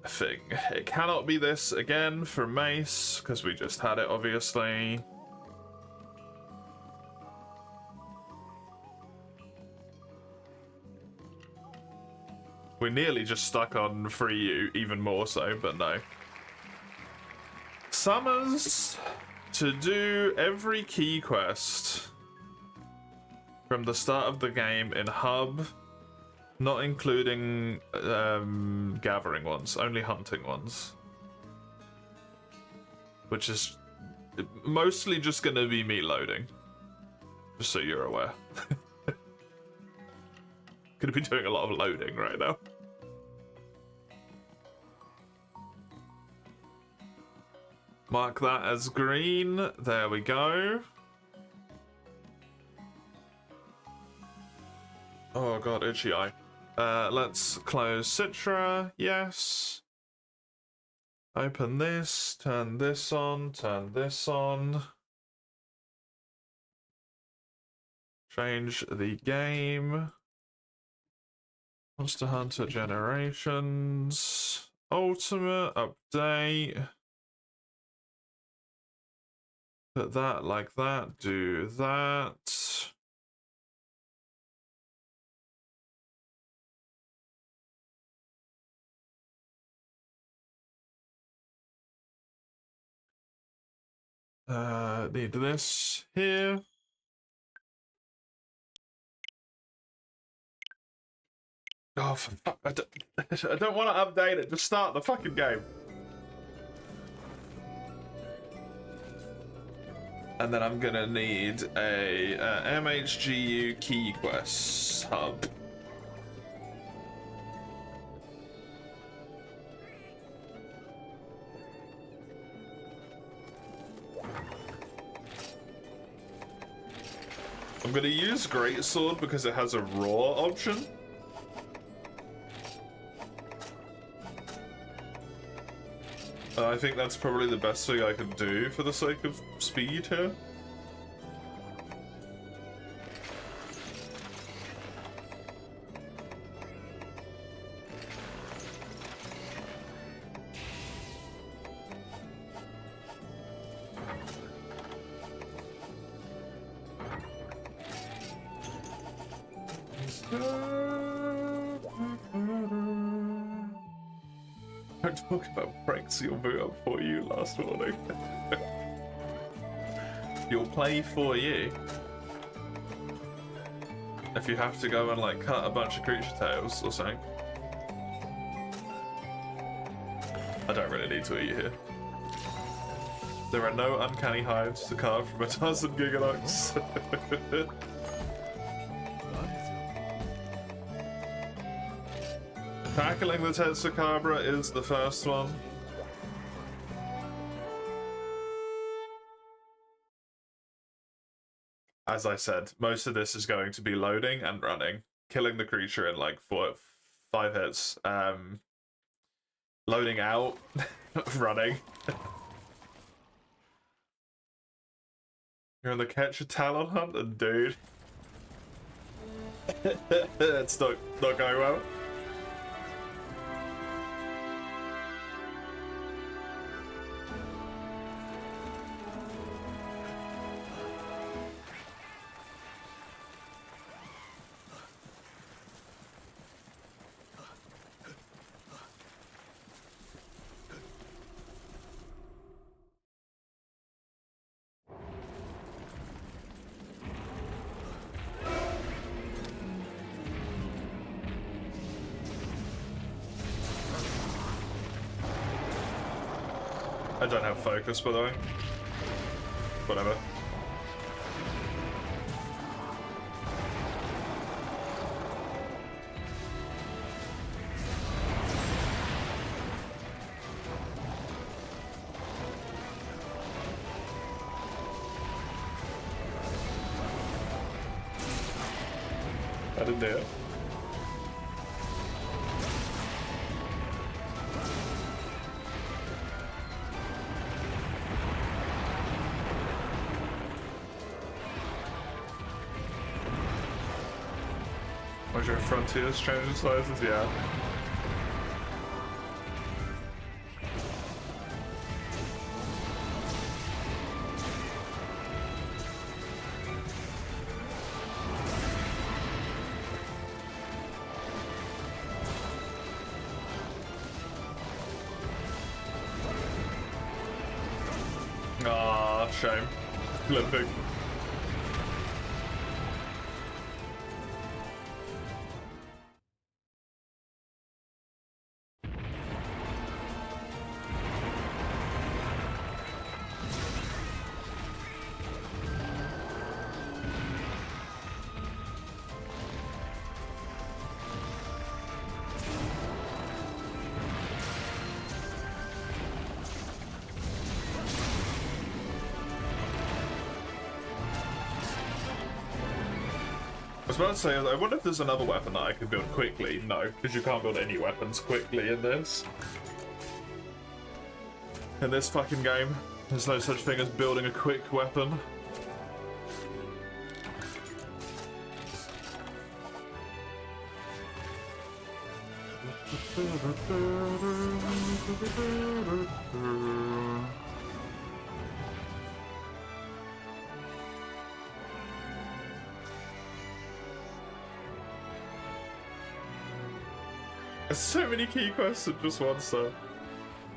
thing. It cannot be this again for Mace, because we just had it, obviously. We nearly just stuck on Free You, even more so, but no. Summers to do every key quest from the start of the game in Hub, not including gathering ones, only hunting ones. Which is mostly just going to be me loading, just so you're aware. Gonna be doing a lot of loading right now. Mark that as green. There we go. Oh god, itchy eye. Let's close Citra. Yes. Open this. Turn this on. Turn this on. Change the game. Monster Hunter Generations. Ultimate update. Put that like that. Do that. Need this here. Oh, for fuck. I don't want to update it. Just start the fucking game. And then I'm gonna need a MHGU key quests hub. I'm gonna use Greatsword because it has a raw option. I think that's probably the best thing I can do for the sake of speed here. Don't talk about pranks you'll boot up for you last morning. You'll play for you. If you have to go and like cut a bunch of creature tails or something. I don't really need to eat here. There are no uncanny hives to carve from 1,000 Giganox. Tackling the Tetsukabra is the first one. As I said, most of this is going to be loading and running. Killing the creature in like 5 hits. Loading out, running. You're on the catch a talon hunt, and dude. It's not going well. I don't have focus, by the way. Whatever. I didn't do it. Was your frontiers changing sizes? Yeah. Ah, shame. Limping. I was about to say, I wonder if there's another weapon that I could build quickly. No, because you can't build any weapons quickly in this. In this fucking game, there's no such thing as building a quick weapon. There's so many key quests in just one star.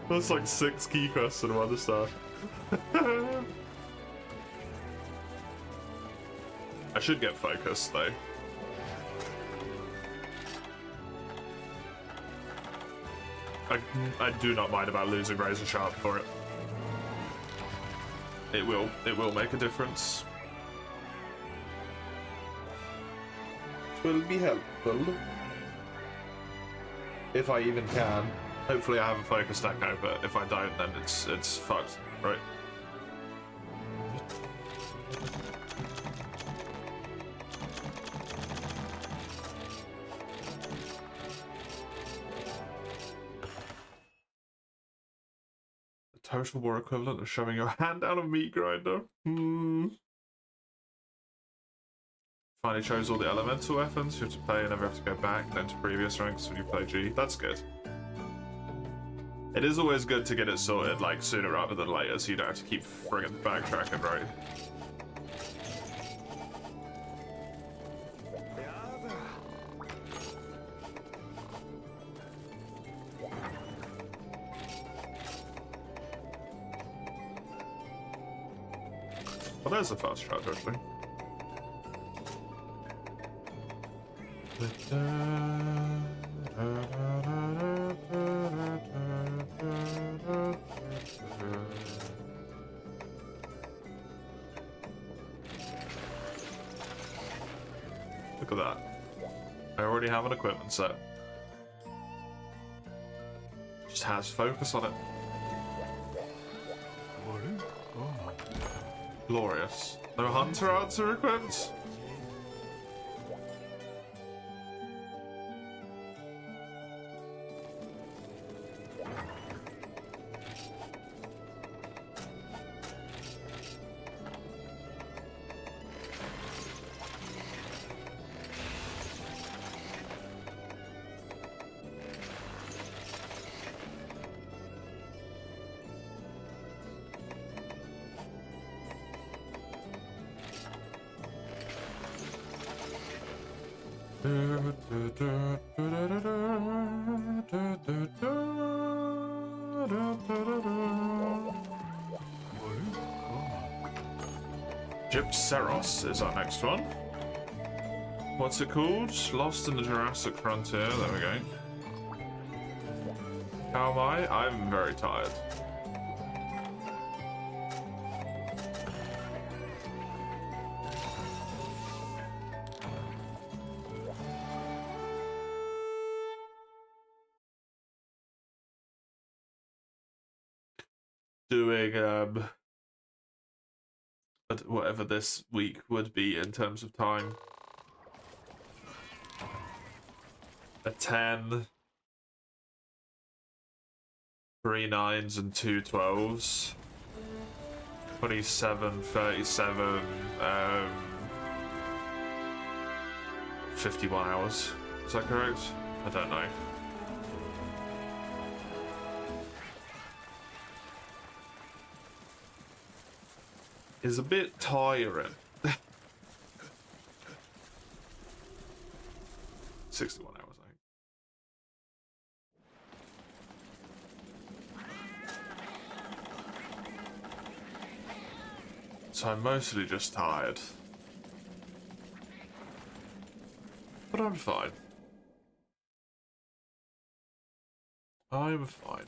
There's like 6 key quests in one star. I should get focused though. I do not mind about losing Razor Sharp for it. It will make a difference. It will be helpful. If I even can. Hopefully I have a focus echo, but if I don't, then it's fucked, right? The Total War equivalent of shoving your hand down a meat grinder. Finally chose all the elemental weapons. You have to play and never have to go back then to previous ranks when you play G. That's good. It is always good to get it sorted like sooner rather than later, so you don't have to keep friggin' backtracking, right? Well, there's a fast charge actually. Look at that. I already have an equipment set. Just has focus on it. Glorious. No hunter answer equipped? Gypseros is our next one. What's it called? Lost in the Jurassic Frontier. There we go. How am I? I'm very tired. Doing whatever this week would be in terms of time. A 10, 3 9s and 2 12s. 27, 37, 51 hours. Is that correct? I don't know. Is a bit tiring. 61 hours, I think. So I'm mostly just tired. But I'm fine. I'm fine.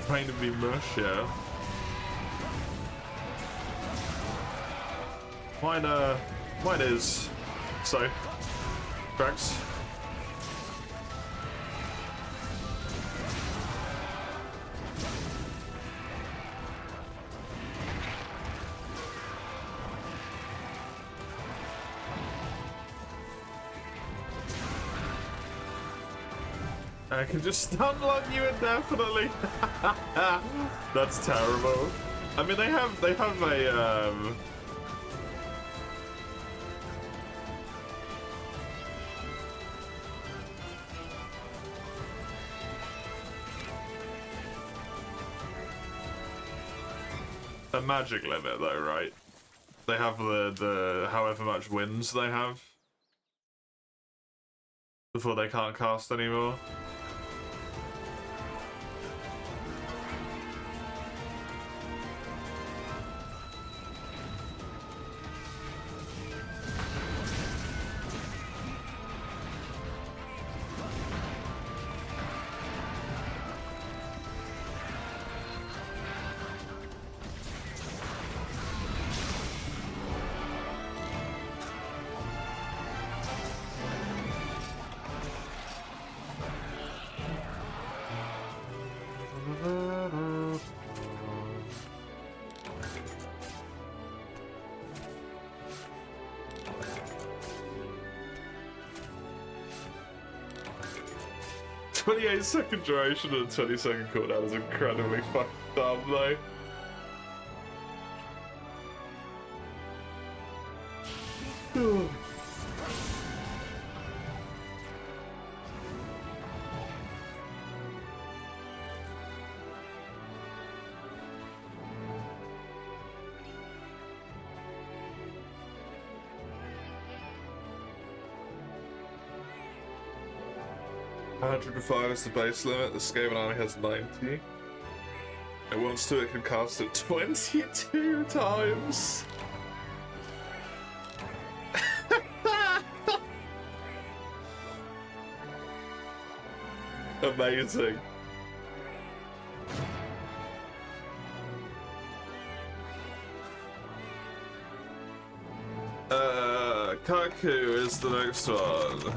Trying to be mush, yeah. Mine is. So, Drax. I can just stun lock you indefinitely. That's terrible. I mean, they have a magic limit though, right? They have the however much wins they have before they can't cast anymore. Second duration and 20-second cooldown is incredibly fucking dumb though. $105 is the base limit. The Skaven army has 90. It wants to, it can cast it 22 times. Amazing. Kaku is the next one.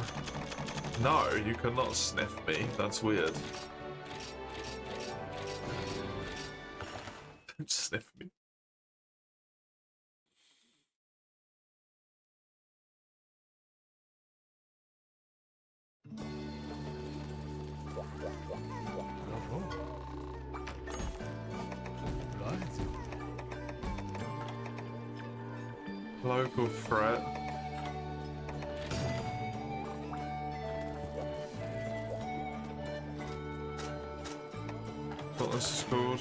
No, you cannot sniff me. That's weird. Don't sniff me. Local threat. What this is called.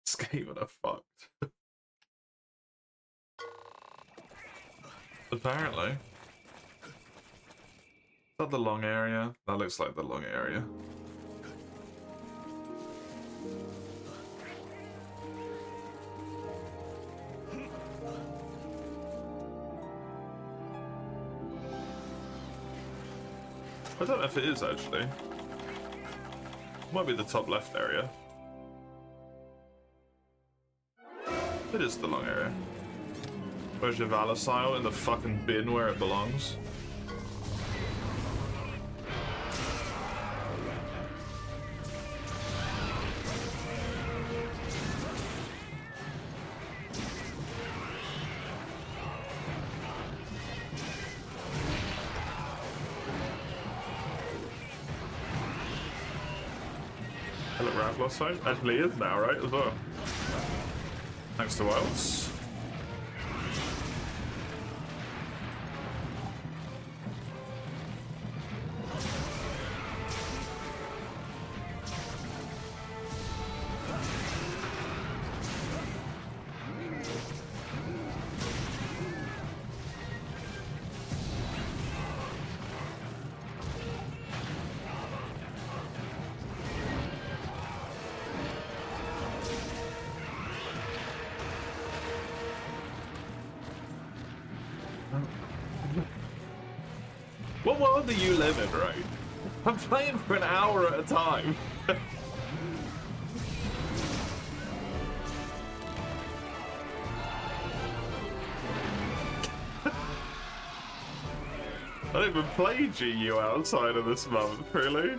Skaven are fucked. Apparently. Is that the long area? That looks like the long area. I don't know if it is actually. Might be the top left area. It is the long area. Where's your Valor in the fucking bin where it belongs? around last time. Actually is now, right, as well. Thanks to Wells. What world do you live in, right? I'm playing for an hour at a time. I don't even play GU outside of this month, really.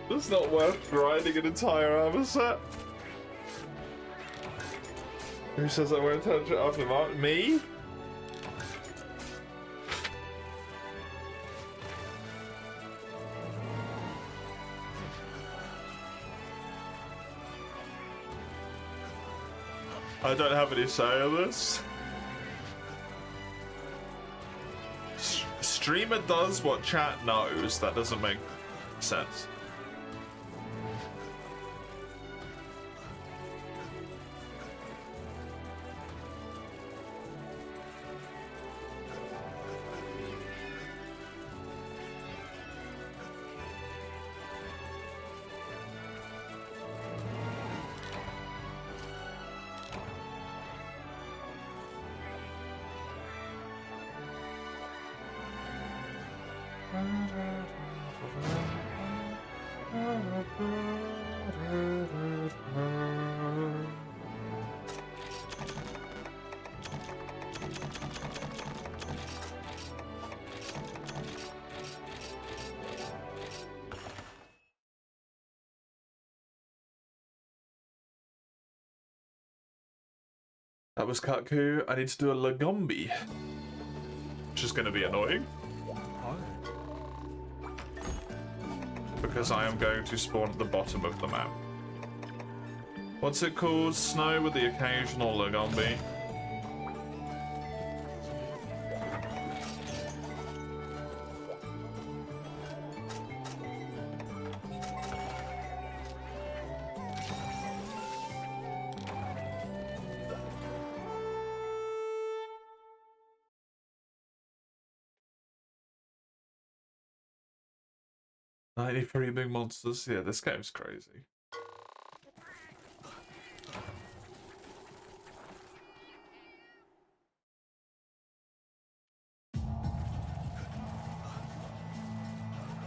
It's not worth grinding an entire armor set. Who says I won't touch it after March? Me? I don't have any say on this. Streamer does what chat knows. That doesn't make sense. That was Katku. I need to do a Lagombi, which is going to be annoying. Because I am going to spawn at the bottom of the map. What's it called? Snow with the occasional Lagombi. "93 big monsters." Yeah, this game's crazy.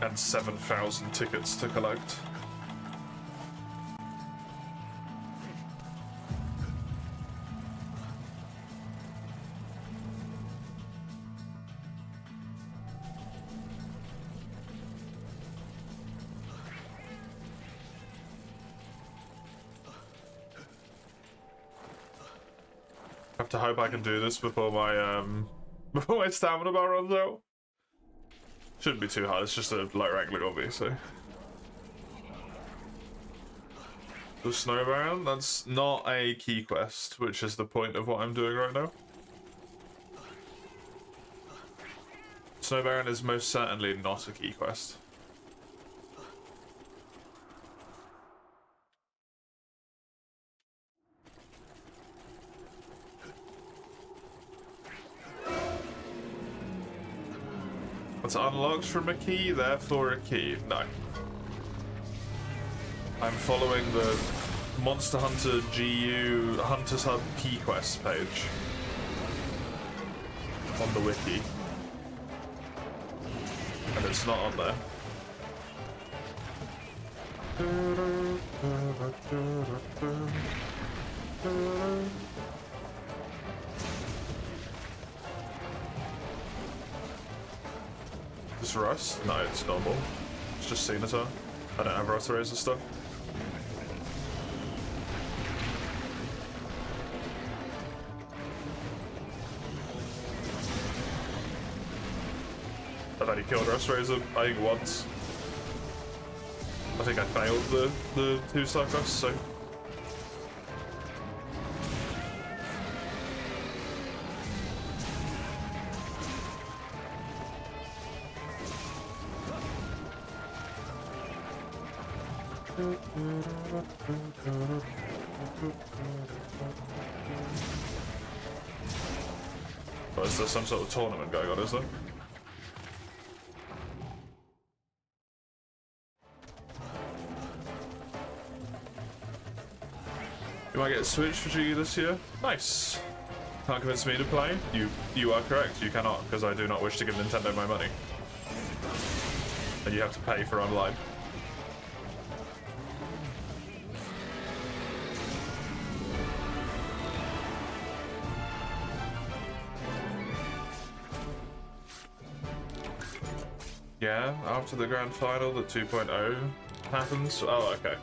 And 7,000 tickets to collect. I have to hope I can do this before my before my stamina bar runs out. Shouldn't be too hard, it's just a low rank Lagombi, so. The Snow Baron, that's not a key quest, which is the point of what I'm doing right now. Snow Baron is most certainly not a key quest. It's unlocked from a key, therefore a key. No. I'm following the Monster Hunter GU Hunter's Hub key quest page on the wiki. And it's not on there. Is this rust? No, it's normal. It's just Senator. I don't have rust razor stuff. I've only killed rust razor, I think, once. I think I failed the 2-star quest, so. Oh, is there some sort of tournament going on, is there? You might get Switch for GE this year? Nice! Can't convince me to play? You are correct, you cannot, because I do not wish to give Nintendo my money. And you have to pay for online. Yeah, after the grand final, the 2.0 happens. Oh, okay.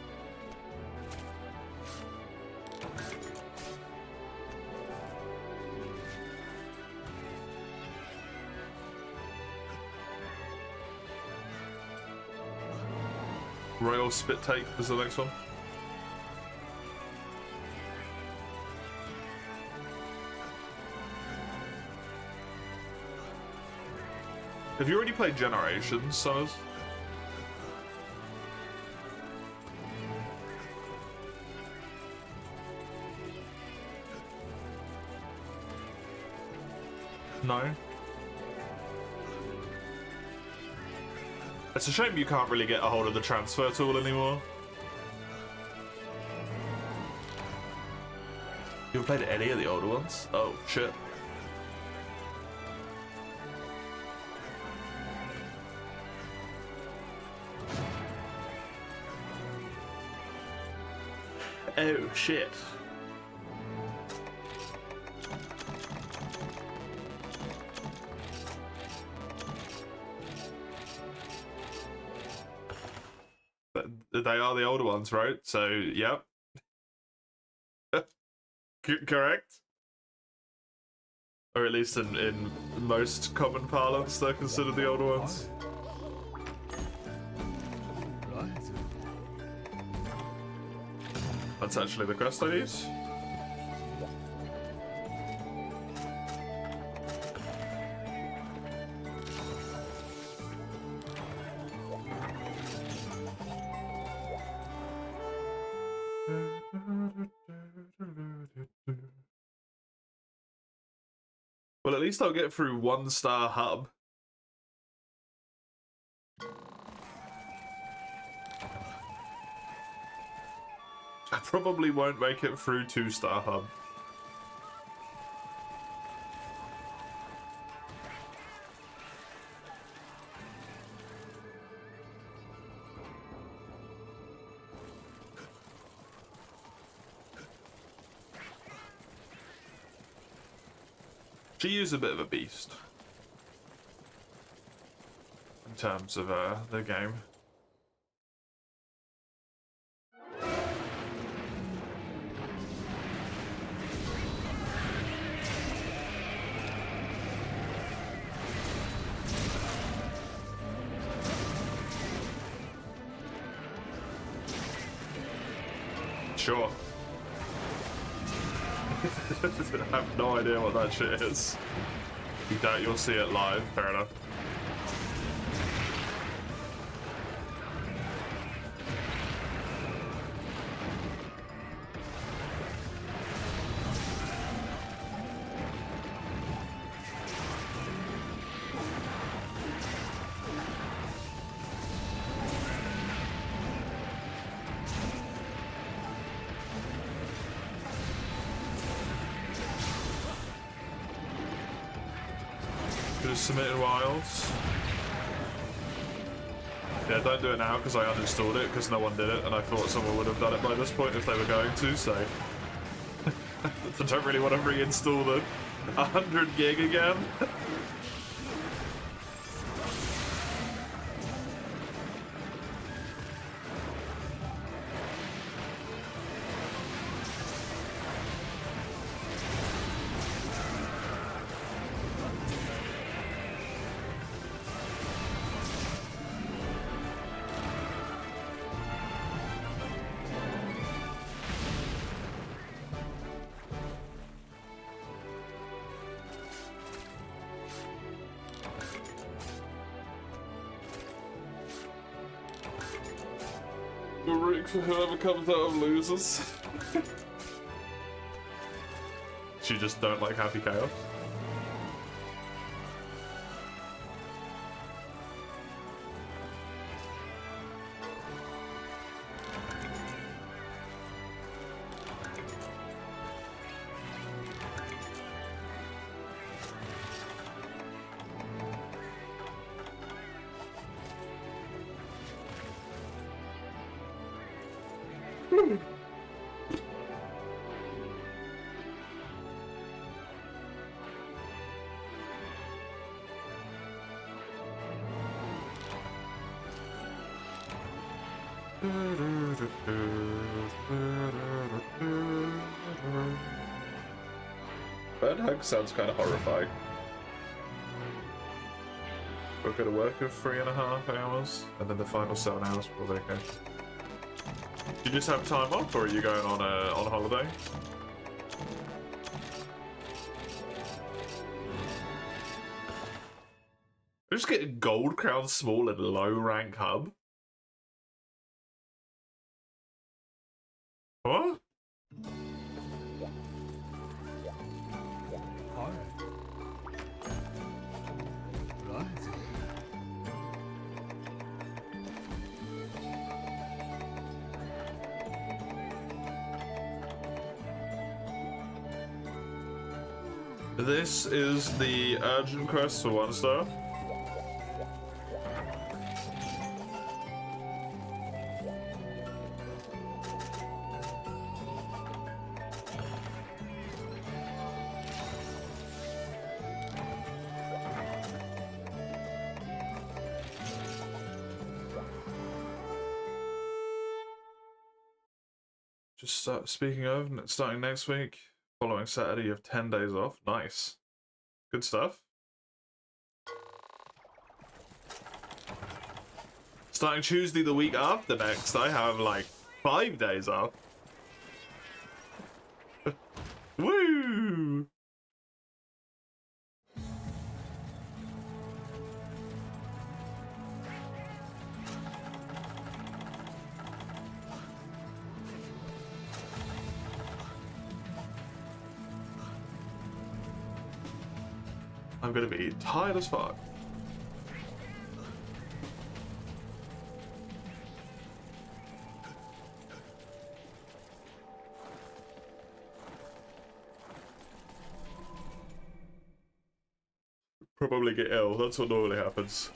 Royal Spit Take is the next one. Have you already played Generations, Summers? No? It's a shame you can't really get a hold of the transfer tool anymore. You ever played any of the older ones? Oh, shit. Oh, shit. They are the older ones, right? So, yep. Correct? Or at least in most common parlance, they're considered the older ones. That's actually the quest I need. Well, at least I'll get through 1-star hub. I probably won't make it through 2-star hub. She is a bit of a beast in terms of the game. Sure. I have no idea what that shit is. You doubt you'll see it live, fair enough. Submitted Wilds. Yeah, don't do it now because I uninstalled it because no one did it and I thought someone would have done it by this point if they were going to, so I don't really want to reinstall the 100 gig again. We're rooting for whoever comes out of losers. You just don't like happy chaos? Bird hug sounds kind of horrifying. We're going to work for 3.5 hours, and then the final 7 hours will be okay. Do you just have time off, or are you going on on holiday? I just get a gold crown small and low rank hub. What? This is the urgent quest for 1 star. Speaking of, starting next week, following Saturday, you have 10 days off. Nice. Good stuff. Starting Tuesday the week after next, I have like 5 days off. Woo! I'm gonna be tired as fuck. Probably get ill, that's what normally happens.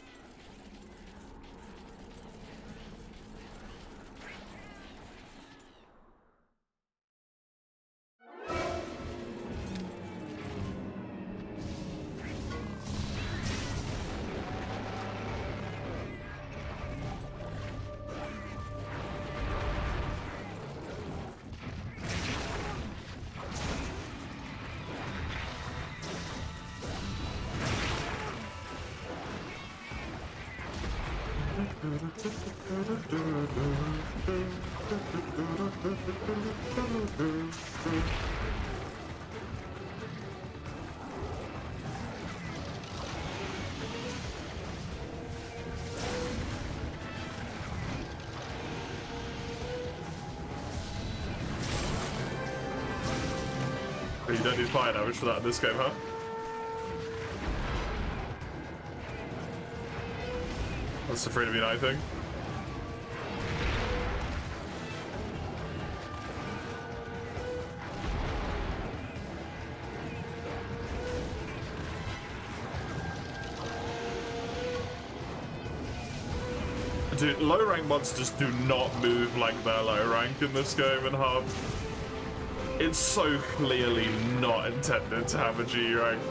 You don't need fire damage for that in this game, huh? That's the Freedom Unite thing. Dude, low rank monsters do not move like they're low rank in this game in Hub. It's so clearly not intended to have a G rank.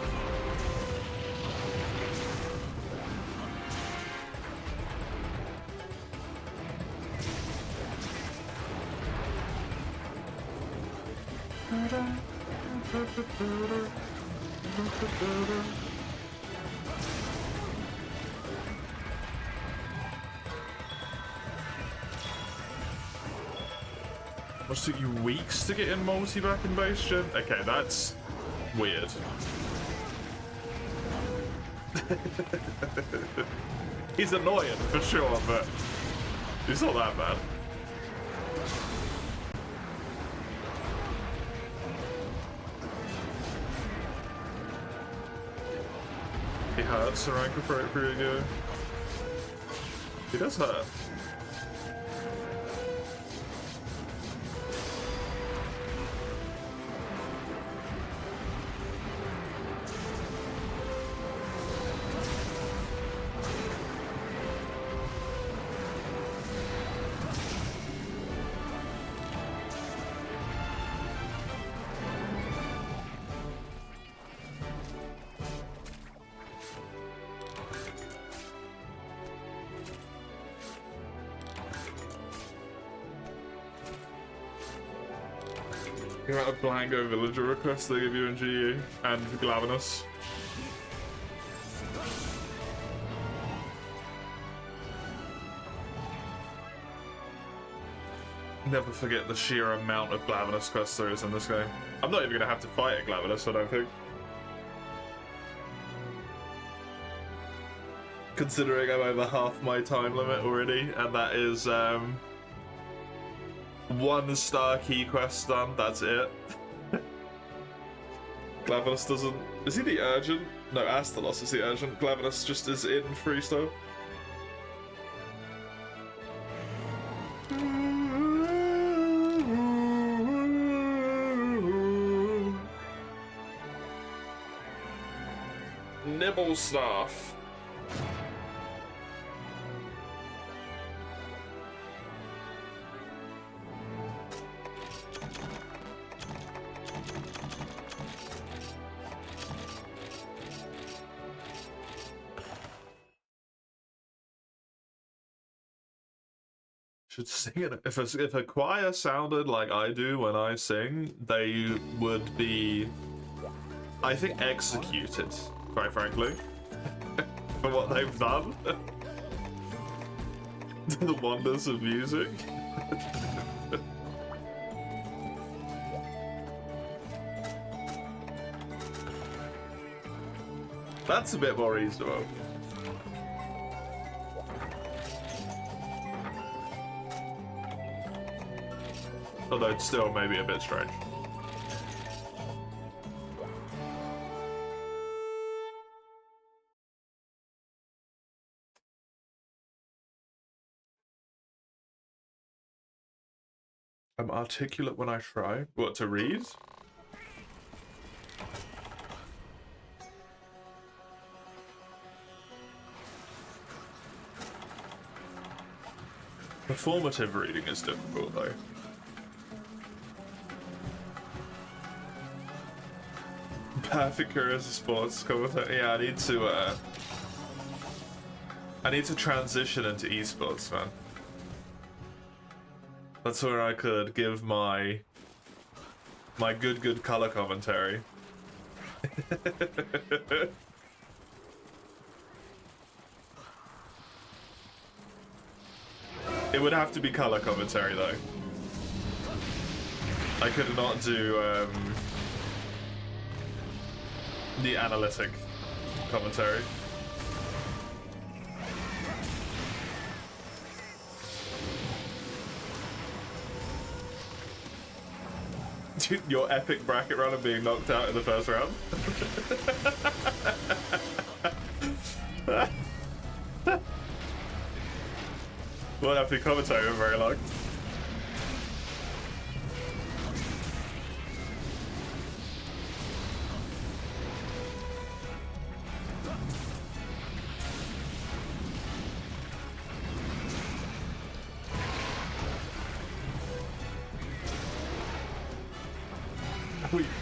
Must took you weeks to get in multi back in base gen? Okay, that's weird. He's annoying for sure, but he's not that bad. He hurts Saranka pretty good. He does hurt. The amount of Blanco villager requests they give you in GE and Glavenus. Never forget the sheer amount of Glavenus quests there is in this game. I'm not even gonna have to fight a Glavenus, I don't think. Considering I'm over half my time limit already, and that is 1-star key quest done, that's it. Glavenus doesn't... Is he the urgent? No, Astalos is the urgent. Glavenus just is in free stuff. Nibble staff. Should sing it. If a choir sounded like I do when I sing, they would be, I think, executed, quite frankly, for what they've done. The wonders of music. That's a bit more reasonable. Although it's still maybe a bit strange. I'm articulate when I try. What, to read? Performative reading is difficult though. Perfect career as a sports commentator. Yeah, I need to transition into esports, man. That's where I could give my good color commentary. It would have to be color commentary though. I could not do the analytic commentary. Dude, your epic bracket run of being knocked out in the first round. Won't have to commentate for very long.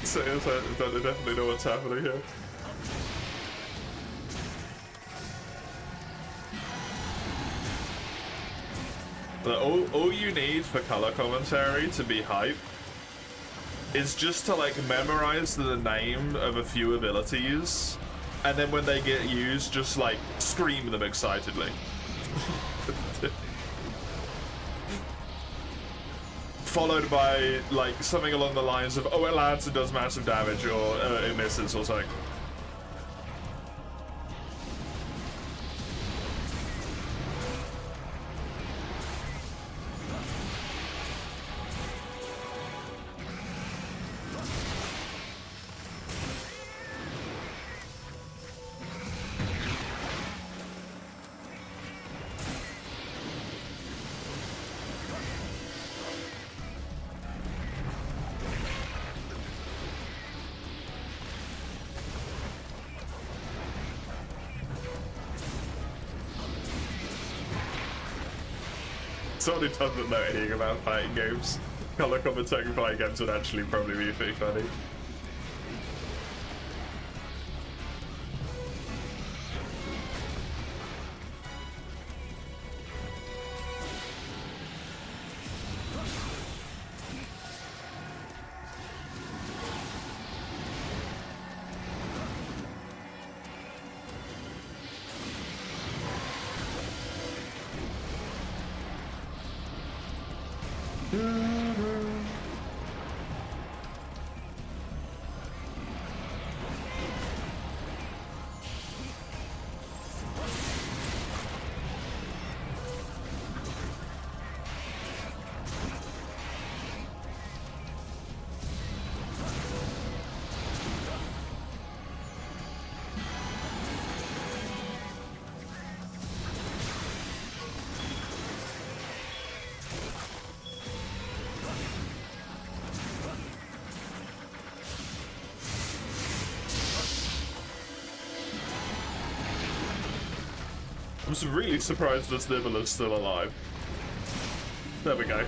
So they definitely know what's happening here. All you need for color commentary to be hype is just to like memorize the name of a few abilities, and then when they get used, just like scream them excitedly. Followed by like something along the lines of, oh, it lands and does massive damage, or it misses, or something. Someone who doesn't know anything about fighting games, color commentating fighting games would actually probably be pretty funny. I'm really surprised this Nibble is still alive. There we go.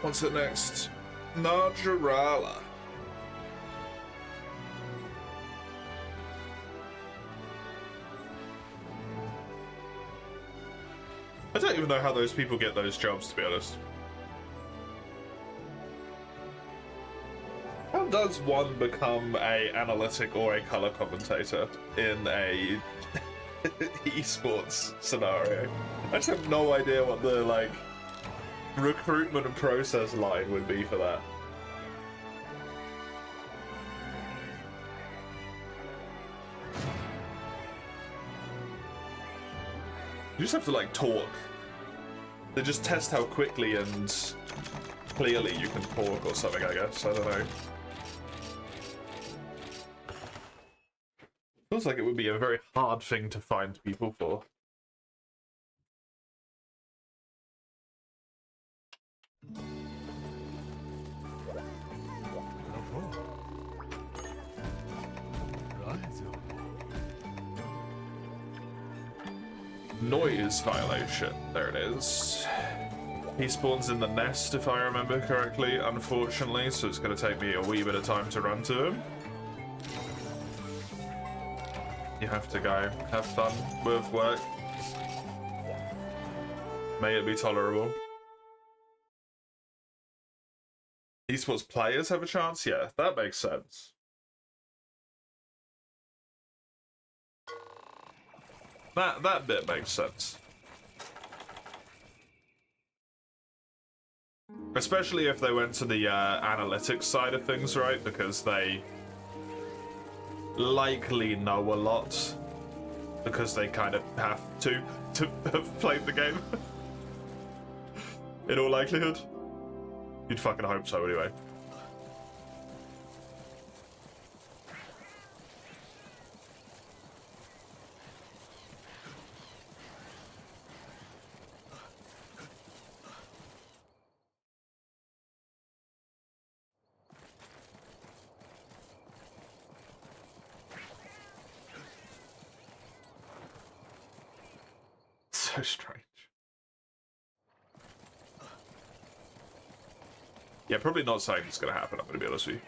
What's it next? Najarala. I don't even know how those people get those jobs, to be honest. How does one become a analytic or a color commentator in a esports scenario? I just have no idea what the, like, recruitment and process line would be for that. You just have to, like, talk. They just test how quickly and clearly you can talk or something, I guess. I don't know. Feels like it would be a very hard thing to find people for. Noise violation. There it is. He spawns in the nest, if I remember correctly, unfortunately, so it's going to take me a wee bit of time to run to him. You have to go. Have fun with work. May it be tolerable. Esports players have a chance? Yeah, that makes sense. That bit makes sense. Especially if they went to the analytics side of things, right? Because they likely know a lot. Because they kind of have to have played the game. In all likelihood. You'd fucking hope so, anyway. So strange. Yeah, probably not something that's going to happen, I'm going to be honest with you.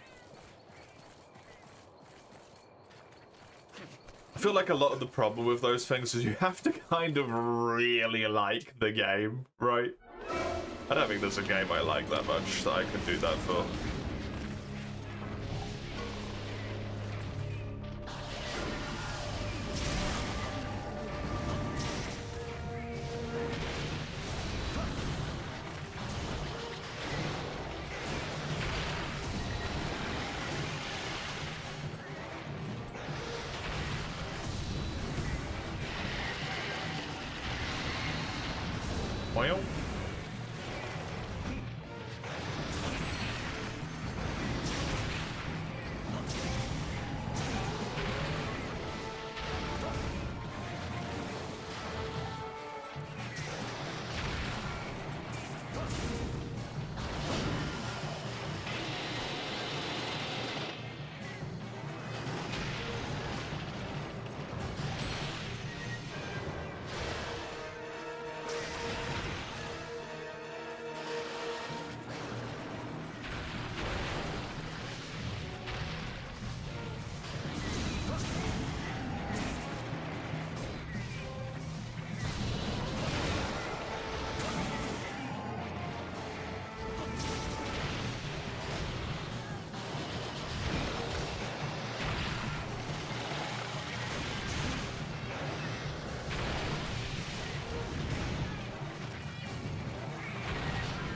I feel like a lot of the problem with those things is you have to kind of really like the game, right? I don't think there's a game I like that much that I can do that for. Well.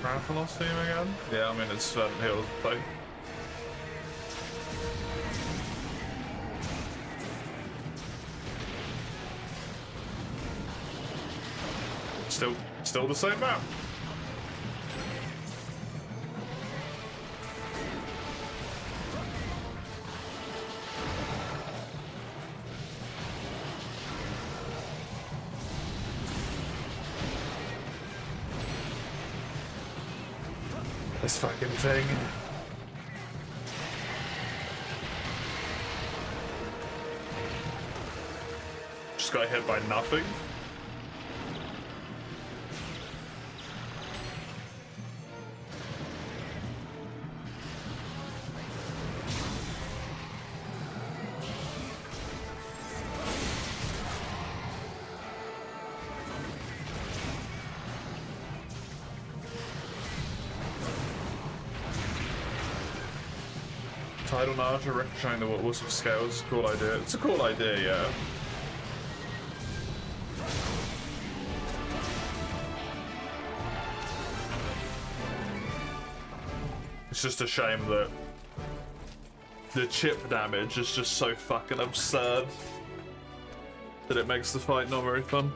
Marathon team again? Yeah, I mean, it's Hills play. Still the same map. This fucking thing. Just got hit by nothing. Tidal Naja ricocheting the Wisp scales. Cool idea. It's a cool idea, yeah. It's just a shame that the chip damage is just so fucking absurd that it makes the fight not very fun.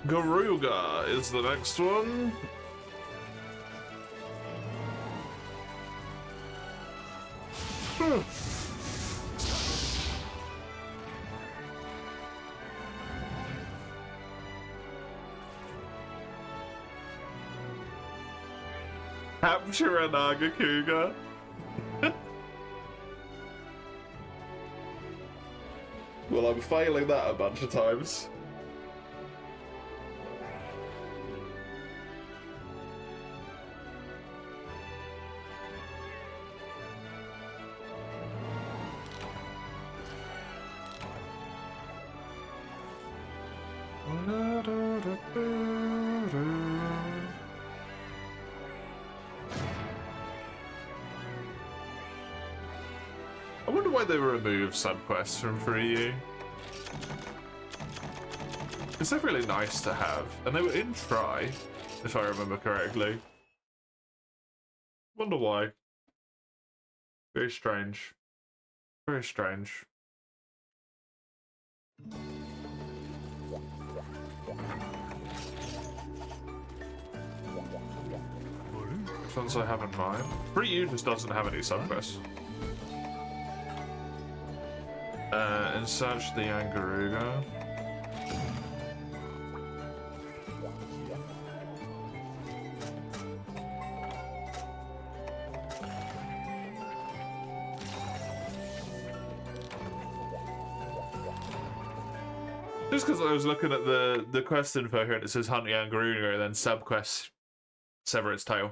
Garuga is the next one. Capture Nagakuga. Well, I'm failing that a bunch of times. I wonder why they removed subquests from Free. Because they're really nice to have, and they were in Try, if I remember correctly. Wonder why. Very strange. Very strange. Which ones I have in mind? Free U just doesn't have any subquests. And search the Angaruga. Just because I was looking at the quest info here and it says hunt the Angaruga and then subquest sever its tail.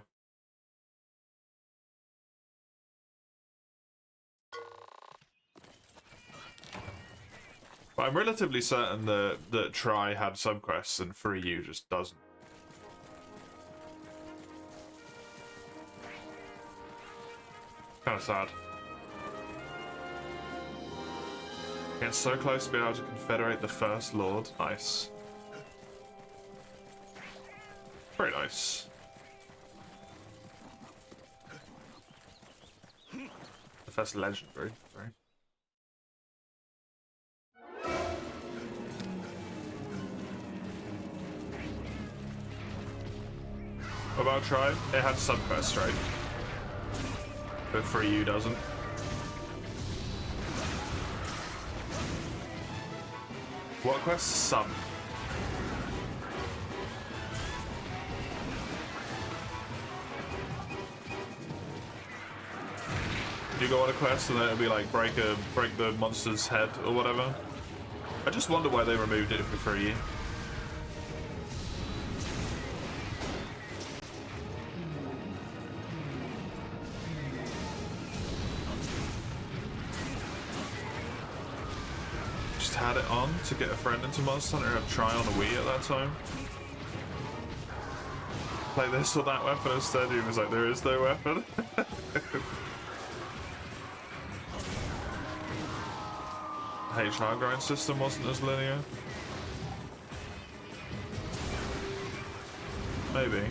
But I'm relatively certain that Try had subquests and Free U just doesn't. Kind of sad. Getting so close to being able to confederate the First Lord. Nice. Very nice. The first legendary, right? What tribe? It had some quests, right? But Free You doesn't. What quest? Some. You go on a quest and then it'll be like break the monster's head or whatever. I just wonder why they removed it for Free. Just had it on to get a friend into Monster Hunter and try on a Wii at that time. Like this or that weapon instead. He was like, there is no weapon. HR grind system wasn't as linear. Maybe.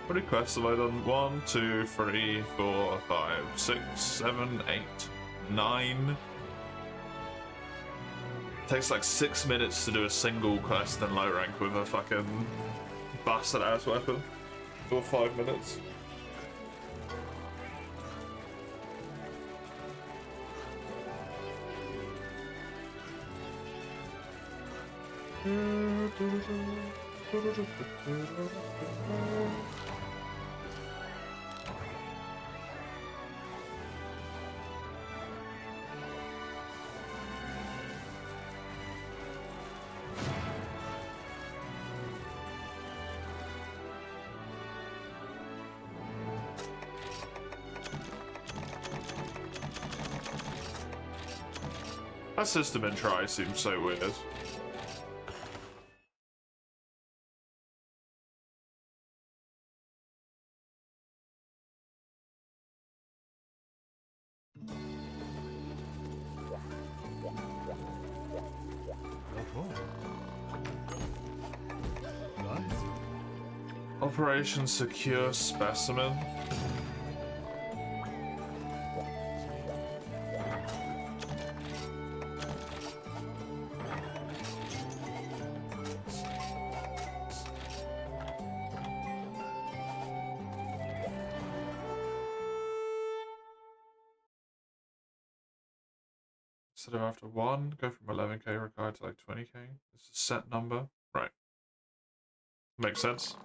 How many quests have I done? 1, 2, 3, 4, 5, 6, 7, 8, 9. Takes like 6 minutes to do a single quest in low rank with a fucking bastard ass weapon. Or 5 minutes. That system in Try seems so weird. Operation Secure Specimen. Instead of after 1, go from 11k required to like 20k. It's a set number. Right. Makes sense.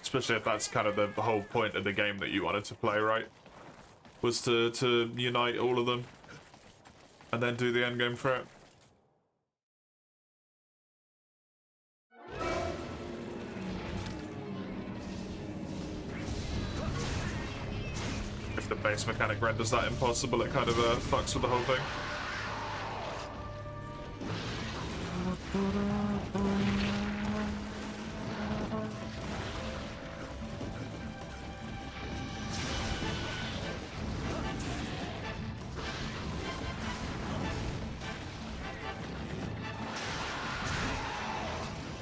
Especially if that's kind of the whole point of the game that you wanted to play, right? Was to unite all of them and then do the end game for it. base mechanic renders that impossible, it kind of fucks with the whole thing.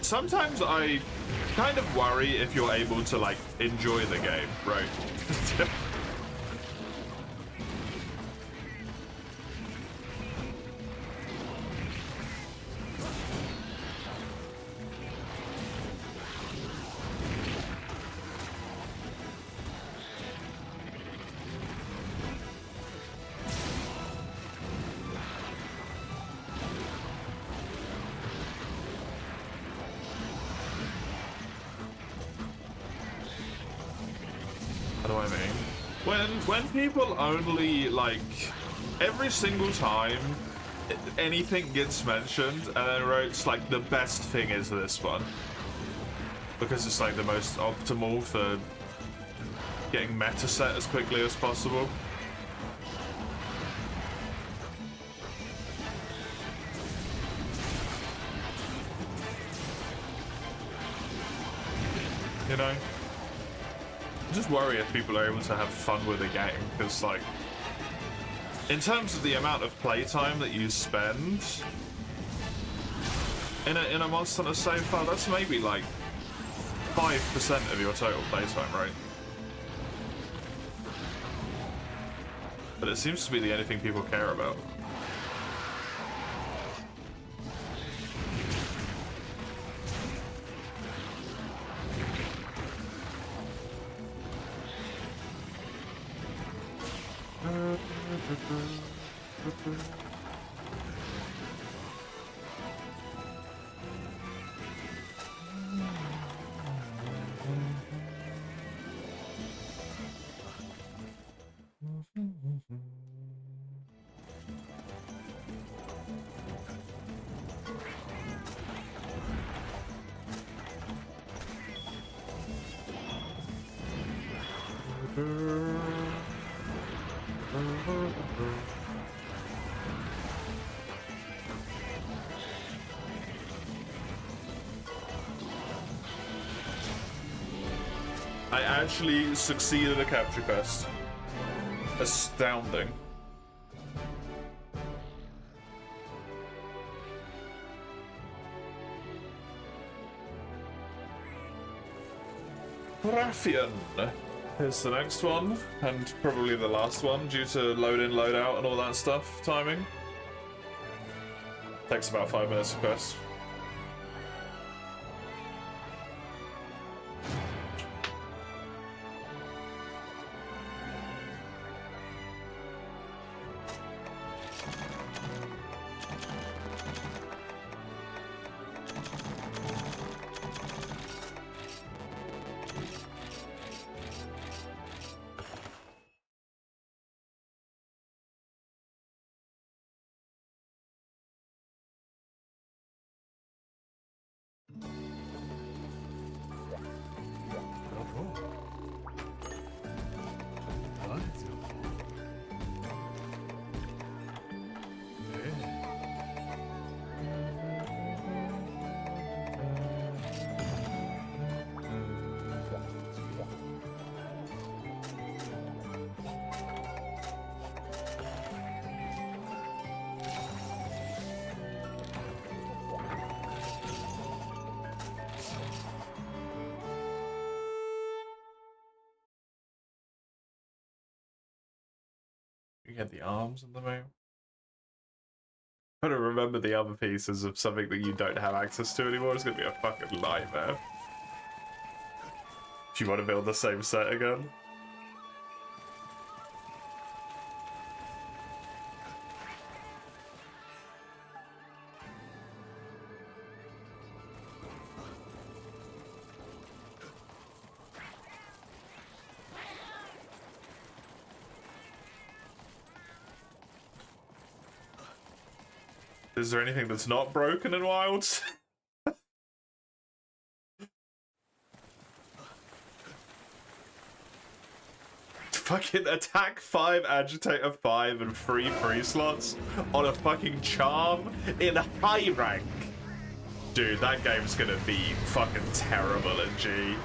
Sometimes I kind of worry if you're able to, like, enjoy the game, right? When people only, like, every single time anything gets mentioned and then wrote, like, the best thing is this one. Because it's, like, the most optimal for getting meta set as quickly as possible. You know? I just worry if people are able to have fun with the game, because, like, in terms of the amount of playtime that you spend in a Monster Hunter so far, that's maybe like 5% of your total playtime, right? But it seems to be the only thing people care about. I actually succeeded a capture quest. Astounding. Raffian is the next one, and probably the last one due to load in, load out, and all that stuff. Timing. Takes about 5 minutes to quest. You get the arms in the mail. Trying to remember the other pieces of something that you don't have access to anymore is gonna be a fucking nightmare. If you want to build the same set again. Is there anything that's not broken in Wilds? fucking attack 5, agitator 5, and 3 free slots on a fucking charm in high rank. Dude, that game's gonna be fucking terrible in G.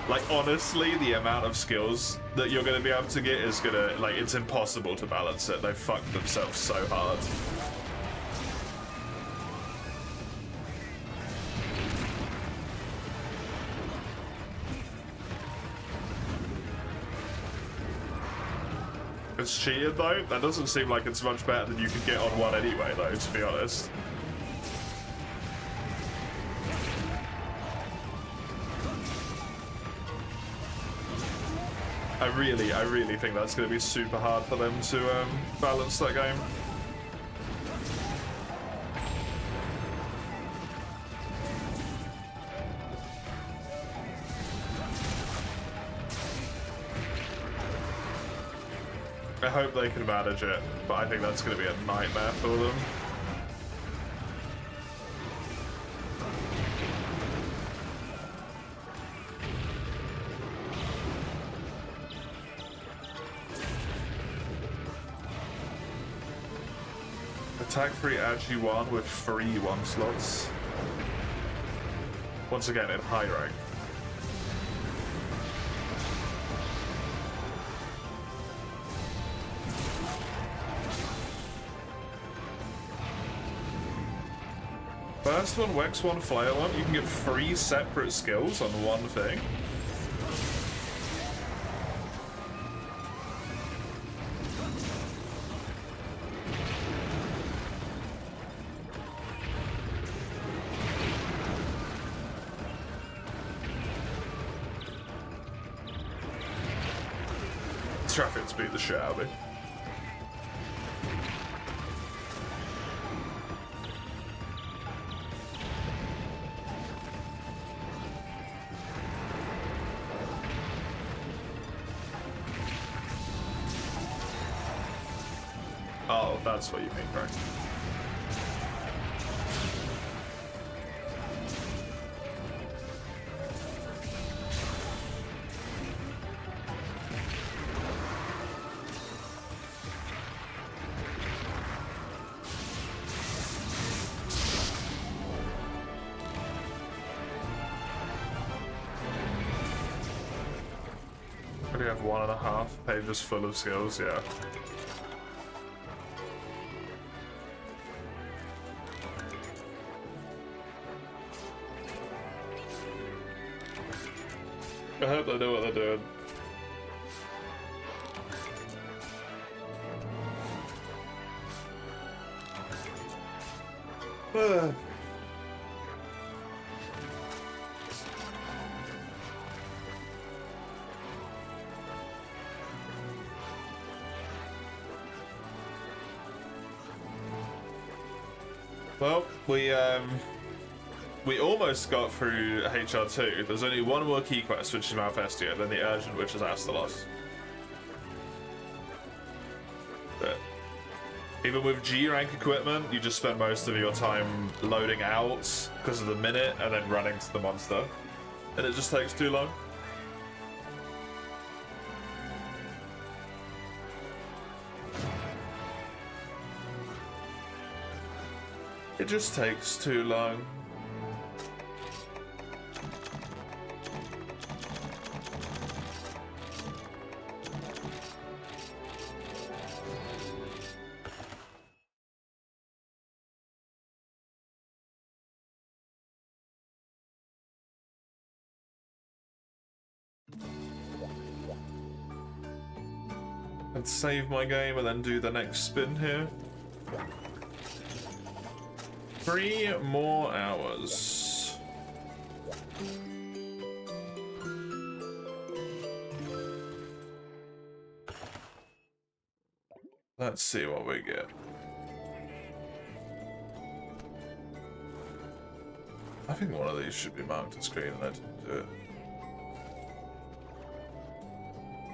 Like, honestly, the amount of skills that you're gonna be able to get is gonna, like, it's impossible to balance it. They fucked themselves so hard. It's cheated though? That doesn't seem like it's much better than you could get on one anyway though, to be honest. I really think that's going to be super hard for them to balance that game. I hope they can manage it, but I think that's going to be a nightmare for them. Attack 3 Agi 1 with free 1 slots. Once again in high rank. First one, Wex 1, Flail 1, you can get 3 separate skills on one thing. Traffic's beat the shit out of me. Oh, that's what you mean, right? We have 1.5 pages full of skills, yeah. I hope they know what they're doing. Well, we almost got through HR2. There's only one more key quest, which is Malfestio, then the urgent, which is Astalos. But even with G rank equipment, you just spend most of your time loading out because of the minute and then running to the monster, and it just takes too long. It just takes too long. Let's save my game and then do the next spin here. 3 more hours. Let's see what we get. I think one of these should be marked on screen and I didn't do it.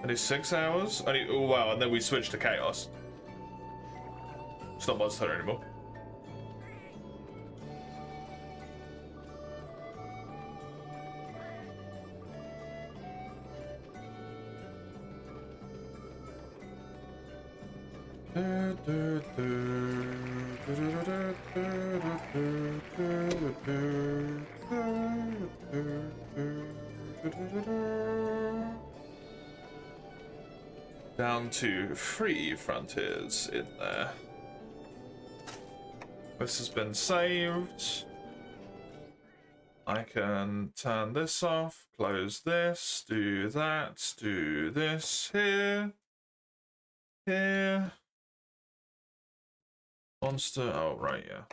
Only 6 hours? Only, oh wow, and then we switched to Chaos. It's not Monster anymore. Down to 3 frontiers in there. This has been saved. I can turn this off, close this, do that, do this here. Here. Monster, oh right, yeah.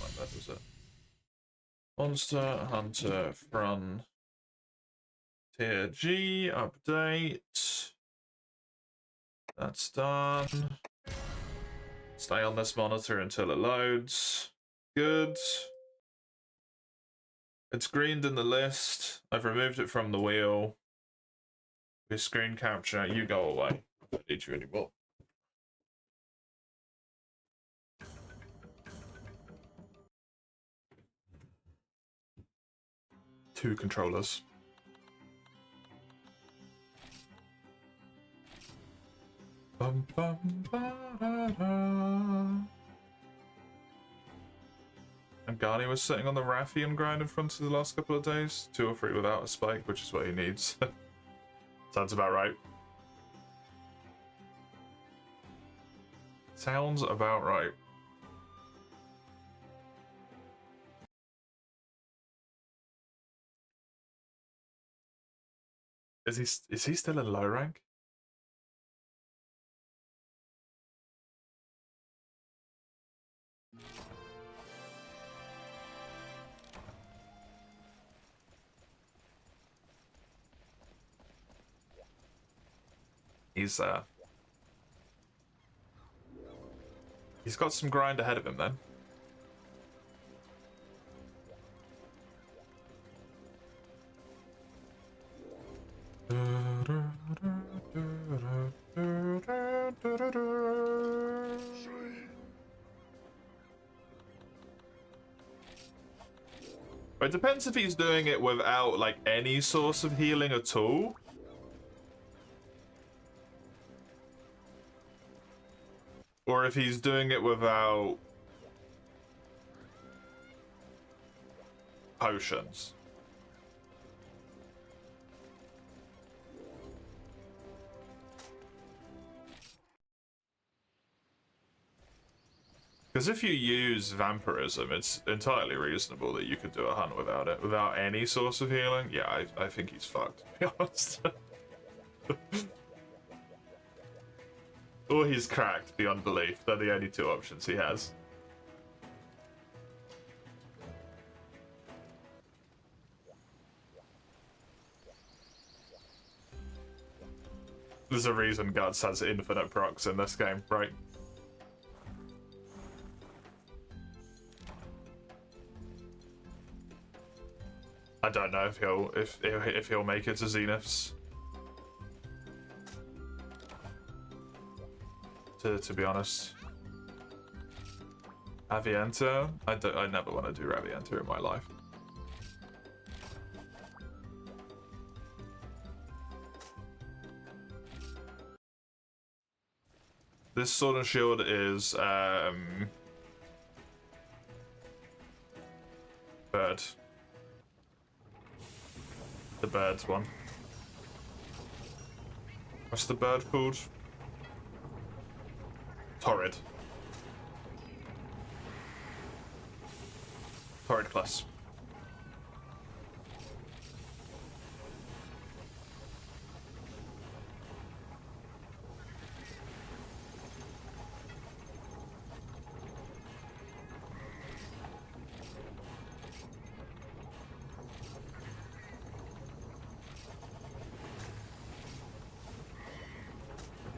Right, that was it. Monster Hunter Frontier G, update. That's done. Stay on this monitor until it loads. Good. It's greened in the list. I've removed it from the wheel. Your screen capture, you go away. I don't need you anymore. Two controllers. Bum, bum, ba, da, da. And Garni was sitting on the Rathian grind in front of the last couple of days. 2 or 3 without a spike, which is what he needs. Sounds about right. Sounds about right. Is he still in low rank? He's got some grind ahead of him then. It depends if he's doing it without like any source of healing at all. Or if he's doing it without potions. Because if you use vampirism, it's entirely reasonable that you could do a hunt without it, without any source of healing. Yeah, I think he's fucked, to be honest. Or he's cracked beyond belief. They're the only 2 options he has. There's a reason Guts has infinite procs in this game, right? I don't know if he'll make it to Zeniths. To be honest. Avienta? I never want to do Avienta in my life. This Sword and Shield is bird. The bird's one. What's the bird called? Torrid. Torrid class.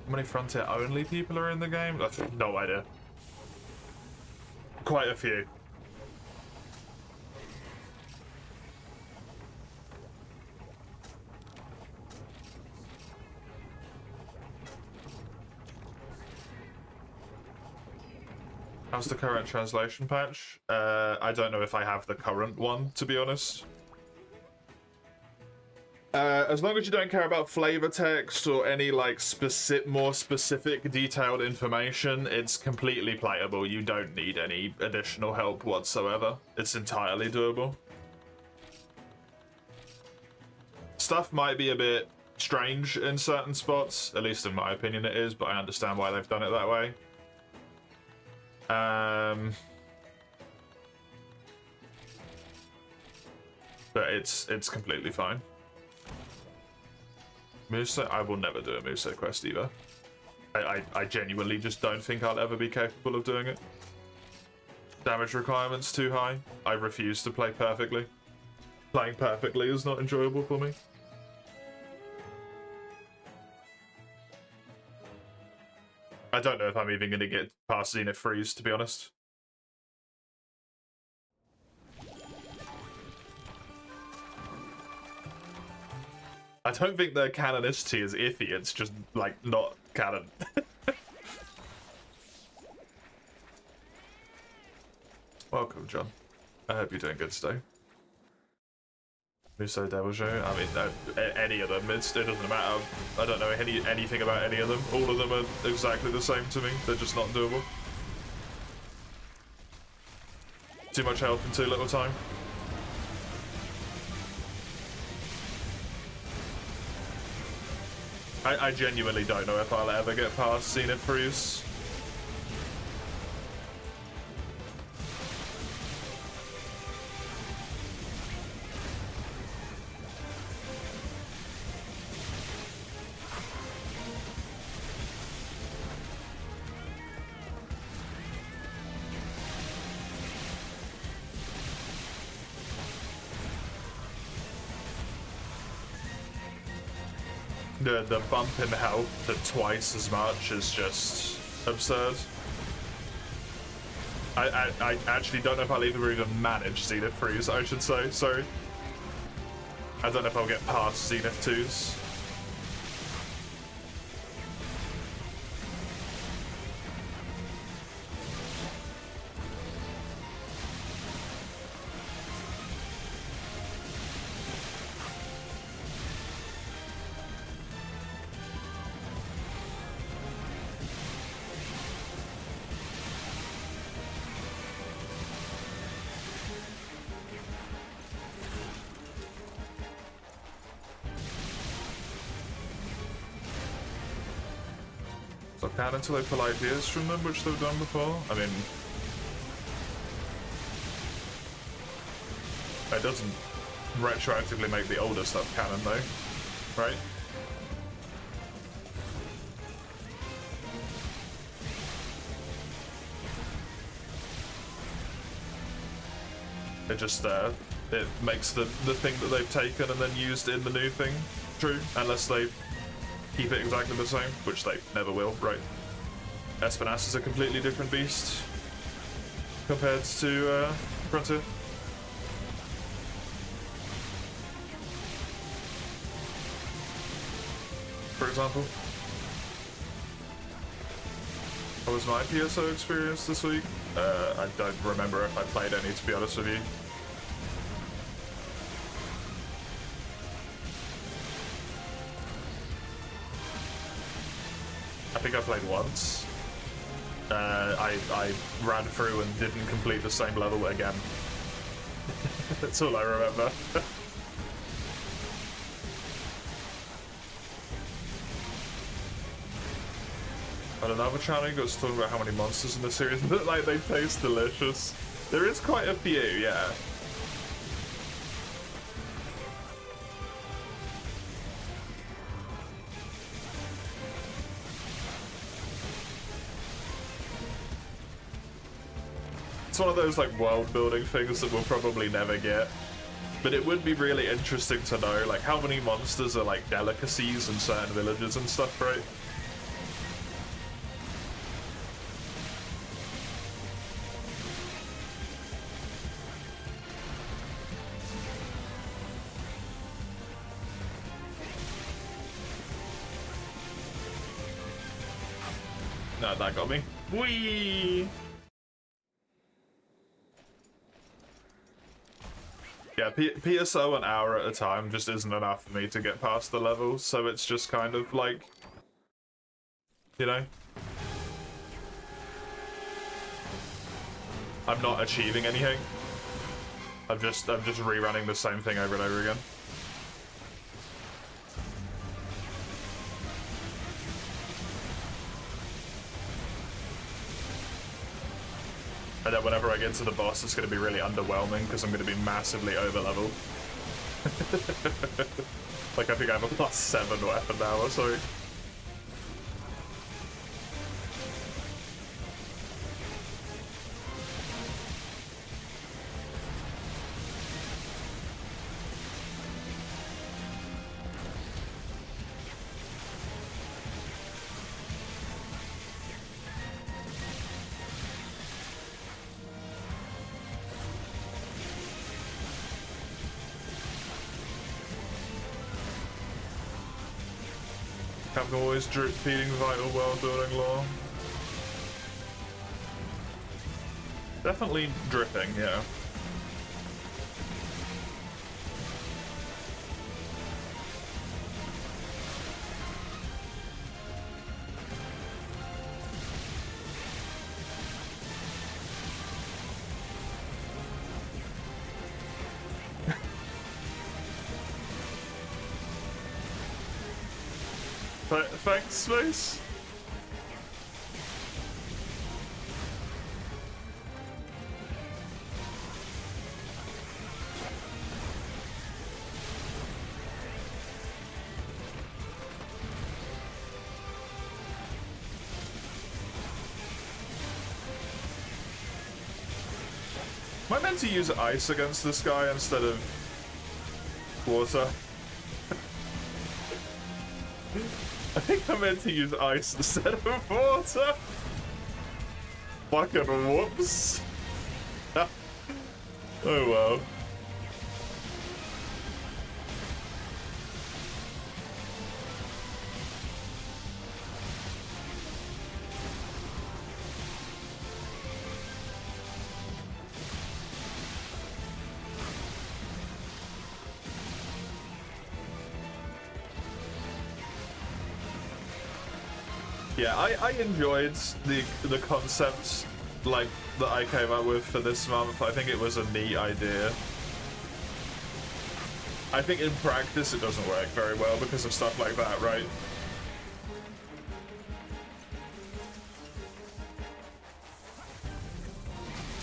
How many Frontier only people are in the game? I have no idea. Quite a few. How's the current translation patch? I don't know if I have the current one, to be honest. As long as you don't care about flavor text or any like more specific detailed information, it's completely playable. You don't need any additional help whatsoever. It's entirely doable. Stuff might be a bit strange in certain spots, at least in my opinion it is, but I understand why they've done it that way. But it's completely fine. Moveset, I will never do a moveset quest either. I genuinely just don't think I'll ever be capable of doing it. Damage requirements too high. I refuse to play perfectly. Playing perfectly is not enjoyable for me. I don't know if I'm even going to get past Zenith Freeze, to be honest. I don't think their canonicity is iffy, it's just, like, not canon. Welcome, John. I hope you're doing good today. Muso Deviljo, I mean, any of them, it doesn't matter. I don't know anything about any of them. All of them are exactly the same to me, they're just not doable. Too much health and too little time. I genuinely don't know if I'll ever get past Zenith Freeze. The bump in health to twice as much is just absurd. I actually don't know if I'll even manage Zenith Freeze, I should say, sorry. I don't know if I'll get past Zenith 2s. Until they pull ideas from them, which they've done before. I mean, it doesn't retroactively make the older stuff canon, though, right? It just it makes the thing that they've taken and then used in the new thing true, unless they keep it exactly the same, which they never will, right? Espinas is a completely different beast compared to Frontier. For example. What was my PSO experience this week? I don't remember if I played any, to be honest with you. I think I played once. I ran through and didn't complete the same level again. That's all I remember. On another channel, you guys talking about how many monsters in the series look like they taste delicious. There is quite a few, yeah. It's one of those like world building things that we'll probably never get. But it would be really interesting to know like how many monsters are like delicacies in certain villages and stuff, right? No, that got me. Whee! Yeah, PSO an hour at a time just isn't enough for me to get past the levels, so it's just kind of like, you know, I'm not achieving anything. I'm just rerunning the same thing over and over again. And then whenever I get to the boss, it's going to be really underwhelming because I'm going to be massively over-leveled. Like, I think I have a +7 weapon now or something. Capcom always drip feeding vital world building lore. Definitely dripping, yeah. Thanks, Space. Am I meant to use ice against this guy instead of water? I think I meant to use ice instead of water. Fucking whoops. Oh well. Yeah, I enjoyed the concept like that I came up with for this month. I think it was a neat idea. I think in practice it doesn't work very well because of stuff like that, right?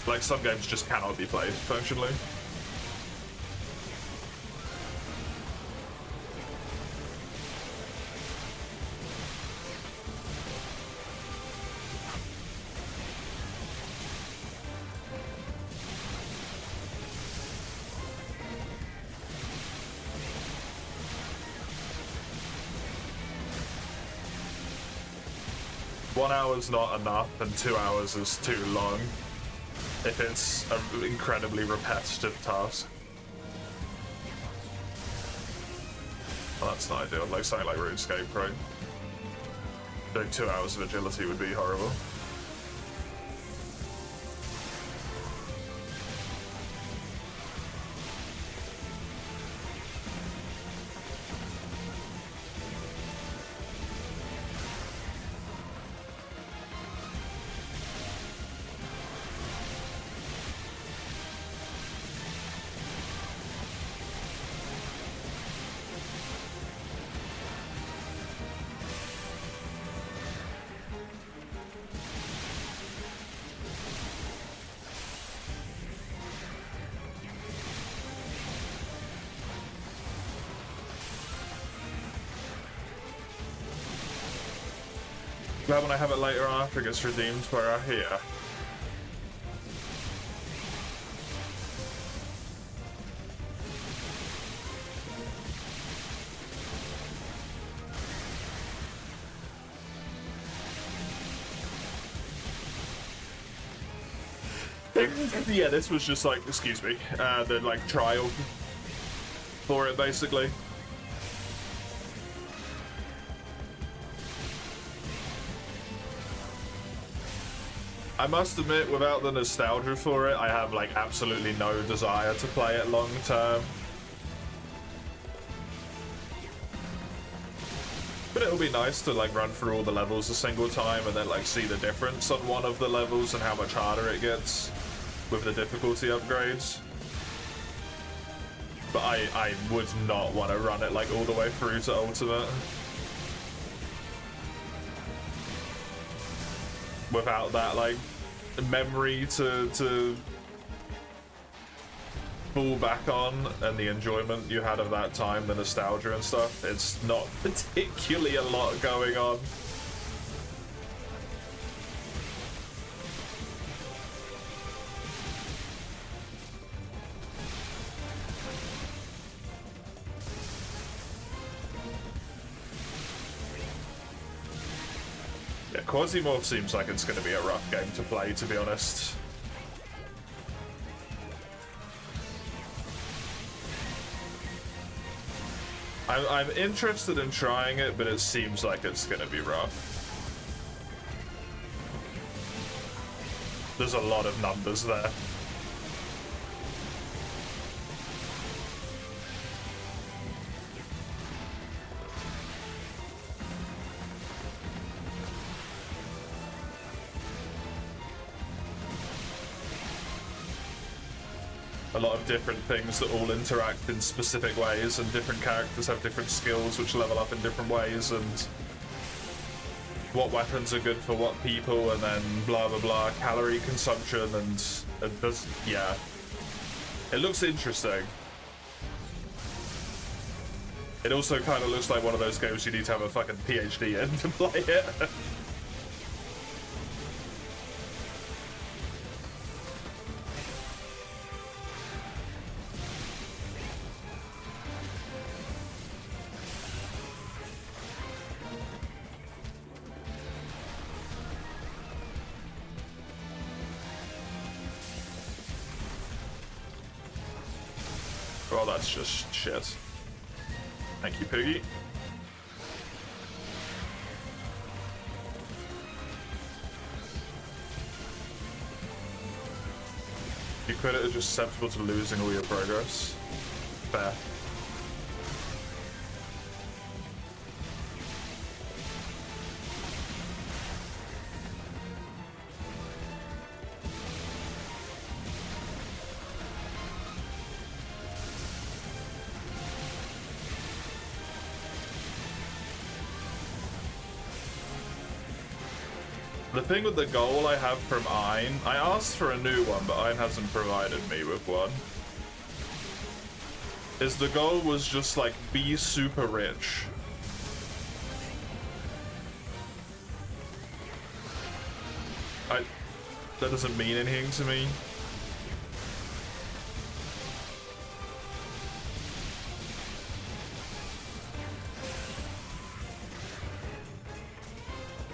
Like some games just cannot be played functionally. One hour's not enough, and 2 hours is too long if it's an incredibly repetitive task. Well, that's not ideal, like something like RuneScape, right? Doing 2 hours of agility would be horrible. Glad when I have it later on after it gets redeemed where I hear. Yeah, this was just like, excuse me, the like trial for it basically. I must admit, without the nostalgia for it, I have like absolutely no desire to play it long term. But it'll be nice to like run through all the levels a single time and then like see the difference on one of the levels and how much harder it gets with the difficulty upgrades. But I would not want to run it like all the way through to Ultimate without that like memory to fall back on and the enjoyment you had of that time, the nostalgia and stuff. It's not particularly a lot going on. Yeah, Quasimorph seems like it's going to be a rough game to play, to be honest. I'm interested in trying it, but it seems like it's gonna be rough. There's a lot of numbers there. A lot of different things that all interact in specific ways, and different characters have different skills which level up in different ways, and what weapons are good for what people, and then blah blah blah, calorie consumption, and there's, yeah. It looks interesting. It also kind of looks like one of those games you need to have a fucking PhD in to play it. Well, that's just shit. Thank you, Piggy. You quit it as just susceptible to losing all your progress. Fair. The thing with the goal I have from Ein, I asked for a new one, but Ein hasn't provided me with one, is the goal was just like, be super rich. That doesn't mean anything to me.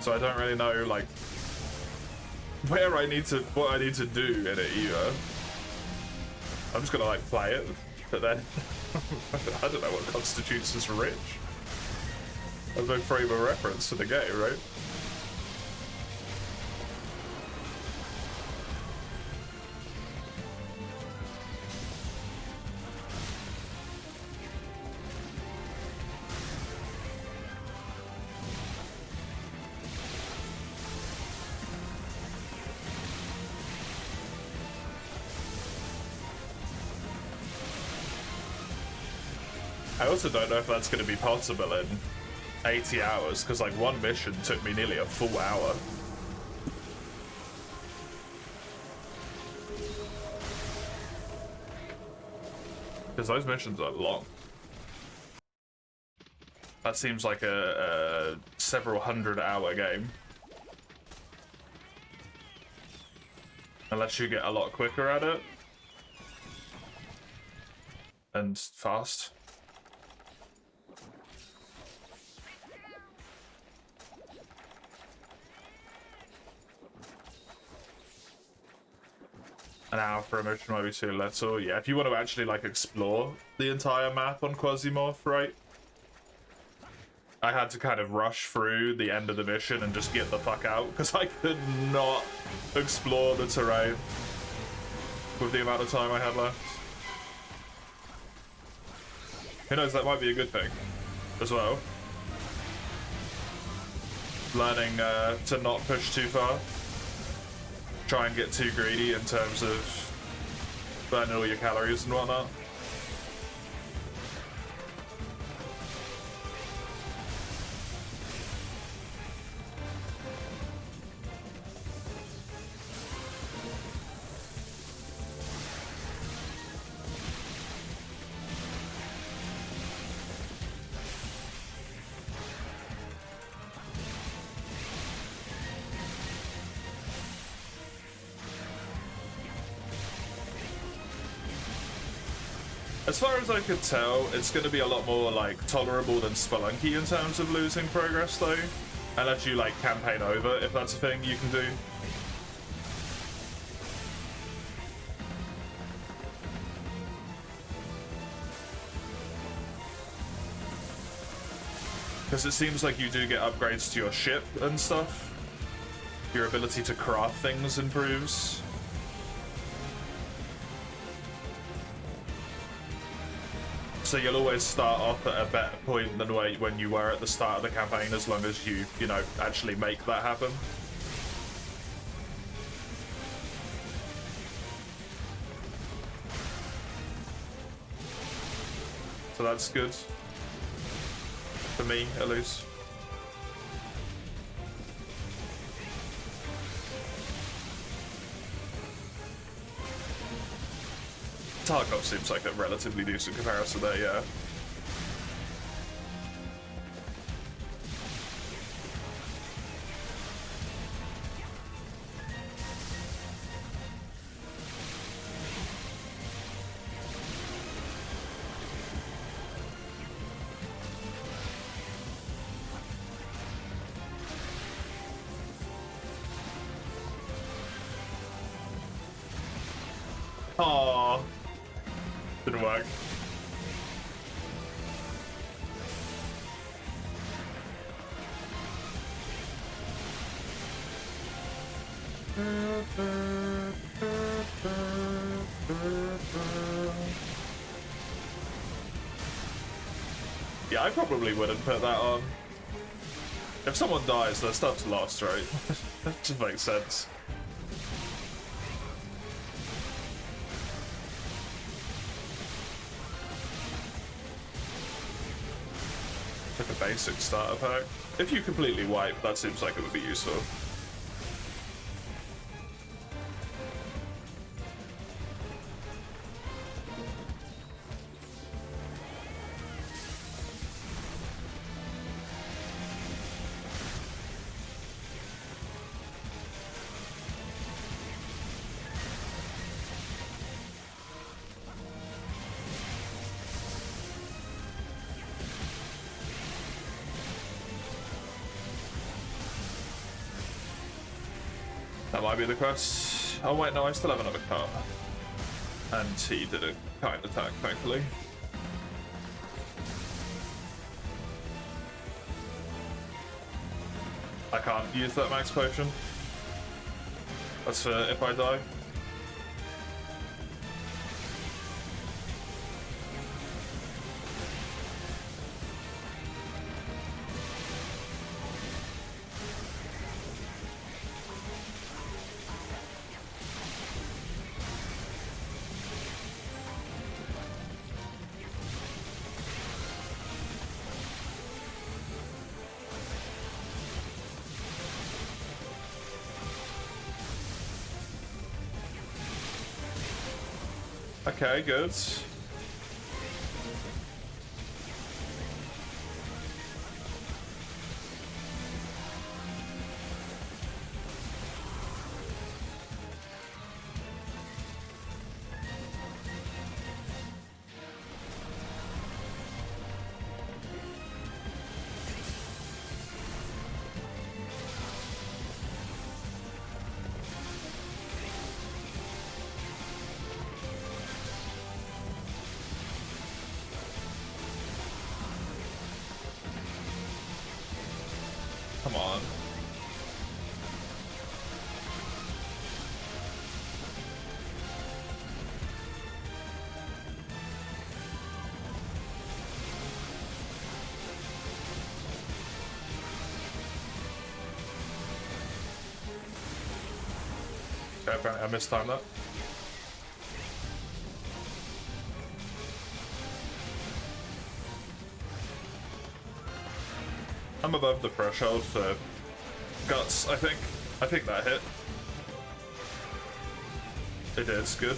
So I don't really know, like, what I need to do in it either. I'm just gonna like play it, but then I don't know what constitutes as rich. There's no frame of reference to the game, right? I also don't know if that's going to be possible in 80 hours, because like one mission took me nearly a full hour. Because those missions are long. That seems like a several 100-hour game. Unless you get a lot quicker at it. And fast. An hour for a mission might be too little. Yeah, if you want to actually like explore the entire map on Quasimorph, right? I had to kind of rush through the end of the mission and just get the fuck out because I could not explore the terrain with the amount of time I had left. Who knows, that might be a good thing as well. Learning to not push too far. Try and get too greedy in terms of burning all your calories and whatnot. As far as I could tell, it's going to be a lot more, like, tolerable than Spelunky in terms of losing progress, though. Unless you, like, campaign over, if that's a thing you can do. Because it seems like you do get upgrades to your ship and stuff. Your ability to craft things improves. So you'll always start off at a better point than when you were at the start of the campaign, as long as you know, actually make that happen. So that's good. For me, at least. Tarkov seems like a relatively decent comparison there, yeah. Aww. Didn't work. Yeah, I probably wouldn't put that on. If someone dies, their stuff's lost, right? That just makes sense. Like a basic starter pack. If you completely wipe, that seems like it would be useful. That might be the quest. Oh wait, no, I still have another car. And he did a kind attack, thankfully. I can't use that max potion. That's for if I die. Okay, good. come on. Okay, apparently I mistimed that. I'm above the threshold for guts, I think. I think that hit. It did, it's good.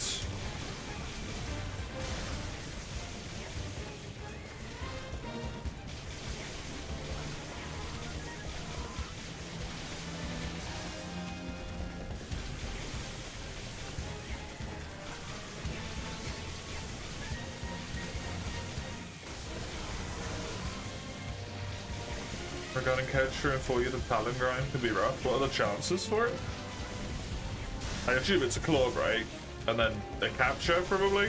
Regarding capture and for you, the talon grind can be rough. What are the chances for it? I assume it's a claw break, and then a capture, probably?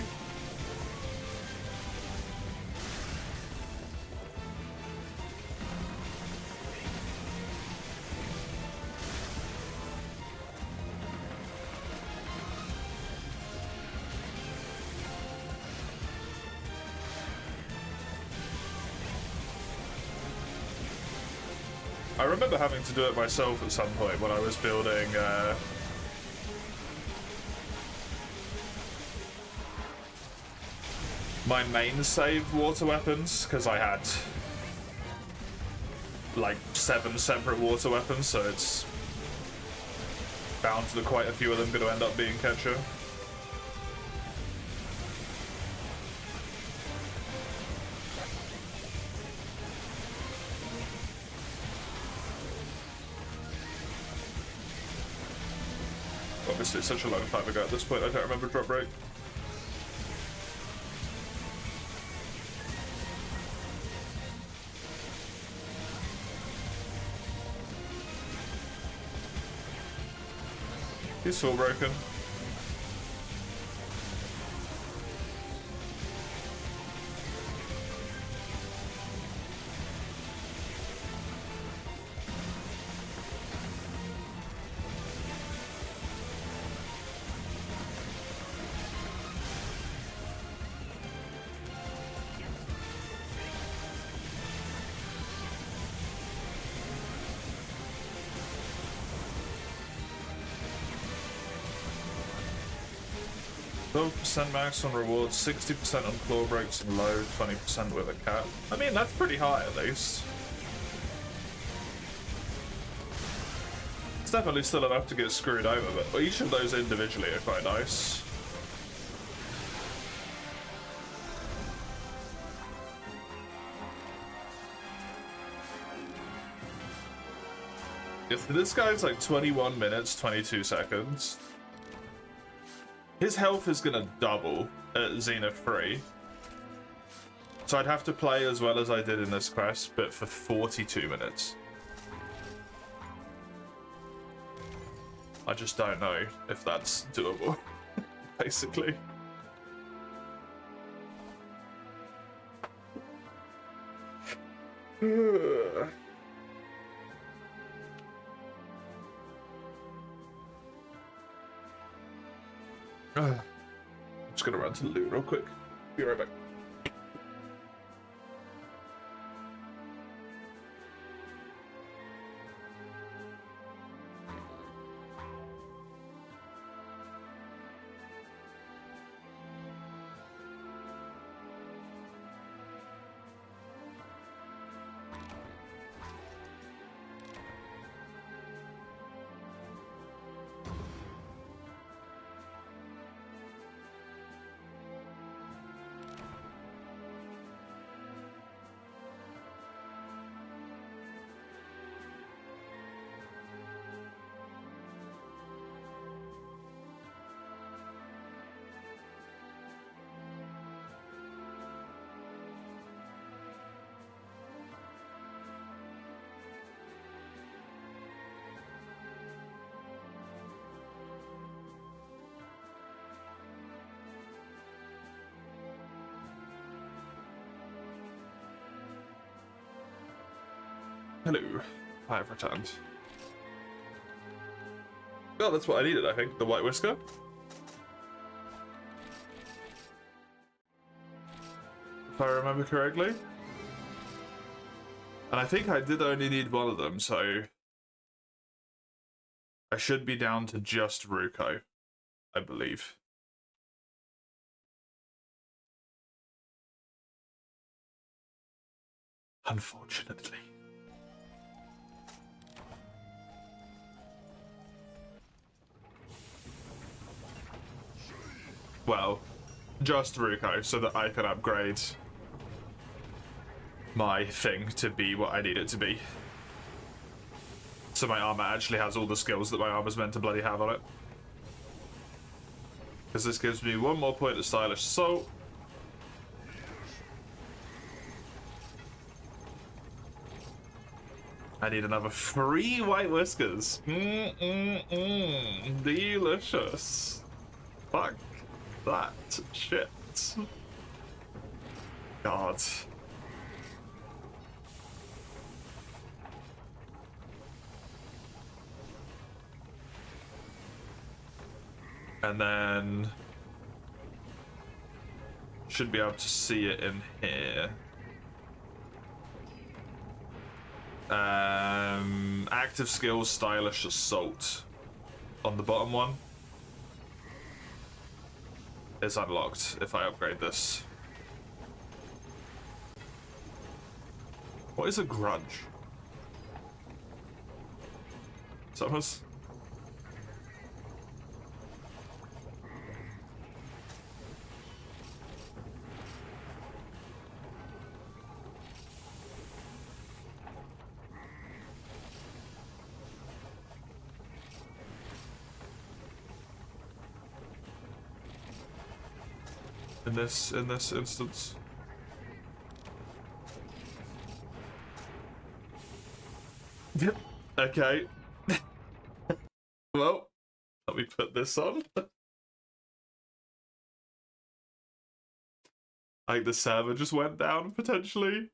I remember having to do it myself at some point when I was building my main saved water weapons, because I had like 7 separate water weapons, so it's bound that quite a few of them going to end up being catcher. Obviously, it's such a long time ago at this point, I don't remember drop rate. He's full broken. %, max on rewards, 60% on claw breaks and low, 20% with a cap. I mean, that's pretty high at least. It's definitely still enough to get screwed over, but each of those individually are quite nice. If this guy's like 21 minutes, 22 seconds, his health is gonna double at Zenith 3. So I'd have to play as well as I did in this quest, but for 42 minutes. I just don't know if that's doable, basically. I'm just gonna run to the loot real quick. Be right back. Hello. I have returned. Well, that's what I needed, I think. The White Whisker. If I remember correctly. And I think I did only need one of them, so I should be down to just Ruko, I believe. Unfortunately. Well, just Ruko, so that I can upgrade my thing to be what I need it to be. So my armor actually has all the skills that my armor's meant to bloody have on it. Because this gives me one more point of stylish assault. I need another 3 White Whiskers. Delicious. Fuck that shit. God. And then should be able to see it in here. Active skills, stylish assault on the bottom one is unlocked if I upgrade this. What is a grudge? Summers? In this instance. Yep. Okay. Well, let me put this on. I think the server just went down potentially.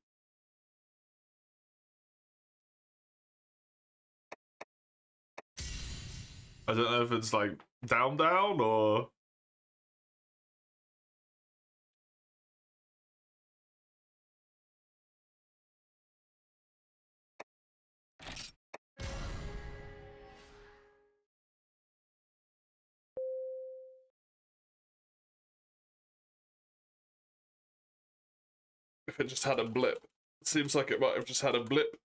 I don't know if it's like down or if it just had a blip. It seems like it might have just had a blip.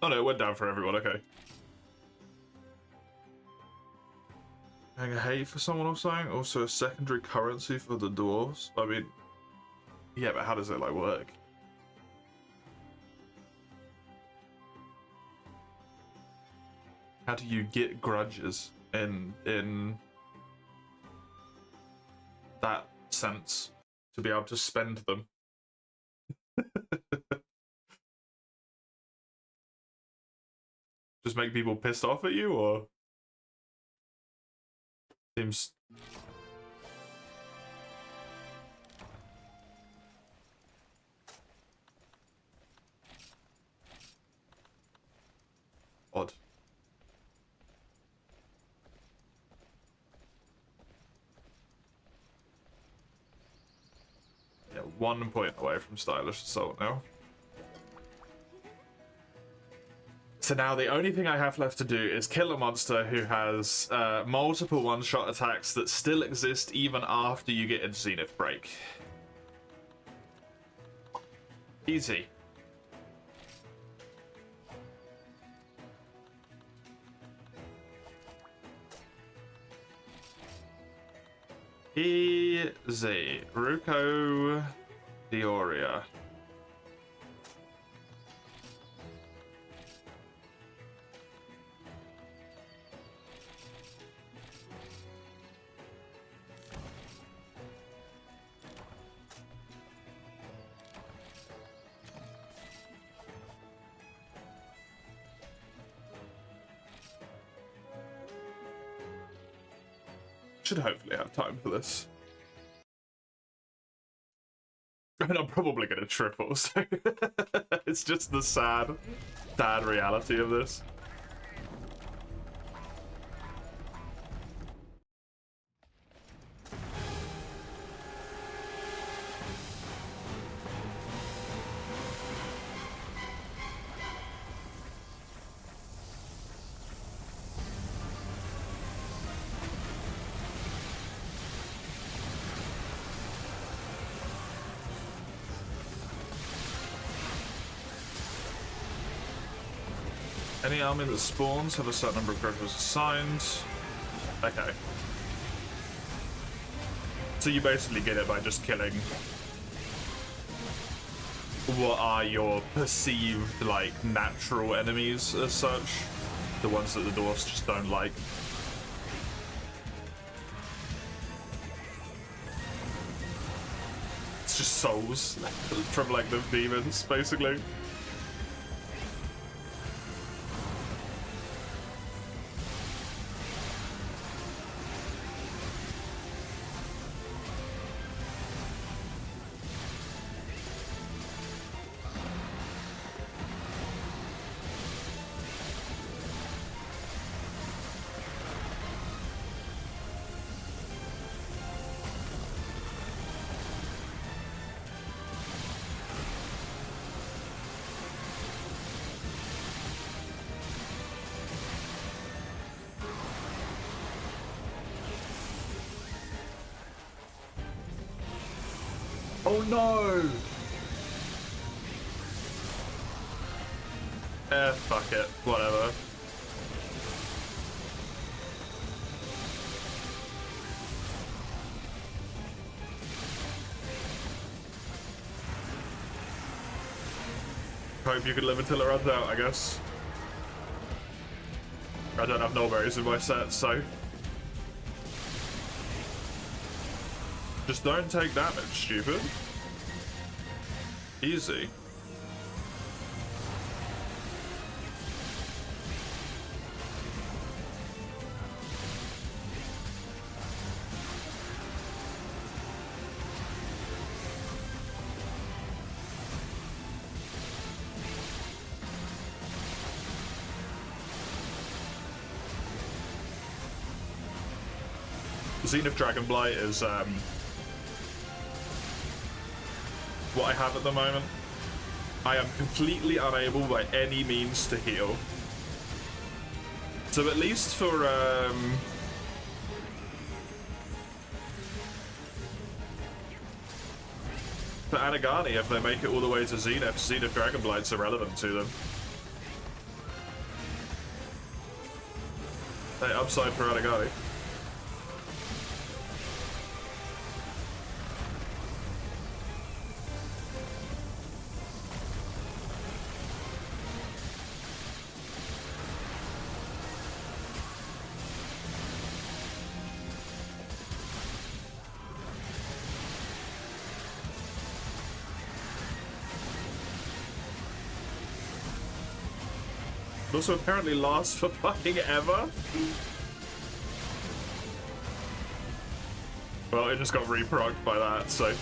Oh no, it went down for everyone, okay. Hang a hay for someone or something? Also a secondary currency for the dwarves? I mean, yeah, but how does it like work? How do you get grudges in that sense to be able to spend them? Just make people pissed off at you, or seems odd. Yeah, 1 point away from stylish assault now. So now the only thing I have left to do is kill a monster who has multiple one-shot attacks that still exist even after you get a Zenith break. Easy. Easy. Ruko Dioria. Should hopefully have time for this. And I'm probably gonna triple, so it's just the sad reality of this. Any army that spawns have a certain number of griffers assigned. Okay. So you basically get it by just killing what are your perceived, like, natural enemies as such. The ones that the dwarfs just don't like. It's just souls from, like, the demons, basically. Oh no! Fuck it. Whatever. Hope you can live until it runs out, I guess. I don't have nullberries in my set, so... Just don't take damage, stupid. Easy. Zenith Dragonblight is what I have at the moment. I am completely unable by any means to heal. So at least for Anagani, if they make it all the way to Zenith, Zenith Dragonblight's irrelevant to them. Hey, upside for Anagani. It also apparently lasts for fucking ever. Well, it just got reprocced by that, so...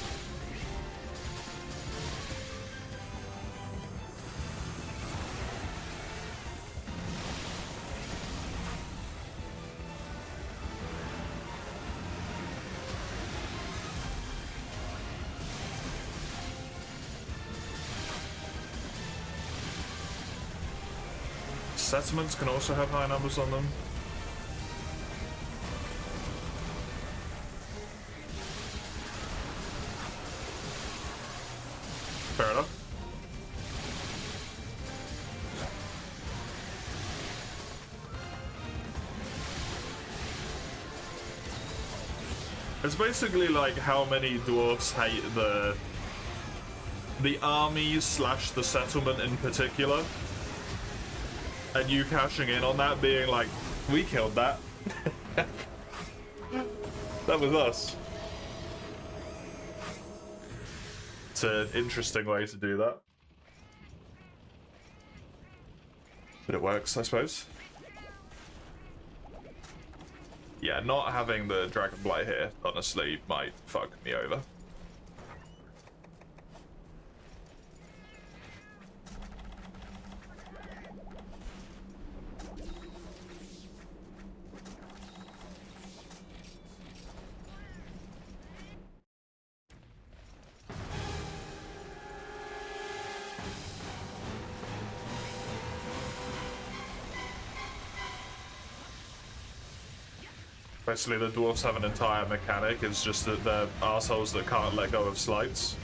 Settlements can also have high numbers on them. Fair enough. It's basically like how many dwarfs hate the armies slash the settlement in particular. And you cashing in on that, being like, we killed that. That was us. It's an interesting way to do that. But it works, I suppose. Yeah, not having the Dragonblight here, honestly, might fuck me over. Basically, the dwarves have an entire mechanic. It's just that they're assholes that can't let go of slights.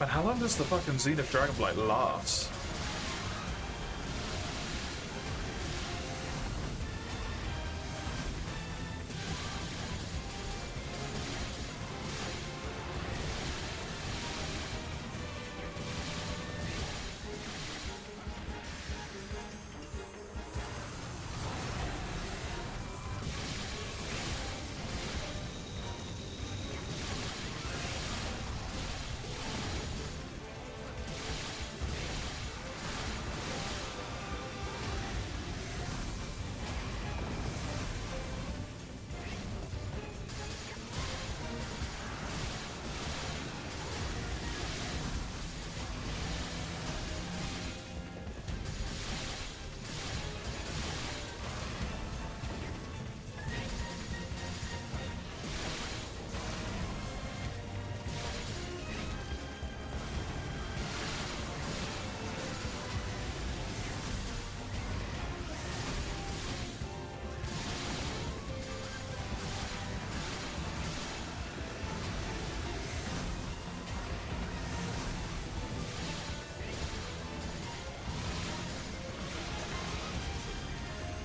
And how long does the fucking Zenith Dragonblight last?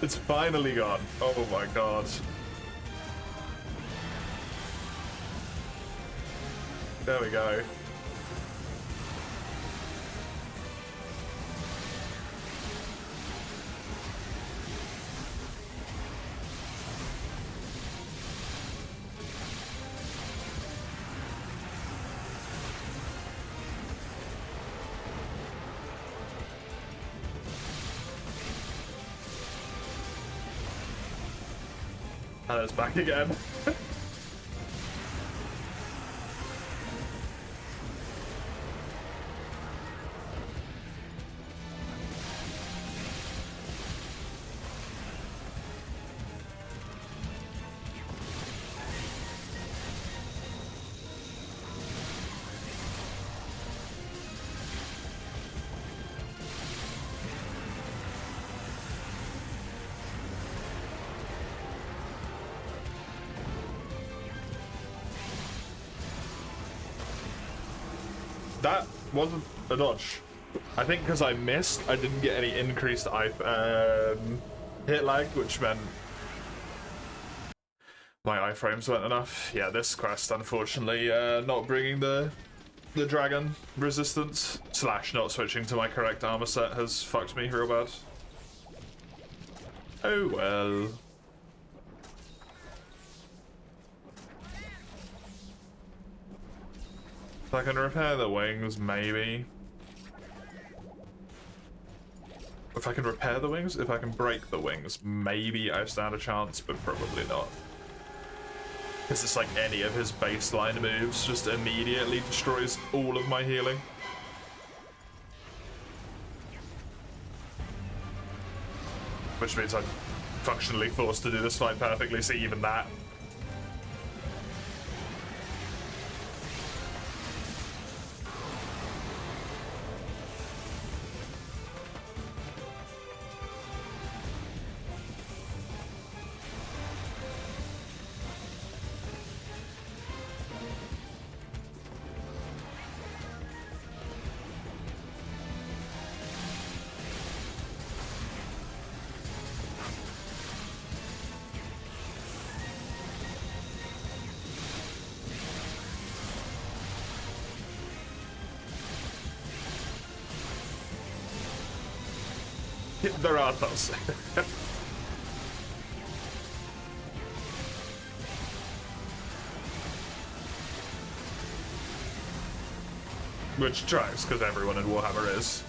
It's finally gone. Oh my god. There we go. And it's back again. That wasn't a dodge. I think because I missed, I didn't get any increased hit lag, which meant my iframes weren't enough. Yeah, this quest, unfortunately, not bringing the the dragon resistance / not switching to my correct armor set has fucked me real bad. Oh well. If I can repair the wings, maybe. If I can repair the wings, if I can break the wings, maybe I stand a chance, but probably not. Because it's like any of his baseline moves just immediately destroys all of my healing. Which means I'm functionally forced to do this fight perfectly, so even that. There are those. Which tracks, because everyone in Warhammer is.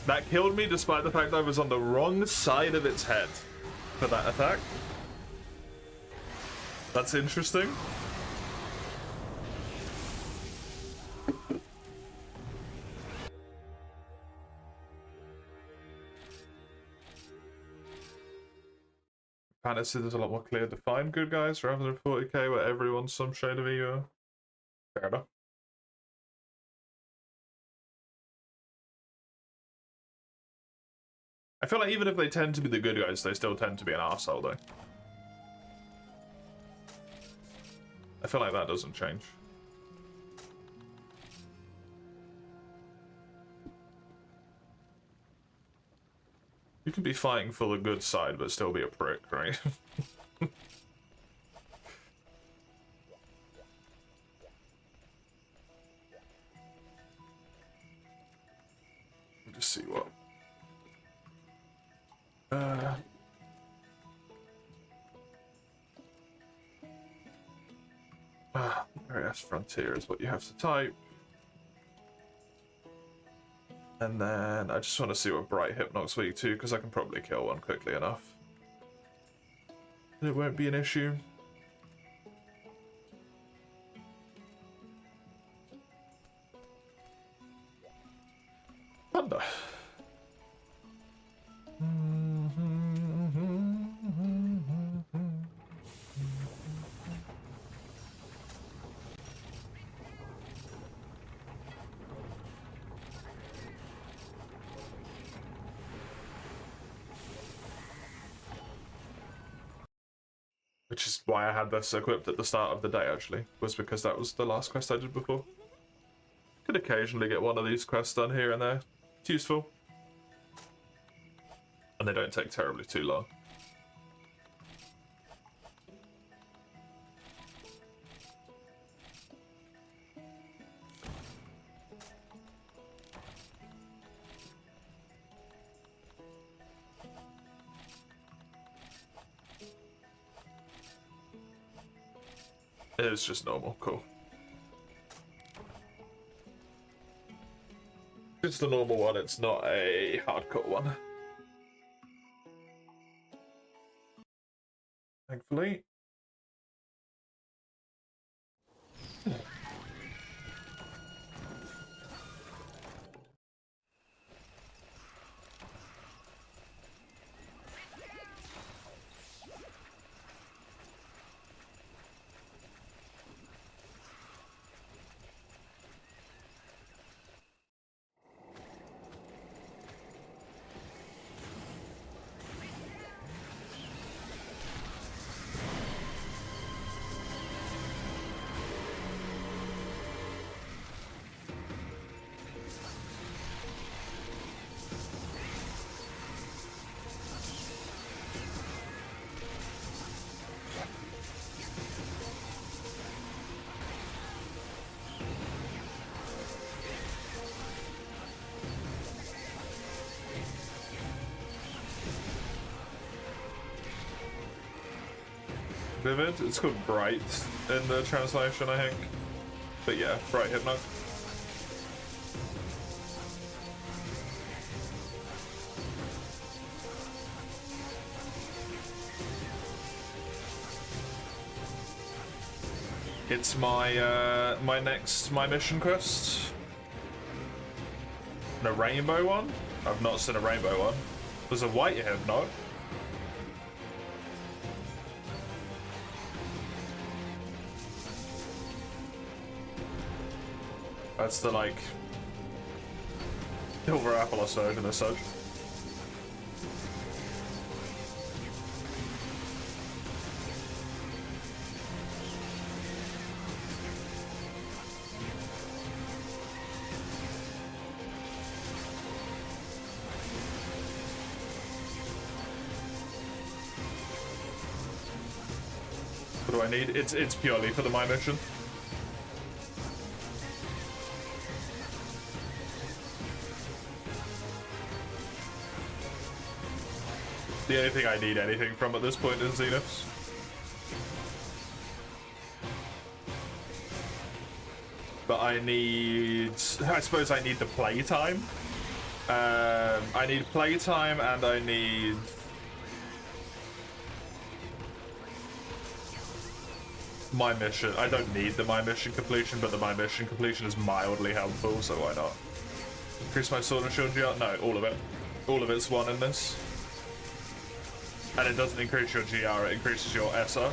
That killed me despite the fact I was on the wrong side of its head for that attack. That's interesting. Fantasy, there's a lot more clear defined good guys rather than 40k where everyone's some shade of ego. Fair enough. I feel like even if they tend to be the good guys, they still tend to be an arsehole though. I feel like that doesn't change. You can be fighting for the good side, but still be a prick, right? Just see what. Various Frontier is what you have to type. And then I just want to see what Bright Hip knocks week 2, because I can probably kill one quickly enough. It won't be an issue. Thunder. Which is why I had this equipped at the start of the day, actually. Was because that was the last quest I did before. Could occasionally get one of these quests done here and there. It's useful. And they don't take terribly too long. It's just normal, cool. It's the normal one, it's not a hardcore one. thankfully. Vivid? It's called Bright in the translation, I think. But yeah, Bright Hypno. It's my my mission quest. And a rainbow one? I've not seen a rainbow one. There's a white Hypno. That's the, like, silver apple or so in the such. What do I need? It's purely for the my mission. The only thing I need anything from at this point is Zeniths. But I suppose I need the playtime. I need playtime and I need... my mission. I don't need the my mission completion, but the my mission completion is mildly helpful, so why not? Increase my sword and shield GR? No, all of it. All of it's one in this. And it doesn't increase your GR, it increases your SR.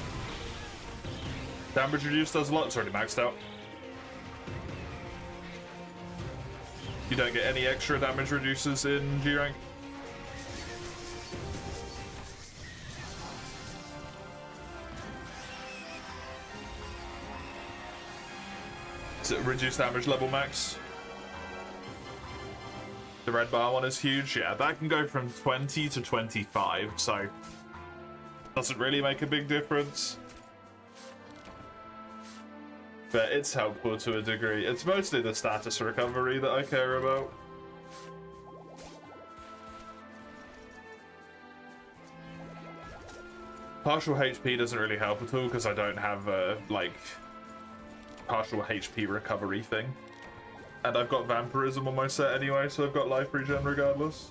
Damage reduced does a lot, it's already maxed out. You don't get any extra damage reducers in G rank. Is it reduced damage level max? The red bar one is huge. Yeah, that can go from 20 to 25, so doesn't really make a big difference. But it's helpful to a degree. It's mostly the status recovery that I care about. Partial HP doesn't really help at all because I don't have a, like, partial HP recovery thing. And I've got vampirism on my set anyway, so I've got life regen regardless.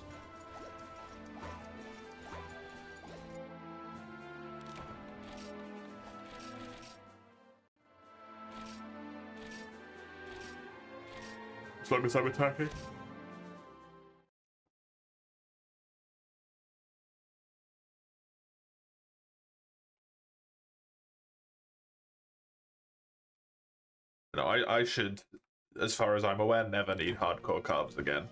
As long as I'm attacking. No, I should, as far as I'm aware, never need hardcore carbs again.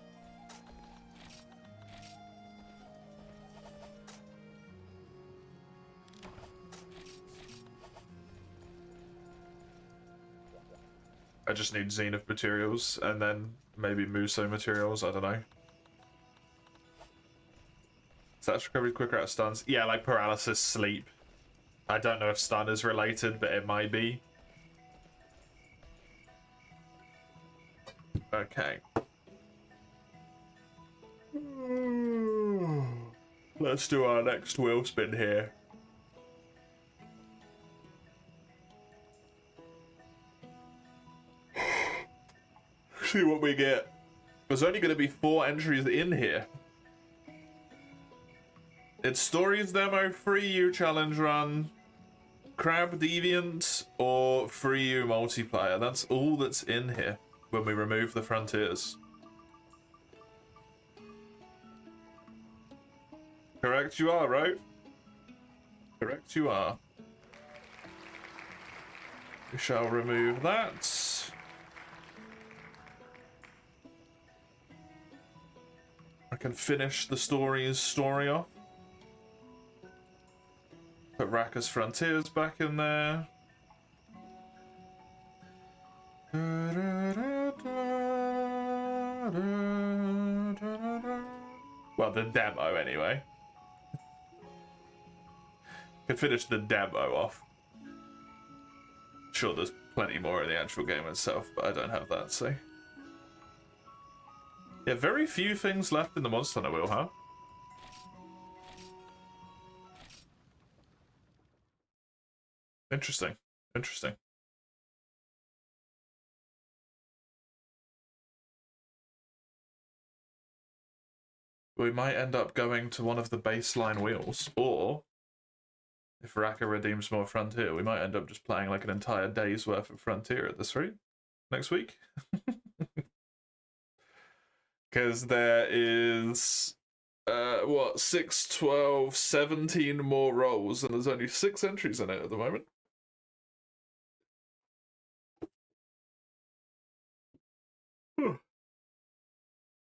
I just need Zenith materials and then maybe Muso materials, I don't know. Stats recovery quicker out of stuns. Yeah, like paralysis, sleep. I don't know if stun is related, but it might be. Okay. Let's do our next wheel spin here. See what we get. There's only going to be 4 entries in here. It's Stories Demo, Free You Challenge Run, Crab Deviant or Free U multiplayer. That's all that's in here when we remove the frontiers. Correct you are, right? Correct you are. We shall remove that. I can finish the story off. Put Raka's Frontiers back in there. Well, the demo anyway. Could finish the demo off. Sure, there's plenty more in the actual game itself, but I don't have that, so. Yeah, very few things left in the Monster Hunter wheel, huh? Interesting. Interesting. We might end up going to one of the baseline wheels, or if Raka redeems more Frontier, we might end up just playing like an entire day's worth of Frontier at this rate next week. Because there is, what, 6, 12, 17 more roles, and there's only 6 entries in it at the moment.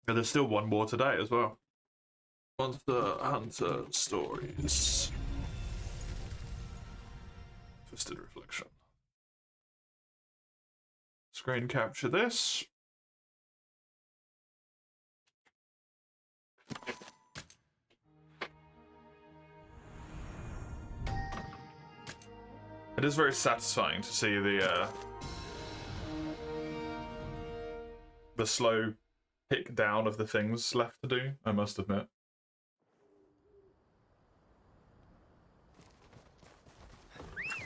And there's still one more today as well. Monster Hunter Stories. Twisted Reflection. Screen capture this. It is very satisfying to see the slow pick down of the things left to do, I must admit.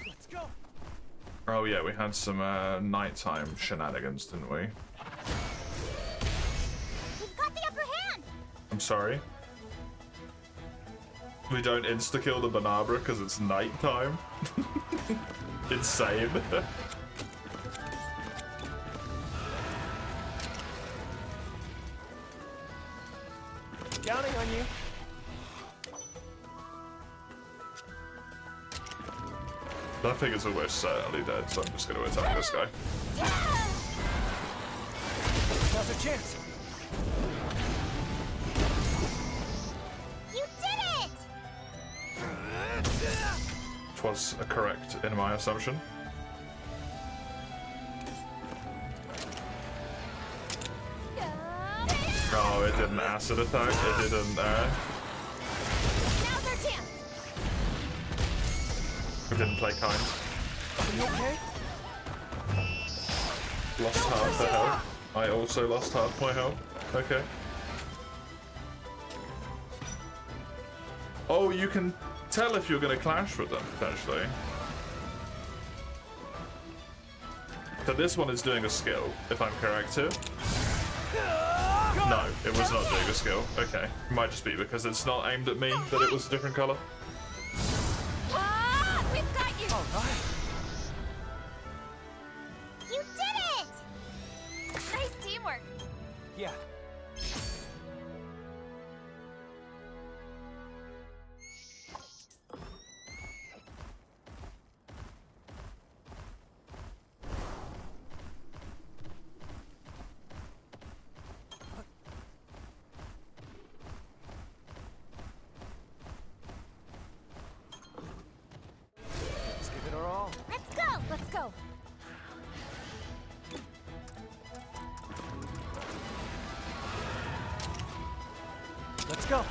Let's go. Oh yeah, we had some nighttime shenanigans, didn't we? We've got the upper hand. I'm sorry. We don't insta-kill the Banabra because it's nighttime. Insane. Counting on you. That thing is almost certainly dead, so I'm just going to attack this guy. Now's a chance. You did it! Which was correct in my assumption. Oh, it didn't acid attack, it didn't Now's our chance. it didn't play kind. Are you okay? Lost half the health. I also lost half my health. Okay. Oh, you can tell if you're going to clash with them, potentially. So this one is doing a skill, if I'm correct here. No, it was not doing a skill. Okay. It might just be because it's not aimed at me that it was a different color. Ah, we've got you. All right. You did it! Nice teamwork. Yeah. Let's give it our all. Let's go. Let's go. Let's go.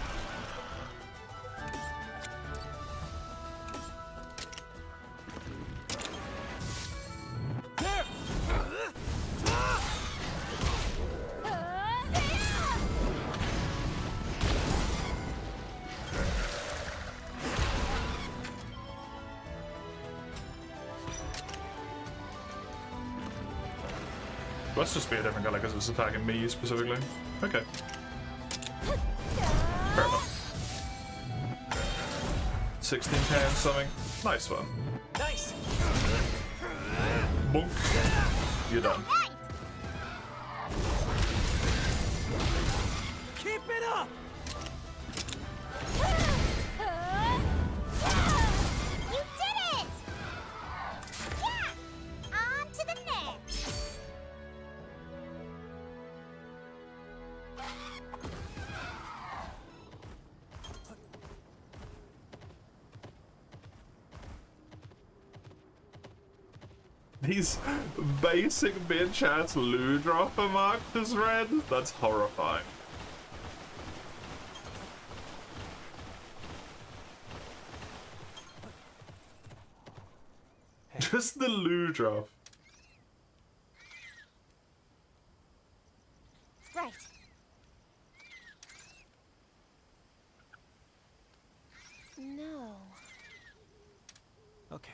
There. Let's just be a different color because it's attacking me specifically. Okay. Fair enough. 16k and something. Nice one. Nice. Bonk. You're done. Right. Keep it up. You did it! Yeah! On to the next! These basic bitch ass loo dropper marked as red? That's horrifying. Just the loo drop. Right. No. Okay.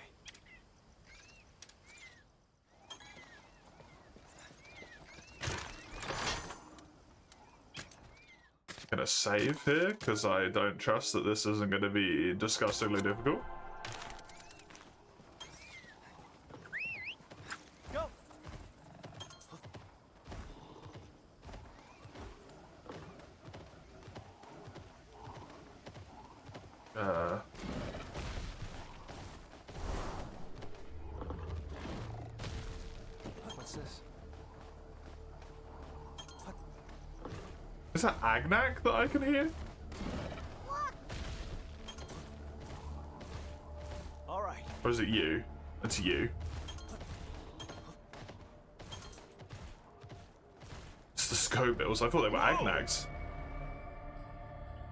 Gonna save here because I don't trust that this isn't gonna be disgustingly difficult. Go. What's this? Is that Agnak that I can hear? What? All right. Or is it you? It's you. It's the Scobills. I thought they were Agnaks.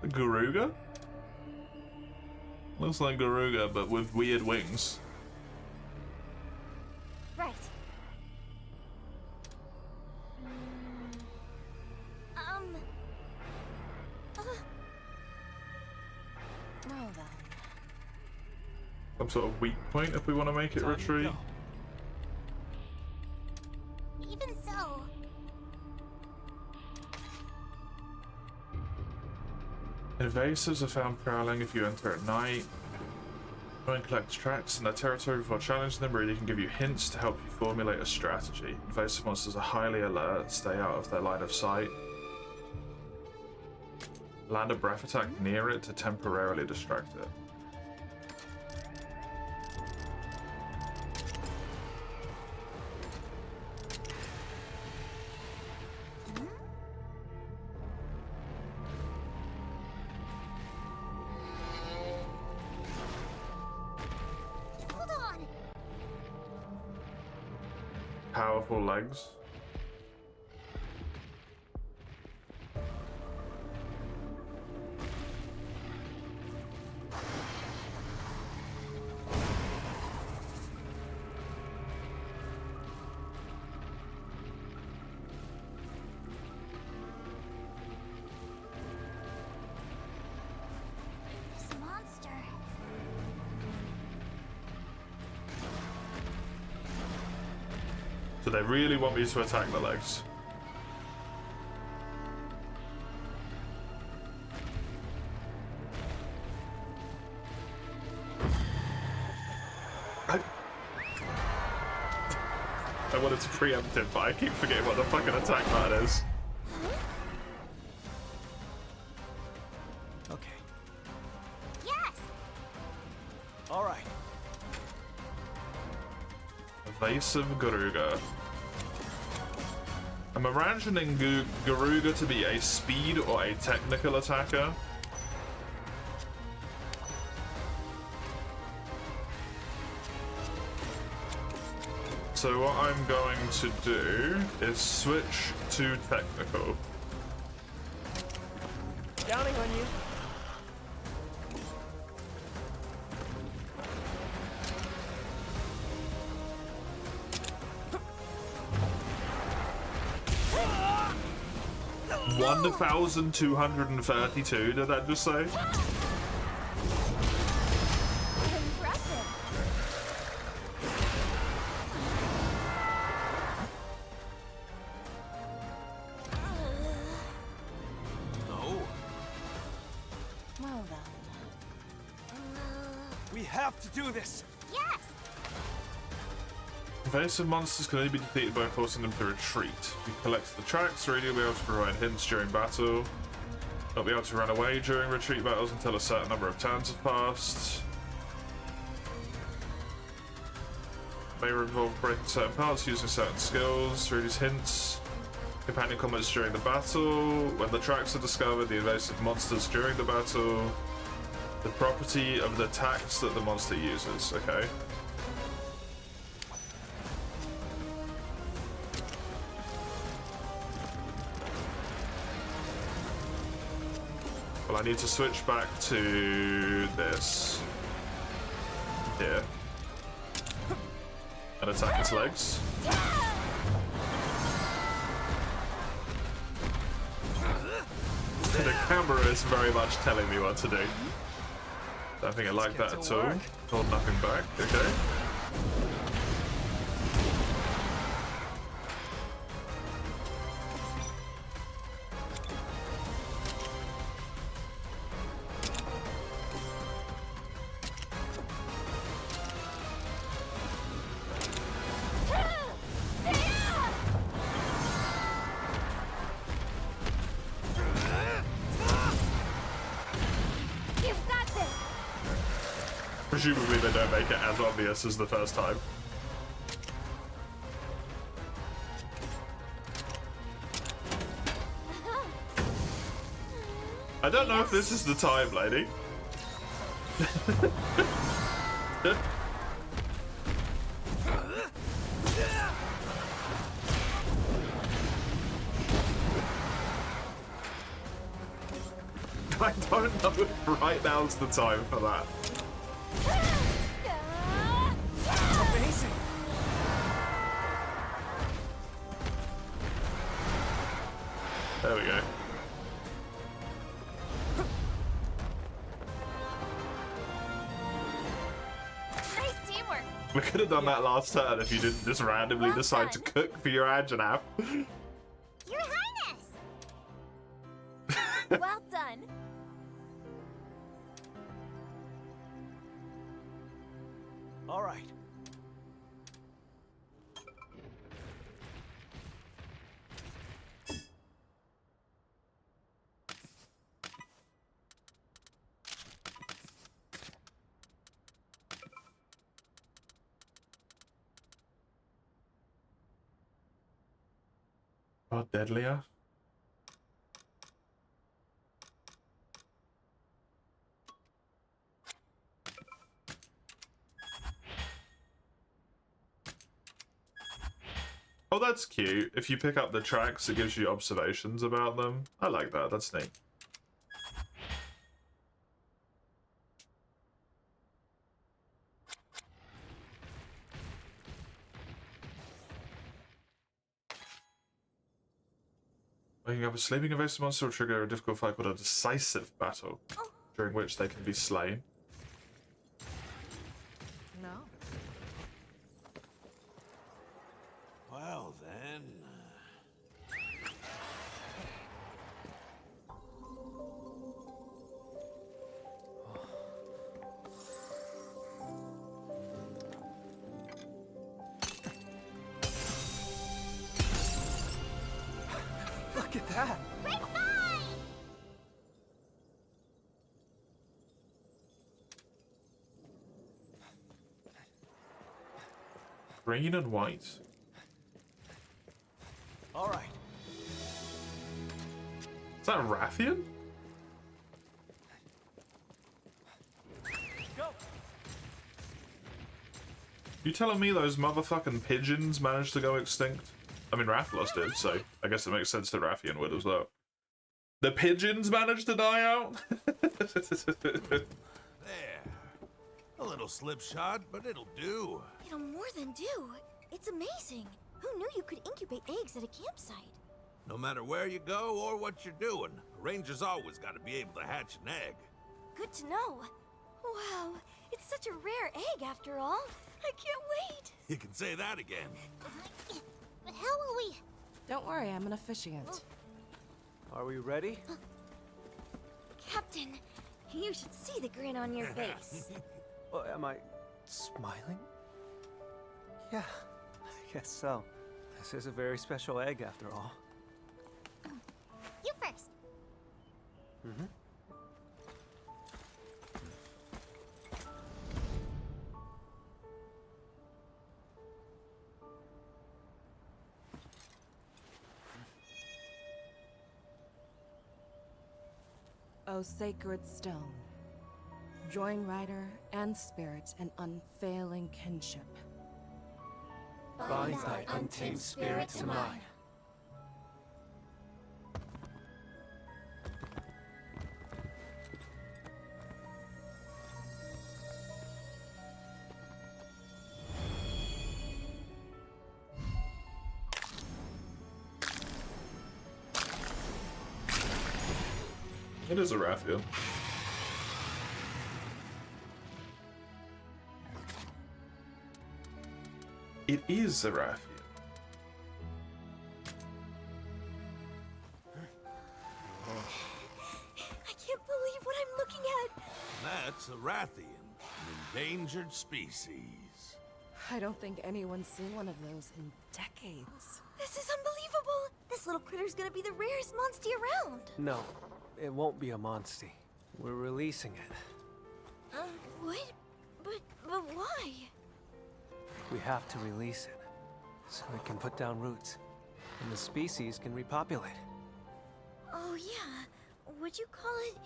The Garuga? Looks like Garuga, but with weird wings. Right. Well then. Some sort of weak point if we want to make it Time to retreat. go. Even so. Invasives are found prowling if you enter at night. Go and collect tracks in their territory before challenging them. Really can give you hints to help you formulate a strategy. Invasive monsters are highly alert. Stay out of their line of sight. Land a breath attack near it to temporarily distract it. Hold on. Powerful legs. This monster. So they really want me to attack the legs. I wanted to preempt it, but I keep forgetting what the fucking attack that is. Okay. Yes! All right. Evasive Garuga. I'm imagining Garuga to be a speed or a technical attacker. So what I'm going to do is switch to technical. Counting on you. No! 1,232, did that just say? Impressive. No. Well then. have to do this. Yes. Invasive monsters can only be defeated by forcing them to retreat. If you collect the tracks, Radio will be able to provide hints during battle. Not be able to run away during retreat battles until a certain number of turns have passed. May involve breaking certain parts using certain skills. Through these hints, companion combats during the battle. When the tracks are discovered, the invasive monsters during the battle. The property of the attacks that the monster uses. Okay. Well, I need to switch back to this. Here. And attack its legs. The camera is very much telling me what to do. Don't think I like that at all. Hold nothing back, okay. Presumably they don't make it as obvious as the first time. I don't know if this is the time, lady. I don't know if right now's the time for that. Amazing. There we go. Nice teamwork. We could have done that last turn if you didn't just randomly Well decide to done. cook for your Anjanath. Your Highness. Well done. All right. Oh, deadlier. Oh, that's cute. If you pick up the tracks, it gives you observations about them. I like that. That's neat. Waking up a sleeping invasive monster will trigger a difficult fight called a decisive battle, during which they can be slain. No. Well then. Look at that. Quick fight! Green and white. All right. Is that a Rathian? Go. You telling me those motherfucking pigeons managed to go extinct? I mean, Rathalos did, so I guess it makes sense that Rathian would as well. The pigeons managed to die out? There. A little slip shot, but it'll do. It'll more than do. It's amazing. Who knew you could incubate eggs at a campsite? No matter where you go or what you're doing, a ranger's always got to be able to hatch an egg. Good to know. Wow, it's such a rare egg after all. I can't wait. You can say that again. But how will we... Don't worry, I'm an officiant. Are we ready? Captain, you should see the grin on your face. Am I smiling? Yeah, I guess so. This is a very special egg after all. You first. O sacred stone, join rider and spirit in unfailing kinship. Bind thy untamed spirit to mine. It is a Raphael. It is a Raphael. I can't believe what I'm looking at. That's a Rathian, an endangered species. I don't think anyone's seen one of those in decades. This is unbelievable. This little critter's gonna be the rarest monster around. No, it won't be a monstie. We're releasing it. What? But why? We have to release it, so it can put down roots, and the species can repopulate. Oh yeah. Would you call it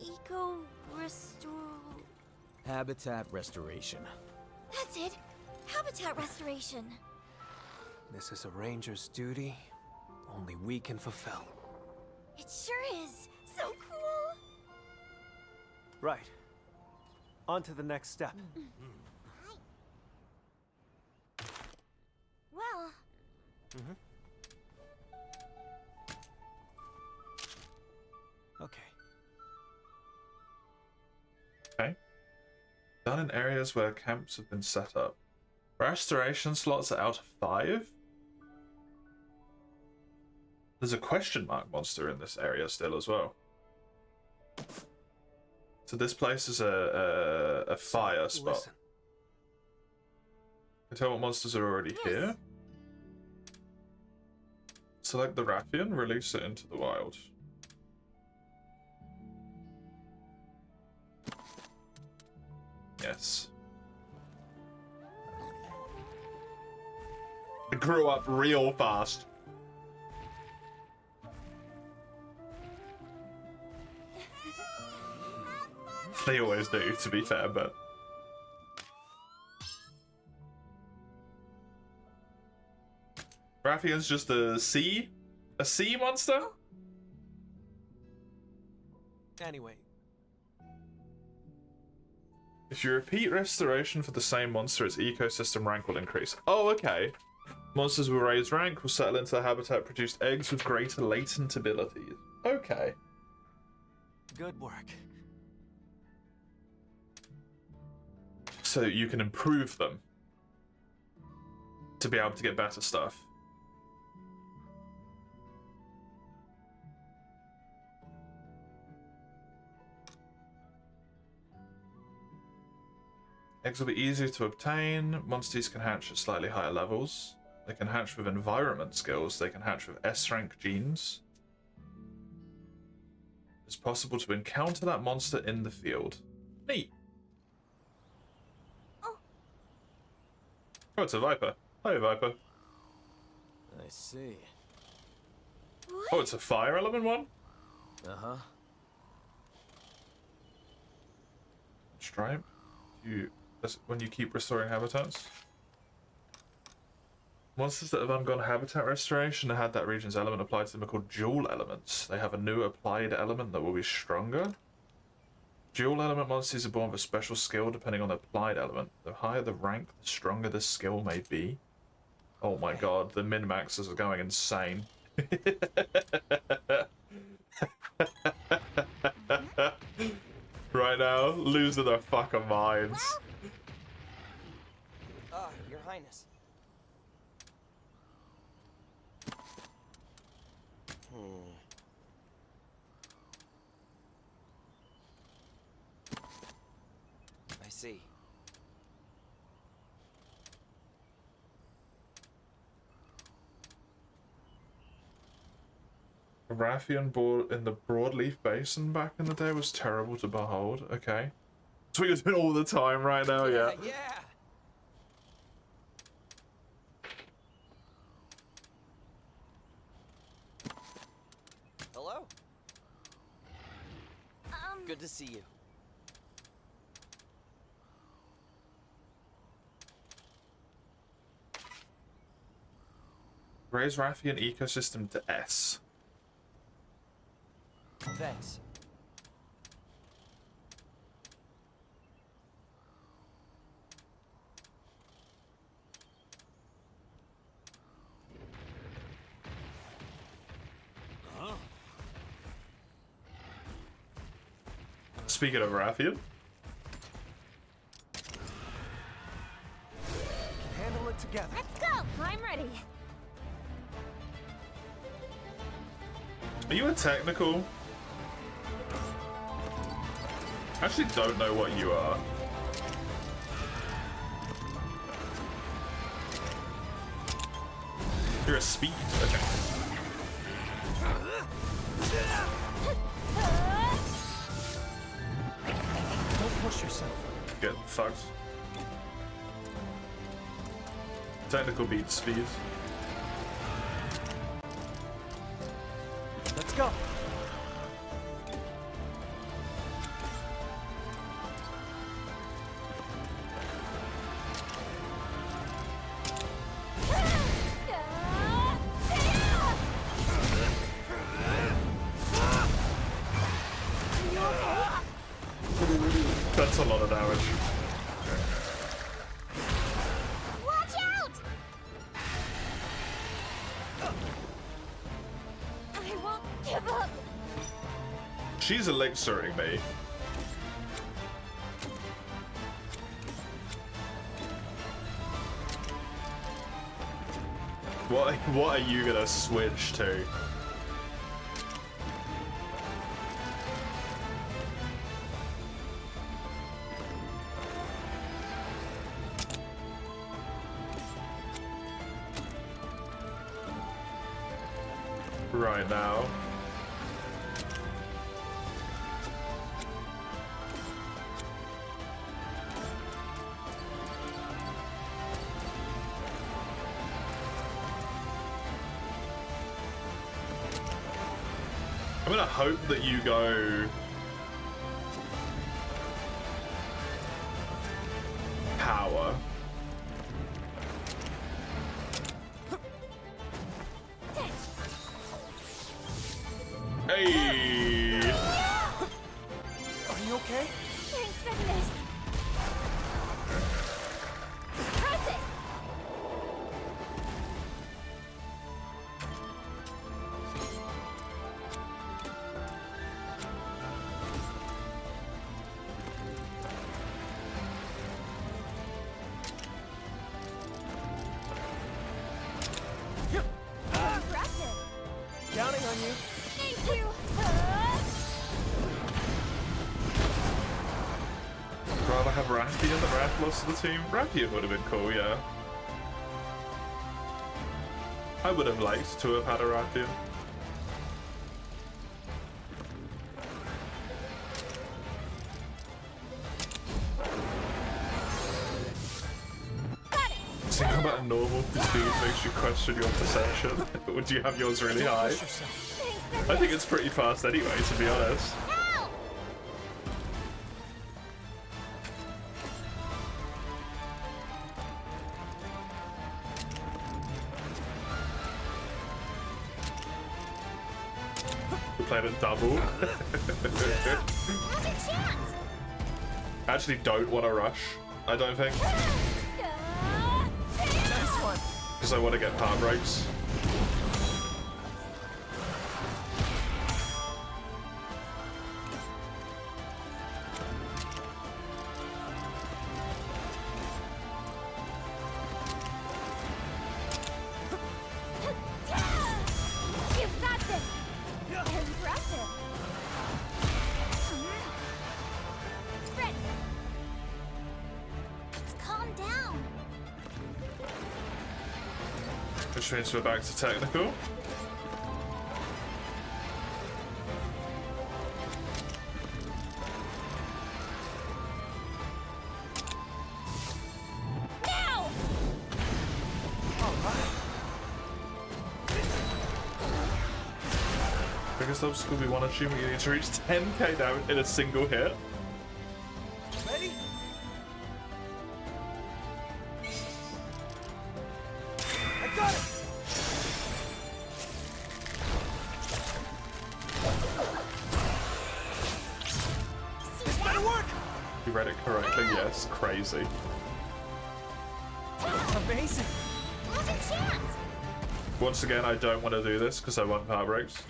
eco-restore? Habitat restoration. That's it. Habitat restoration. This is a ranger's duty only we can fulfill. It sure is. So cool. Right. On to the next step. Well, Okay. Okay. Done in areas where camps have been set up. Restoration slots are out of 5? There's a question mark monster in this area still as well. So this place is a fire spot. Listen. Can you tell what monsters are already here? Select the Rathian, release it into the wild. Yes. It grew up real fast. They always do, to be fair, but... Rathian's just a sea monster? Anyway, If you repeat restoration for the same monster, its ecosystem rank will increase. Oh, okay. Monsters will raise rank, will settle into their habitat, produce eggs with greater latent abilities. Okay. good work. So you can improve them to be able to get better stuff. Eggs will be easier to obtain. Monsters can hatch at slightly higher levels. They can hatch with environment skills. They can hatch with S-rank genes. It's possible to encounter that monster in the field. Neat. Oh, it's a Viper. Hi, Viper. I see. Oh, it's a fire element one? Uh-huh. Stripe. When you keep restoring habitats. Monsters that have undergone habitat restoration and had that region's element applied to them are called dual elements. They have a new applied element that will be stronger. Dual element monsters are born with a special skill depending on the applied element. The higher the rank, the stronger the skill may be. Oh my god, the min-maxers are going insane. Right now, losing their fucking minds. Your Highness. I Rathian board in the Broadleaf Basin back in the day was terrible to behold. Okay. That's what you're doing all the time right now, yeah. Yeah. Hello. Good to see you. Raise Rathian ecosystem to S. Thanks. Speaking of Rathian. Handle it together. Let's go! I'm ready. Are you a technical? I actually don't know what you are. You're a speed. Okay. Don't push yourself. Get fucked. Technical beats speed. Let's go. That's a lot of damage. Watch out! I won't give up. She's elixiring me. What are you gonna switch to? Right now. I'm gonna hope that you go power. Hey! Are you okay? Thank goodness. Press it. Impressive. Counting on you. Thank you. I'd rather have Rathian than Rathalos to the team. Rathian would have been cool, yeah. I would have liked to have had a Rathian. Got it. Seeing about a normal speed makes you question your perception. Would you have yours really high? Push yourself. Thank I goodness. think it's pretty fast anyway, to be honest. Ow! We played it double. Now's your chance. Actually don't want to rush, I don't think. Nice one. Because I want to get power breaks. You've got this. Impressive. Ready. Let's calm down. Which means we're back to technical. biggest obstacle we want to achieve. We need to reach 10k damage in a single hit. Ready? I got it! This better work! You read it correctly, yes. Crazy. Amazing! Losing chance! Once again, I don't want to do this because I want power breaks.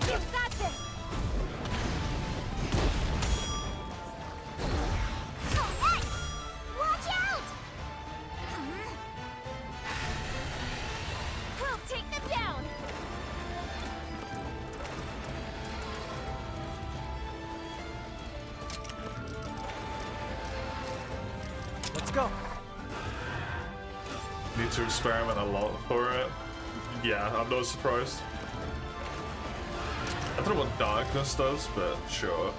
You've got this! Oh, hey! Watch out! We'll take them down! Let's go! Need to experiment a lot for it. Yeah, I'm not surprised. I don't know what darkness does, but sure.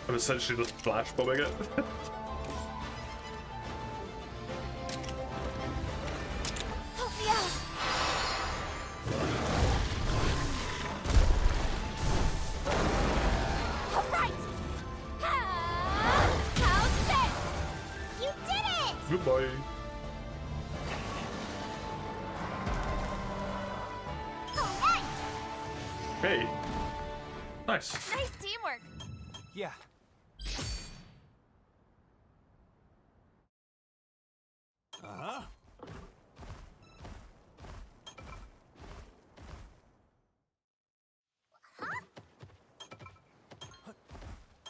I'm essentially just flash bombing it. Help me out! All right! How's this? You did it! Goodbye. Oh, hey! Hey. Nice. Nice teamwork! Yeah. Uh-huh.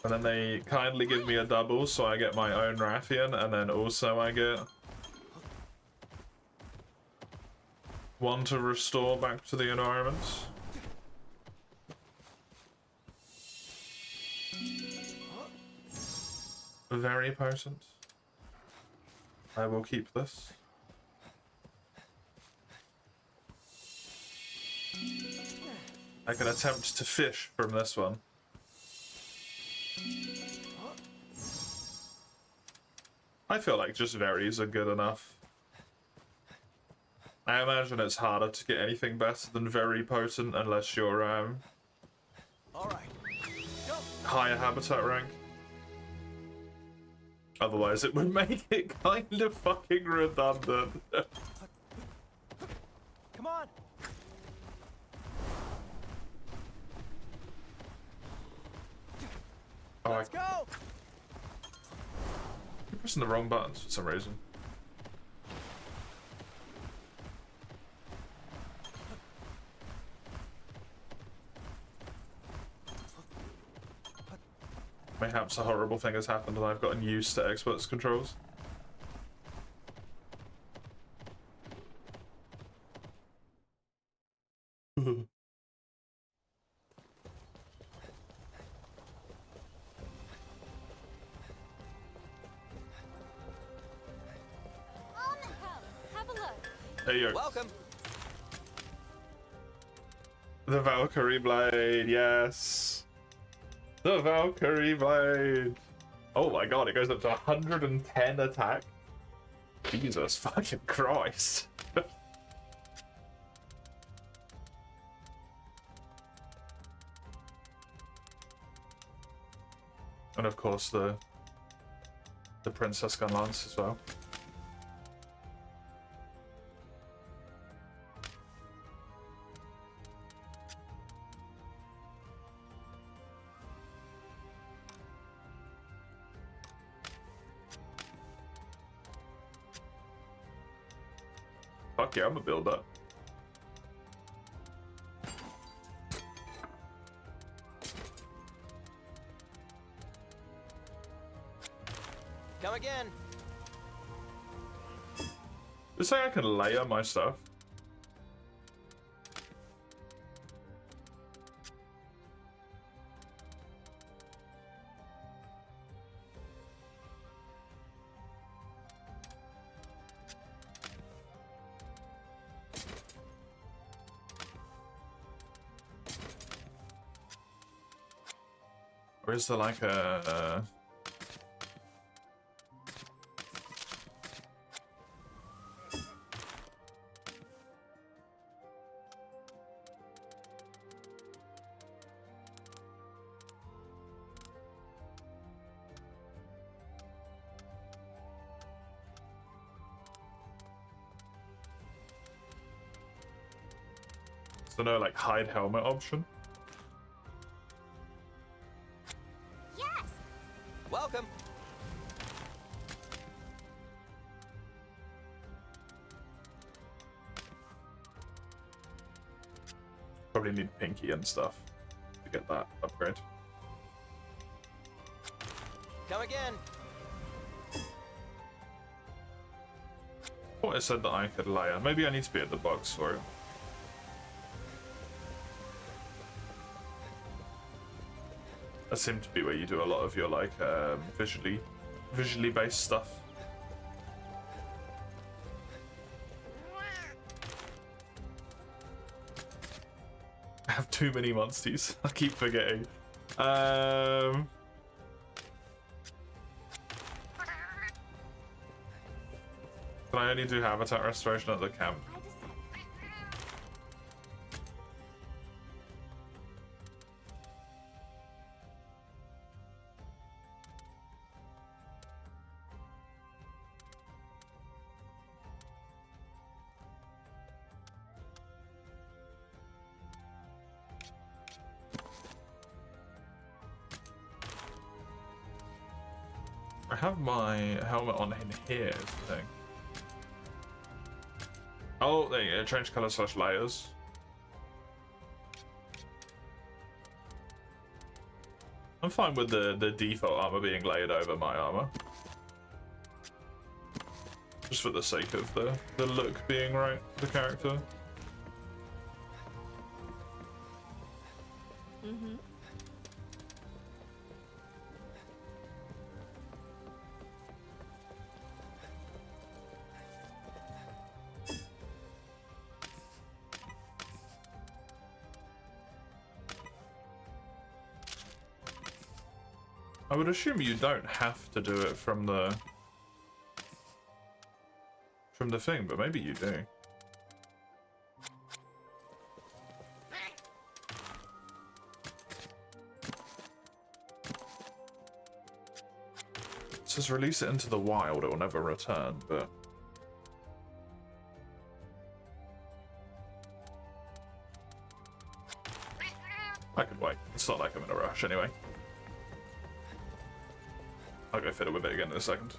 And then they kindly give me a double, so I get my own Rathian, and then also I get one to restore back to the environment. Very potent. I will keep this. I can attempt to fish from this one. I feel like just berries are good enough. I imagine it's harder to get anything better than very potent unless you're All right. Go! higher habitat rank. Otherwise it would make it kind of fucking redundant. Come on! Let's go! You're pressing the wrong buttons for some reason. Mayhaps a horrible thing has happened and I've gotten used to Xbox controls. Have a look. There you go. Welcome. The Valkyrie Blade, yes. The Valkyrie Blade. Oh my god, it goes up to 110 attack. Jesus fucking Christ. And of course the Princess Gun Lance as well. Fuck yeah, I'm gonna build that. Come again. Just say I can layer my stuff. Or is there like a... So no like hide helmet option? Yes! Welcome. Probably need Pinky and stuff to get that upgrade. Come again. I thought I said that I could layer. Maybe I need to be at the box for it. That seemed to be where you do a lot of your like visually based stuff. I have too many monsters. I keep forgetting. Can I only do habitat restoration at the camp? I just said. I have my helmet on in here, is the thing. Oh, there you go. Change color / layers. I'm fine with the default armor being layered over my armor. Just for the sake of the look being right for the character. Mm-hmm. I would assume you don't have to do it from the thing, but maybe you do. It says release it into the wild, it will never return, but I could wait. It's not like I'm in a rush anyway. I'll go fiddle with it again in a second.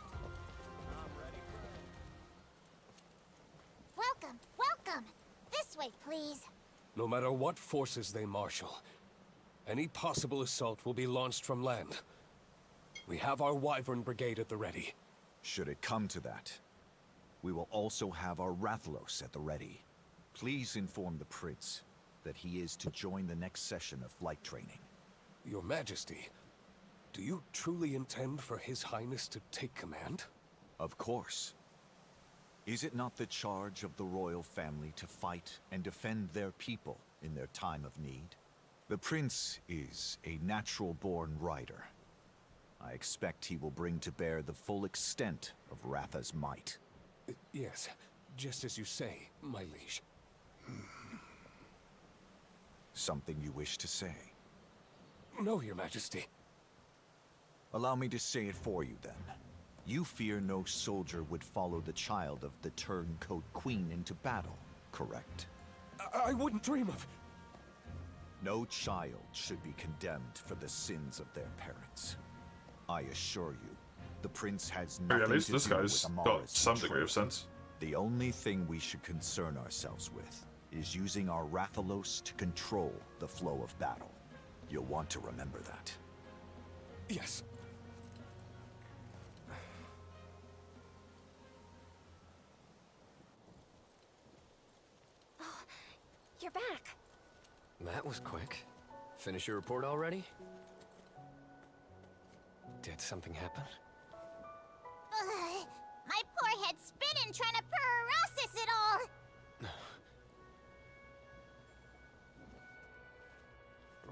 Welcome, welcome! This way, please. No matter what forces they marshal, any possible assault will be launched from land. We have our Wyvern Brigade at the ready. Should it come to that, we will also have our Rathalos at the ready. Please inform the Prince that he is to join the next session of flight training. Your Majesty, do you truly intend for His Highness to take command? Of course. Is it not the charge of the royal family to fight and defend their people in their time of need? The Prince is a natural-born rider. I expect he will bring to bear the full extent of Ratha's might. Yes, just as you say, my liege. Something you wish to say? No, Your Majesty. Allow me to say it for you, then. You fear no soldier would follow the child of the Turncoat Queen into battle, correct? I wouldn't dream of... No child should be condemned for the sins of their parents. I assure you, the Prince has Yeah, nothing at least to this do guy's with got Amara's some degree of betrayal. sense. The only thing we should concern ourselves with is using our Rathalos to control the flow of battle. You'll want to remember that. Yes. That was quick. Finish your report already? Did something happen? Ugh, my poor head's spinning trying to process it all.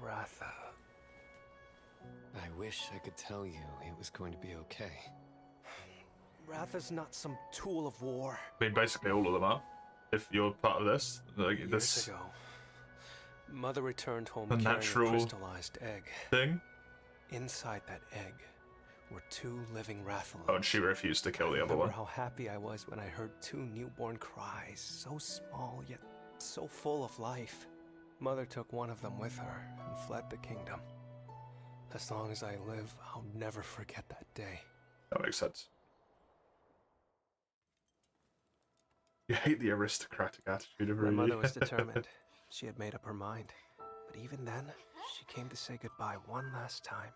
Ratha. I wish I could tell you it was going to be okay. Ratha's not some tool of war. I mean, basically all of them are. If you're part of this, like Years this ago, Mother returned home A carrying natural a crystallized egg. thing. Inside that egg were 2 living Rathalans. Oh, and she refused to kill the other Remember one. how happy I was when I heard 2 newborn cries, so small yet so full of life. Mother took one of them with her and fled the kingdom. As long as I live, I'll never forget that day. That makes sense. You hate the aristocratic attitude of My Rudy. mother was determined. She had made up her mind. But even then, she came to say goodbye one last time.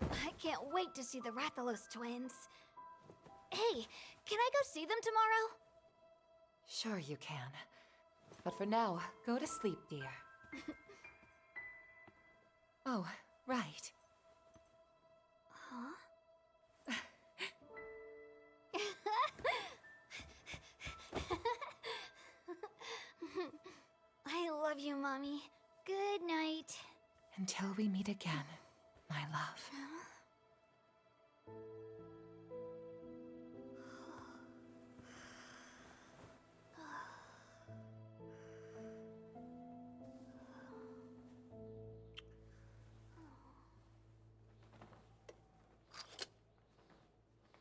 I can't wait to see the Rathalos twins. Hey, can I go see them tomorrow? Sure you can. But for now, go to sleep, dear. Oh, right. Huh? I love you, Mommy. Good night. Until we meet again, my love.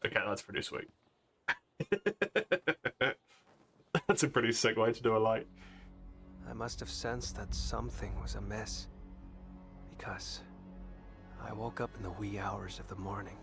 Okay, that's pretty sweet. That's a pretty sick way to do a light. I must have sensed that something was amiss. Because I woke up in the wee hours of the morning.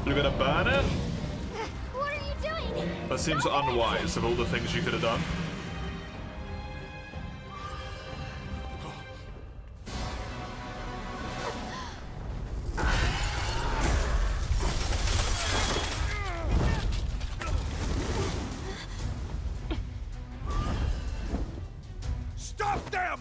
You're gonna burn it? What are you doing? That seems unwise of all the things you could have done. Stop them!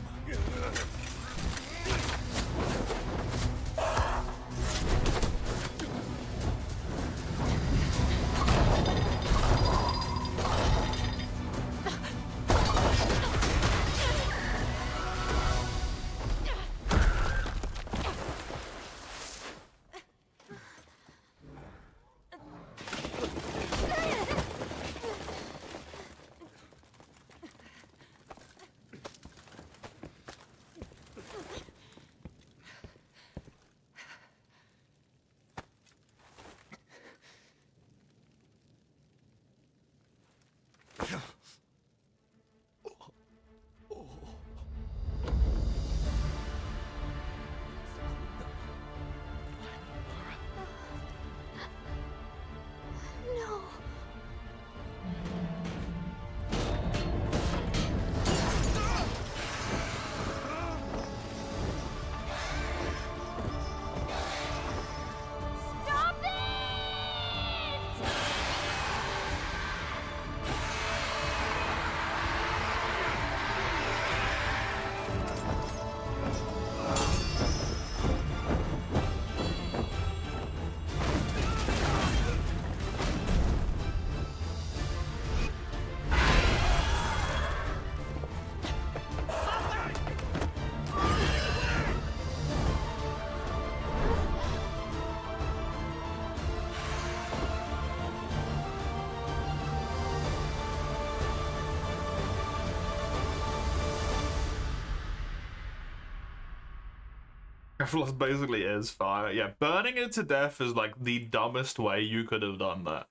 Rathalos basically is fire. Yeah, burning it to death is like the dumbest way you could have done that.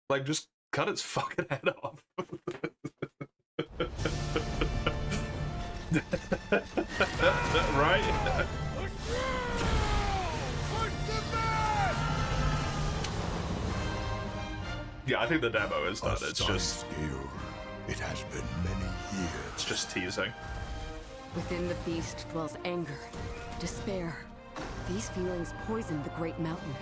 Like, just cut its fucking head off. Right? Yeah, I think the demo is done. It's just It has been many years. It's just teasing. Within the beast dwells anger, despair. These feelings poison the great mountain.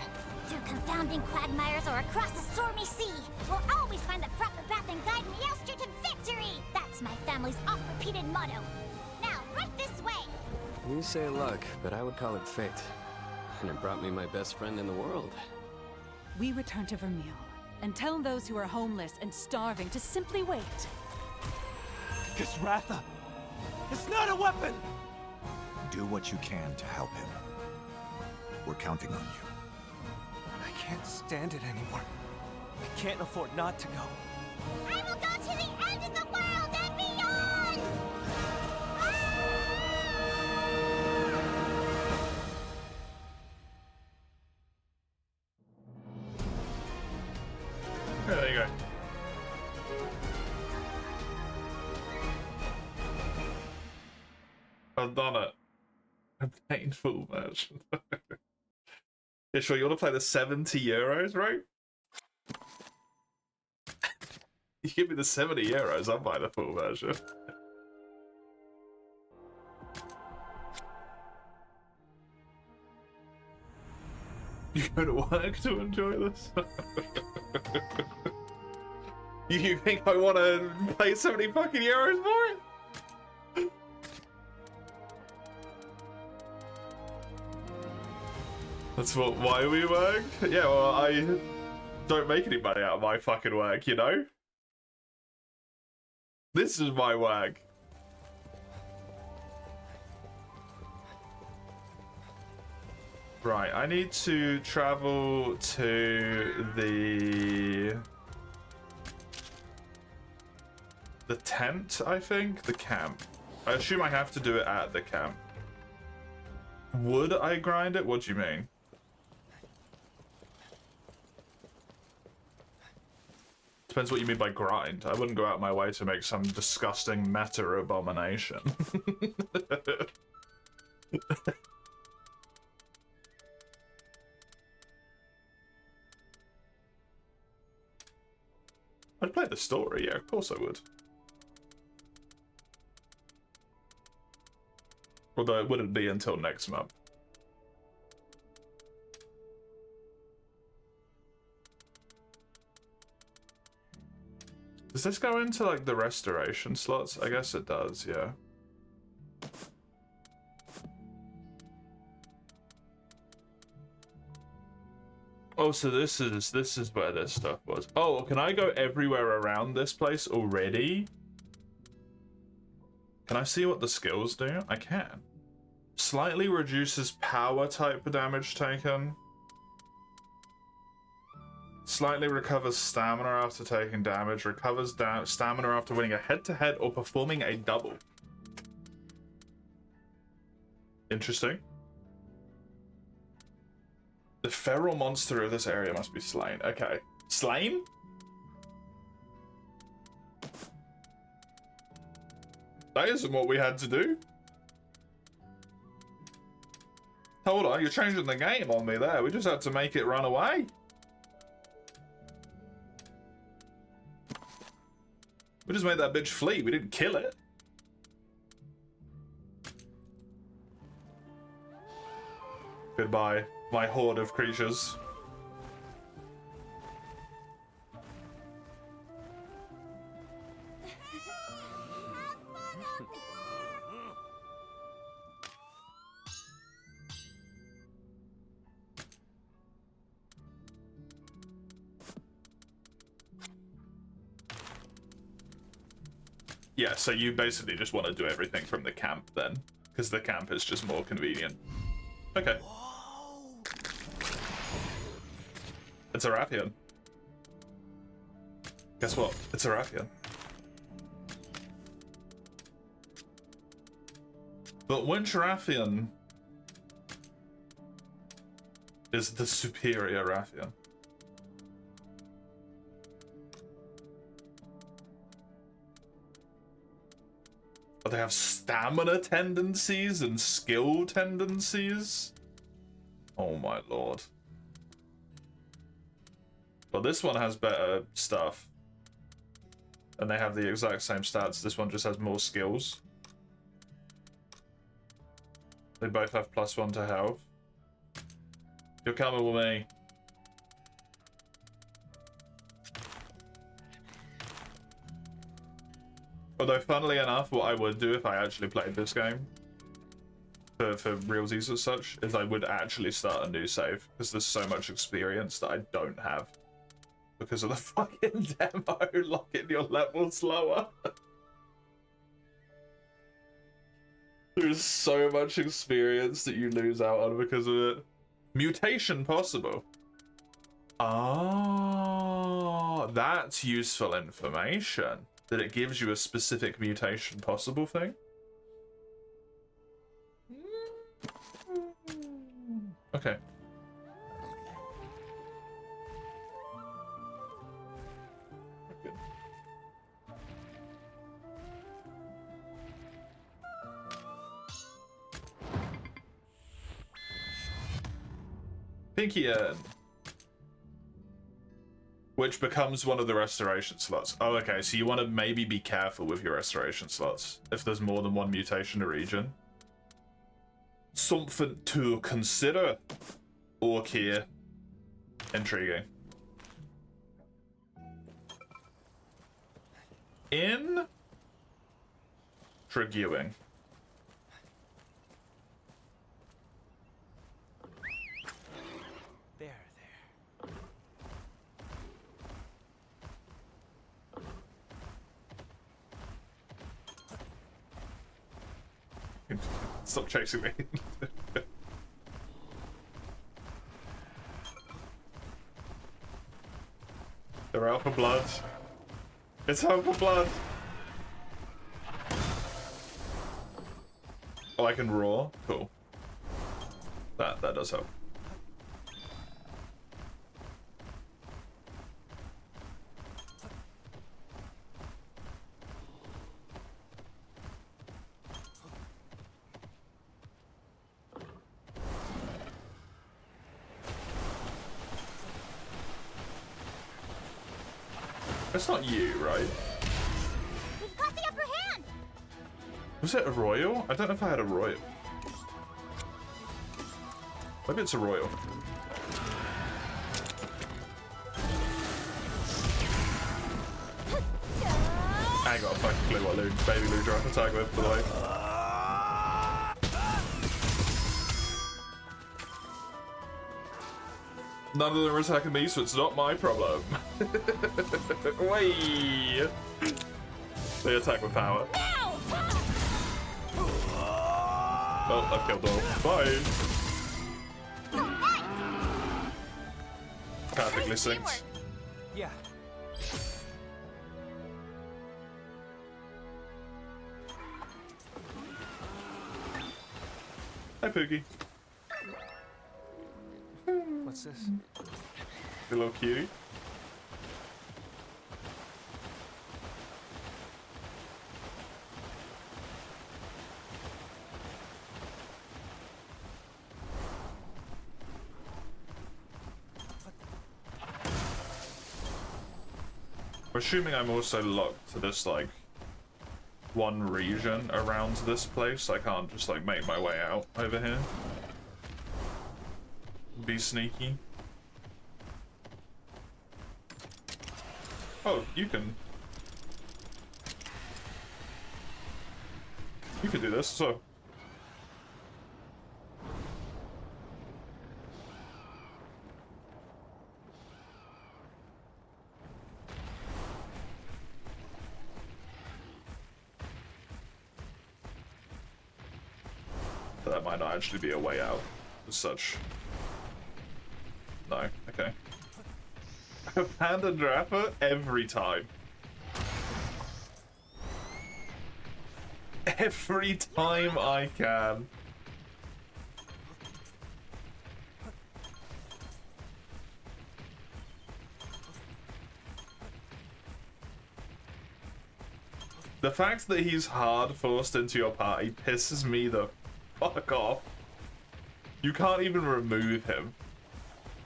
Through confounding quagmires or across the stormy sea, we'll always find the proper path and guide Meowster to victory! That's my family's oft-repeated motto. Now, right this way! You say luck, but I would call it fate. And it brought me my best friend in the world. We return to Vermeil, and tell those who are homeless and starving to simply wait. This Ratha, it's not a weapon! Do what you can to help him. We're counting on you. I can't stand it anymore. I can't afford not to go. I will go to the end of the world and beyond! There you go. I've done it. Obtained full version. Yeah, sure, you want to play the 70 euros, right? You give me the 70 euros, I'll buy the full version. You go to work to enjoy this? You think I want to pay 70 fucking euros for it? That's why we work? Yeah, well, I don't make any money out of my fucking work, you know? This is my work. Right, I need to travel to the tent, I think? The camp. I assume I have to do it at the camp. Would I grind it? What do you mean? Depends what you mean by grind. I wouldn't go out my way to make some disgusting meta abomination. I'd play the story, yeah, of course I would. Although it wouldn't be until next month. Does this go into like the restoration slots? I guess it does, yeah. Oh, so this is where this stuff was. Oh, can I go everywhere around this place already? Can I see what the skills do? I can. Slightly reduces power type damage taken. Slightly recovers stamina after taking damage. Recovers stamina after winning a head-to-head or performing a double. Interesting. The feral monster of this area must be slain. Okay. Slain? That isn't what we had to do. Hold on, you're changing the game on me there. We just had to make it run away. We just made that bitch flee. We didn't kill it. Goodbye, my horde of creatures. Yeah, so you basically just want to do everything from the camp then, because the camp is just more convenient. Okay. It's a Rathian. Guess what? It's a Rathian. But which Rathian is the superior Rathian. But they have stamina tendencies and skill tendencies? Oh my lord. But this one has better stuff. And they have the exact same stats. This one just has more skills. They both have +1 to health. You're coming with me. Although, funnily enough, what I would do if I actually played this game, for realsies as such, is I would actually start a new save, because there's so much experience that I don't have. Because of the fucking demo, locking your levels lower. There's so much experience that you lose out on because of it. Mutation possible. Oh, that's useful information. That it gives you a specific mutation possible thing. Okay. Good. Pinky Urn. Which becomes one of the restoration slots. Oh, okay, so you want to maybe be careful with your restoration slots if there's more than one mutation a region. Something to consider. Orc here. Intriguing. Intriguing. Stop chasing me. They're out for blood. It's out for blood. Oh, I can roar? Cool. That does help. It's not you, right? We've got the upper hand. Was it a royal? I don't know if I had a royal. Maybe it's a royal. I ain't got a fucking clue what baby Lou Drop attack with, by the way. None of them are attacking me, so it's not my problem. Wait. They attack with power. Oh, I've killed them all. Bye. Perfectly synced. Yeah. Hi, Poogie. What's this? You little cutie. I'm assuming I'm also locked to this, like, one region around this place. I can't just, like, make my way out over here. Be sneaky. Oh, you can do this, so. That might not actually be a way out as such. No, okay. Panda Drapper every time. Every time I can. The fact that he's hard forced into your party pisses me the fuck off. You can't even remove him.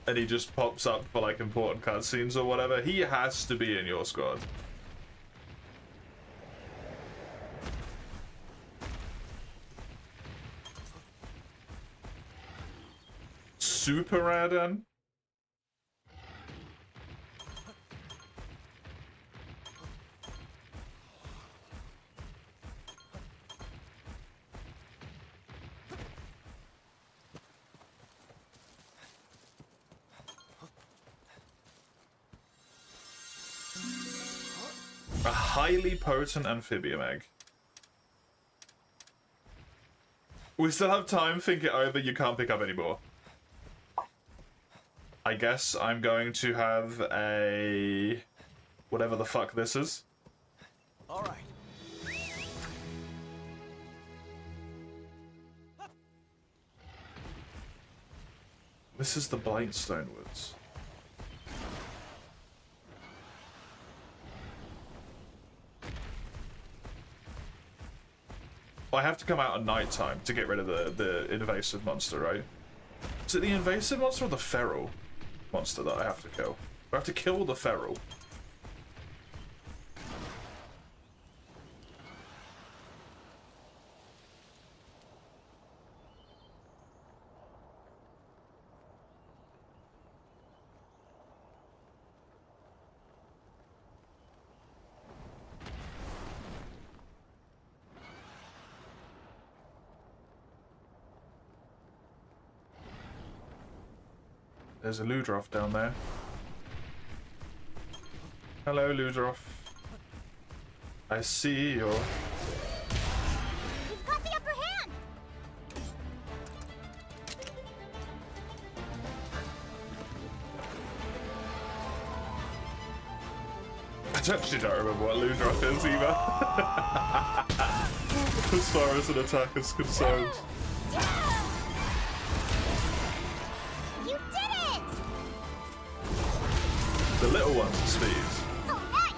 And he just pops up for like important cutscenes or whatever. He has to be in your squad. Super Radon? A highly potent amphibian egg. We still have time, think it over, you can't pick up anymore. I guess I'm going to have a... whatever the fuck this is. Alright. This is the Blightstone Woods. I have to come out at night time to get rid of the invasive monster, right? Is it the invasive monster or the feral monster that I have to kill? I have to kill the feral. There's a Ludroth down there. Hello, Ludroth. I see you. We've got the upper hand! I actually don't remember what Ludroth is either. As far as an attack is concerned. You did it! The little one's speed. Oh, nice!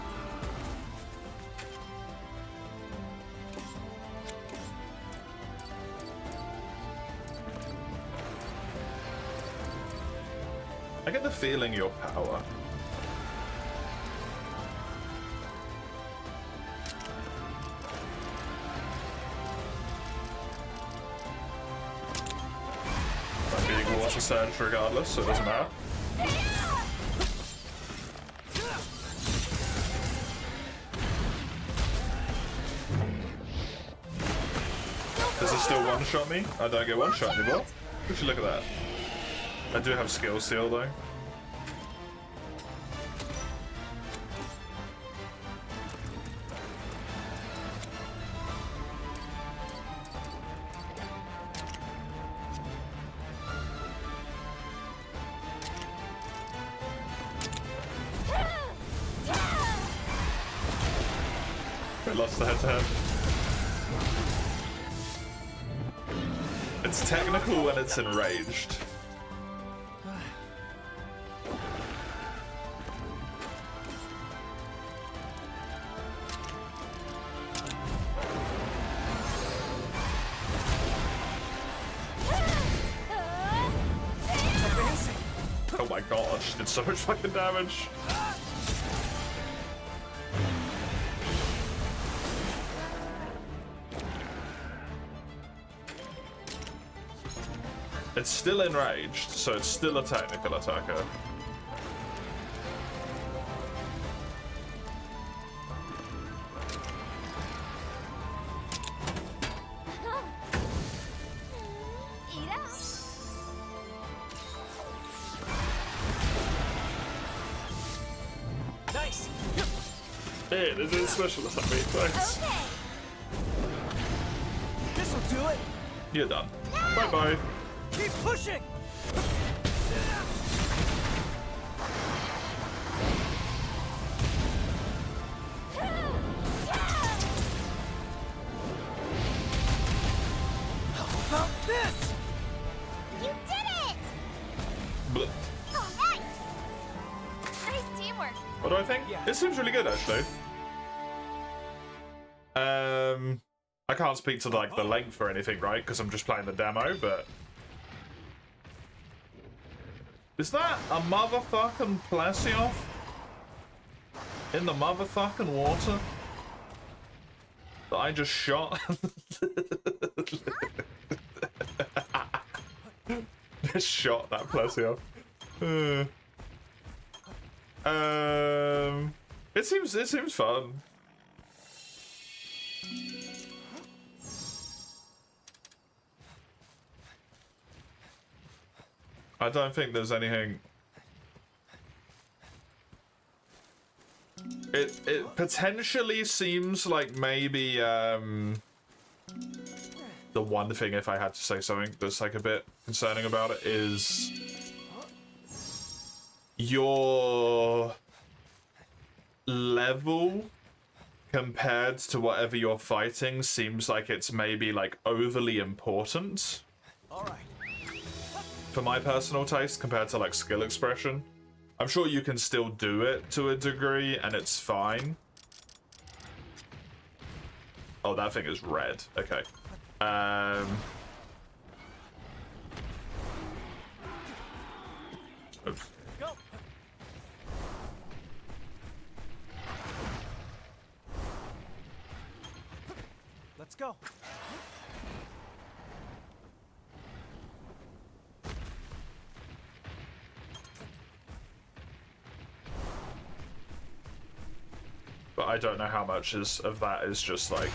I get the feeling your power. I'm being water surged regardless, so it doesn't matter. Does it still one-shot me? I don't get one-shot anymore. Would you look at that? I do have skill seal though. We lost the head-to-head. It's technical when it's enraged. Oh my gosh, did so much fucking damage. It's still enraged, so it's still a technical attacker. Eat up! Nice! Hey, there's a special attack, mate. Thanks. Okay! This'll do it! You're done. Bye-bye. Keep pushing! How about this? You did it! Bleh. Oh, nice! Nice teamwork. What do I think? Yeah. It seems really good, actually. I can't speak to like the length or anything, right? Because I'm just playing the demo, but is that a motherfucking Plesioth in the motherfucking water that I just shot? Just shot that Plesioth. It seems fun. I don't think there's anything. It potentially seems like maybe the one thing, if I had to say something that's like a bit concerning about it, is your level compared to whatever you're fighting seems like it's maybe like overly important. All right. For my personal taste, compared to like skill expression. I'm sure you can still do it to a degree and it's fine. Oh, that thing is red. Okay. Oops. Go. Let's go. But I don't know how much of that is just like,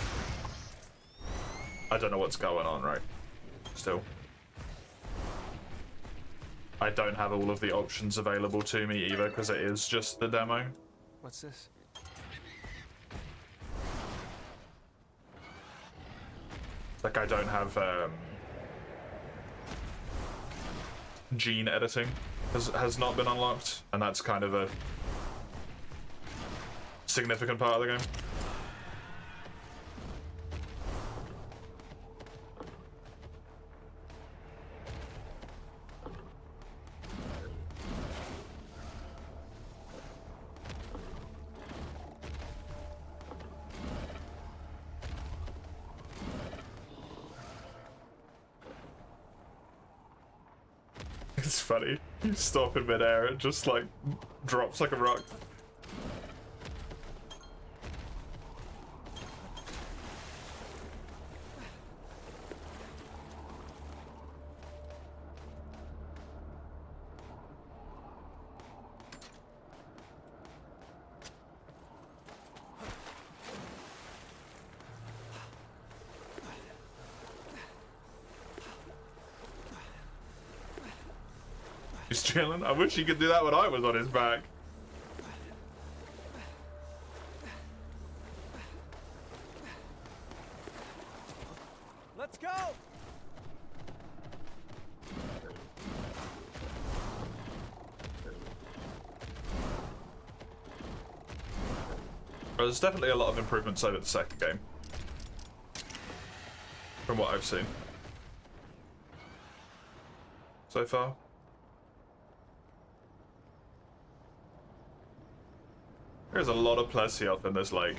I don't know what's going on, right? Still. I don't have all of the options available to me either, because it is just the demo. What's this? Like, I don't have, gene editing has not been unlocked, and that's kind of a significant part of the game. It's funny. You stop in midair, it just like drops like a rock. He's chilling. I wish he could do that when I was on his back. Let's go. There's definitely a lot of improvements over the second game, from what I've seen so far. There's a lot of Plesioth in this lake.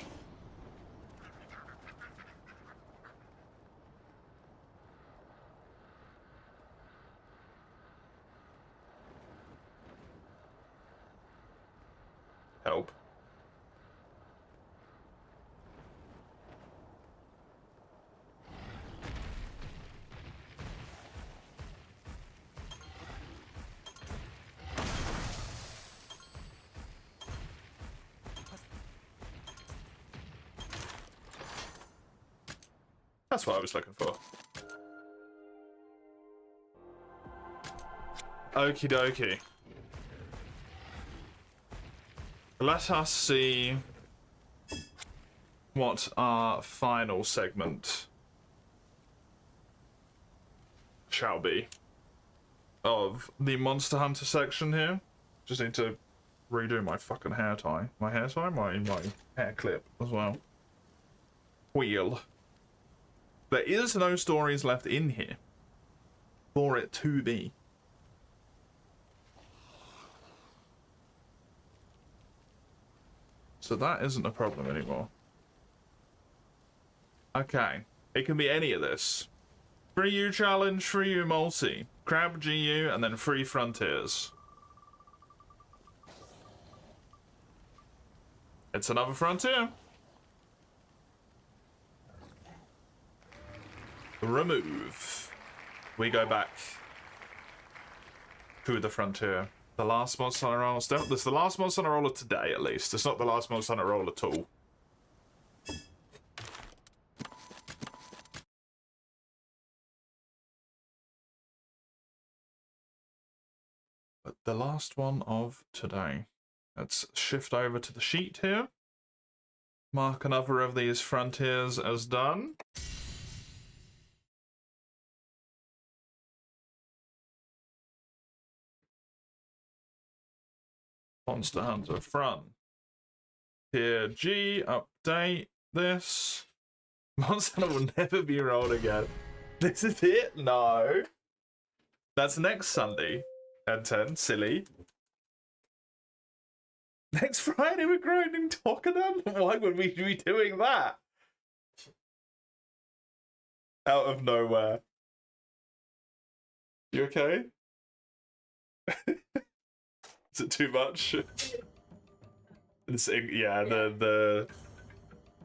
Help. That's what I was looking for. Okie dokie. Let us see what our final segment shall be of the Monster Hunter section here. Just need to redo my fucking hair tie. My hair tie? My hair clip as well. Wheel. There is no stories left in here for it to be. So that isn't a problem anymore. Okay. It can be any of this. Free U challenge, free U multi, crab GU, and then free frontiers. It's another frontier. Remove. We go back to the frontier. The last Monster Hunter roll. This is the last Monster Hunter roll of today, at least. It's not the last Monster Hunter roll at all. But the last one of today. Let's shift over to the sheet here. Mark another of these frontiers as done. Monster Hunter front. Here, G, update this. Monster Hunter will never be rolled again. This is it? No. That's next Sunday at 10. Silly. Next Friday we're grinding Tokadan? Why would we be doing that? Out of nowhere. You okay? Is it too much? Yeah, the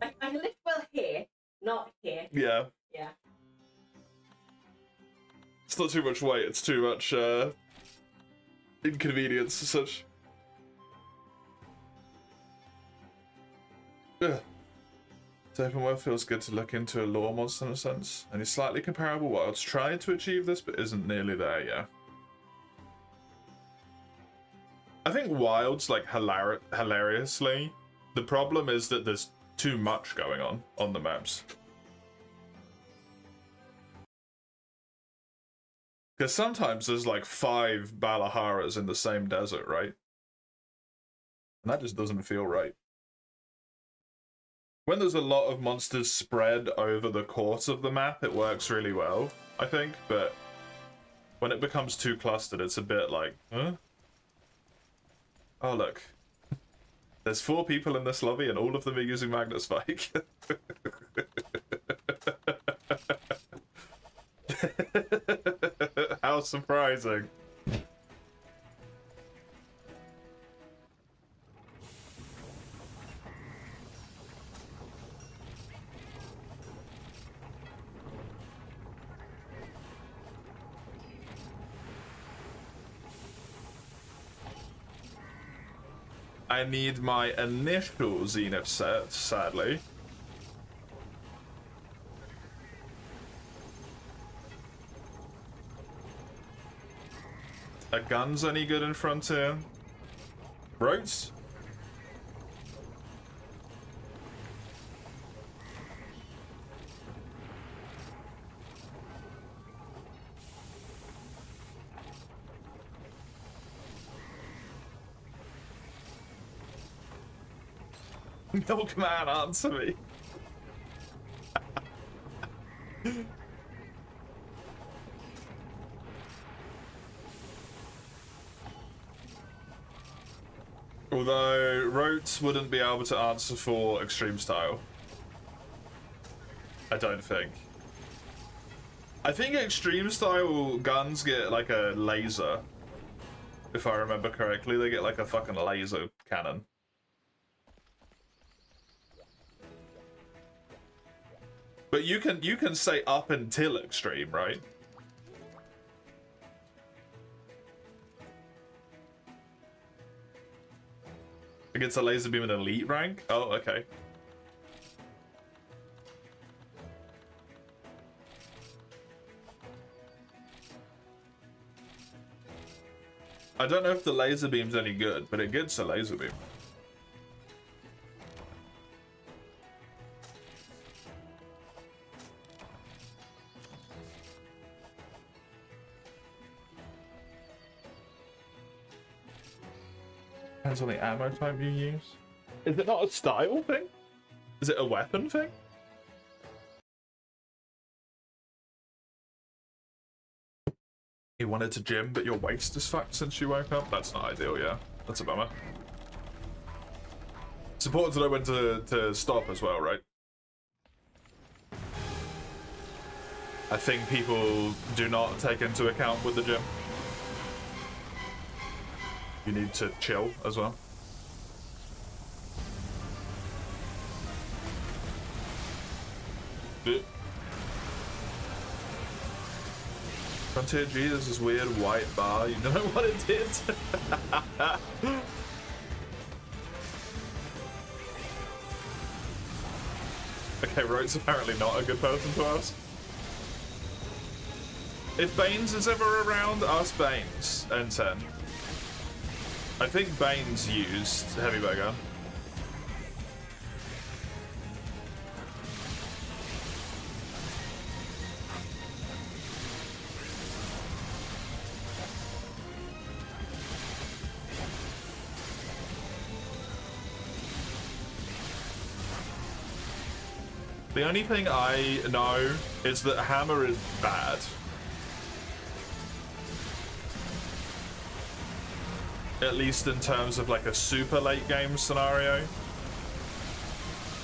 I live well here, not here. Yeah. Yeah. It's not too much weight, it's too much inconvenience and such. Ugh. So open world feels good to look into a lore monster in a sense. Any slightly comparable worlds trying to achieve this but isn't nearly there yet. I think Wild's like hilariously. The problem is that there's too much going on the maps. Because sometimes there's like 5 Balaharas in the same desert, right? And that just doesn't feel right. When there's a lot of monsters spread over the course of the map, it works really well, I think, but when it becomes too clustered, it's a bit like, huh? Oh, look. There's 4 people in this lobby and all of them are using Magnet Spike. How surprising. I need my initial Zenith set, sadly. A gun's any good in Frontier? Roads? Milkman, answer me. Although Rotes wouldn't be able to answer for extreme style. I don't think. I think extreme style guns get like a laser. If I remember correctly, they get like a fucking laser cannon. But you can say up until extreme, right? Against a laser beam in elite rank? Oh, okay. I don't know if the laser beam's any good, but it gets a laser beam. Depends on the ammo type you use. Is it not a style thing? Is it a weapon thing? You wanted to gym, but your waist is fucked since you woke up? That's not ideal, yeah. That's a bummer. It's important to know when to stop as well, right? I think people do not take into account with the gym. You need to chill as well. Frontier G, there's this weird white bar. You know what it did? Okay, Rote's apparently not a good person to ask. If Baines is ever around, ask Baines. N10. I think Baines used heavy bow gun. The only thing I know is that Hammer is bad. At least in terms of like a super late game scenario.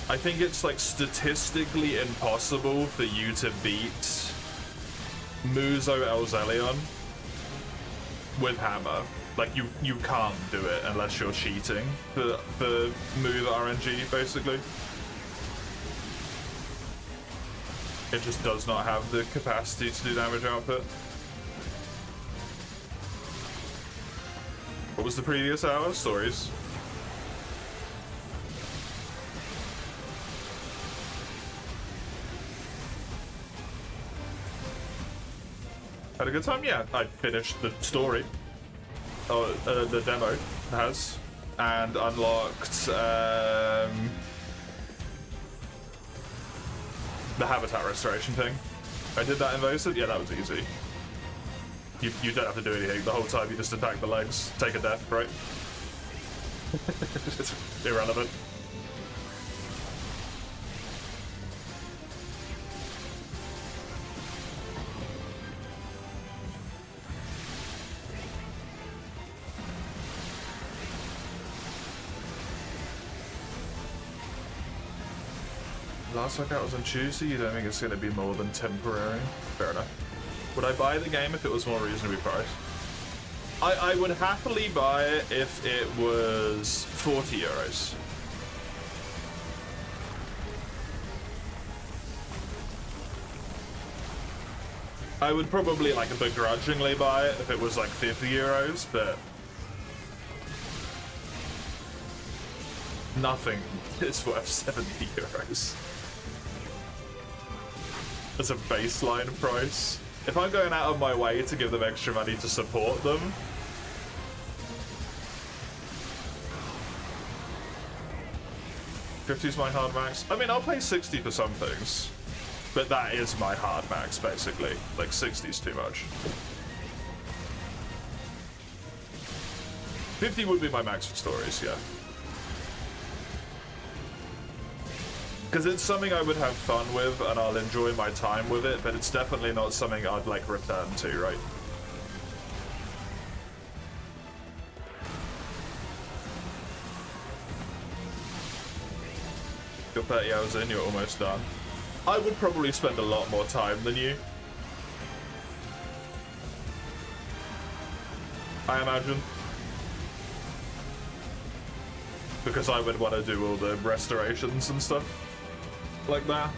I think it's like statistically impossible for you to beat Muzo Elzelion with Hammer. Like you can't do it unless you're cheating for move RNG basically. It just does not have the capacity to do damage output. What was the previous hour? Stories. Had a good time? Yeah, I finished the story. Oh, the demo has. And unlocked the habitat restoration thing. I did that invasive? Yeah, that was easy. You don't have to do anything. The whole time you just attack the legs, take a death, right? It's irrelevant. Last workout was on Tuesday. You don't think it's going to be more than temporary? Fair enough. Would I buy the game if it was more reasonably priced? I would happily buy it if it was 40 euros. I would probably like begrudgingly buy it if it was like 50 euros, but nothing is worth 70 euros. As a baseline price. If I'm going out of my way to give them extra money to support them, $50's my hard max. I mean, I'll pay 60 for some things, but that is my hard max, basically. Like, 60's too much. 50 would be my max for stories, yeah. Because it's something I would have fun with, and I'll enjoy my time with it, but it's definitely not something I'd, like, return to, right? You're 30 hours in, you're almost done. I would probably spend a lot more time than you. I imagine. Because I would want to do all the restorations and stuff. Like that.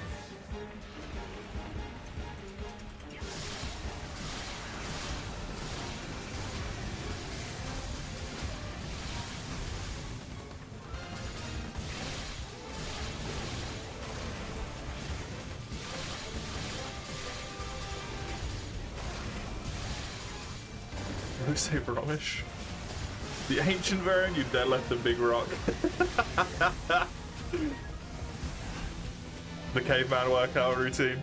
Who say Romish? The ancient variant, you deadlift the big rock. The caveman workout routine.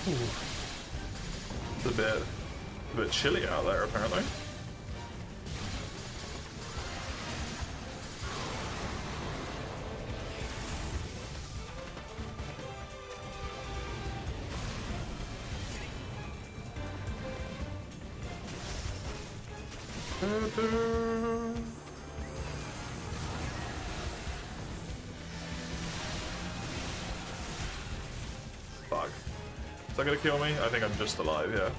It's a bit chilly out there, apparently. Fuck. Is that gonna kill me? I think I'm just alive, yeah.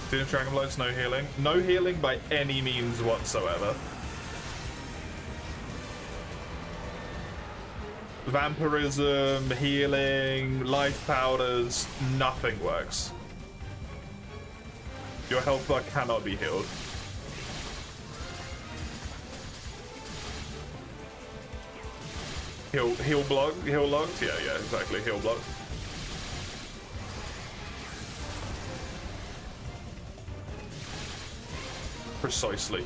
Phoenix Dragonblights, no healing. No healing by any means whatsoever. Vampirism, healing, life powders, nothing works. Your health bar cannot be healed. Heal block? Heal locked? Yeah, exactly. Heal block. Precisely.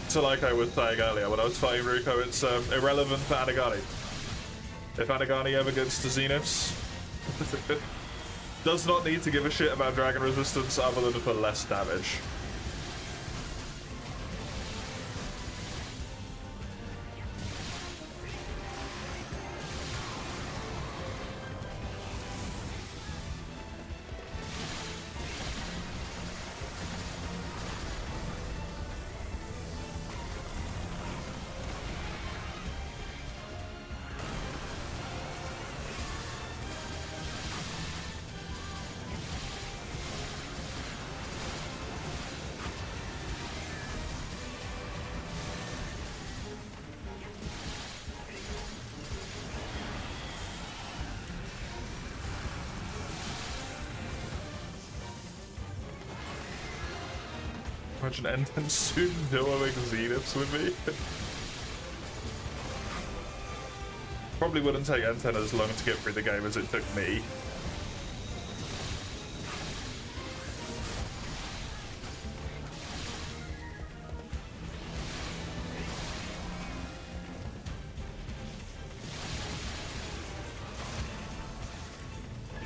So like I was saying earlier, when I was fighting Ruko, it's irrelevant for Anagani. If Anagani ever gets to Zeniths, does not need to give a shit about dragon resistance other than for less damage. Imagine Enten soon duoing Zeniths with me. Probably wouldn't take Enten as long to get through the game as it took me.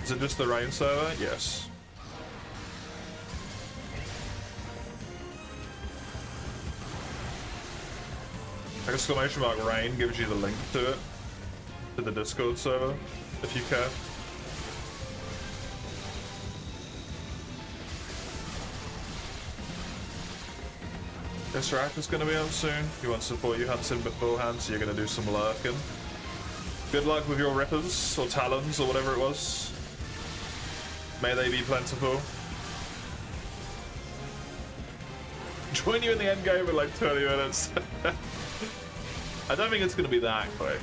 Is it just the rain server? Yes. Exclamation mark rain gives you the link to it, to the Discord server, if you care. This rack is going to be up soon. He wants to support you Hudson beforehand, so you're going to do some lurking. Good luck with your rippers, or talons, or whatever it was. May they be plentiful. Join you in the end game in like 20 minutes. I don't think it's going to be that quick.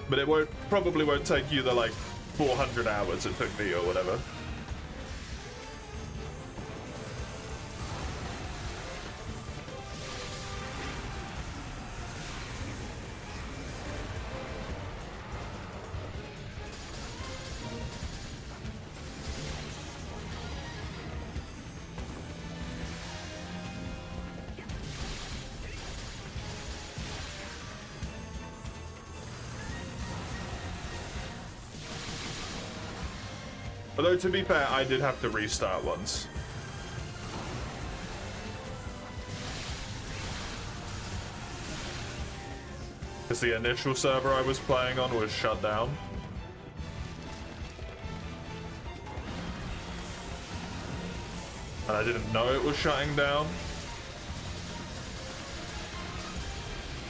But it probably won't take you the like 400 hours it took me or whatever. Although, to be fair, I did have to restart once. Because the initial server I was playing on was shut down. And I didn't know it was shutting down.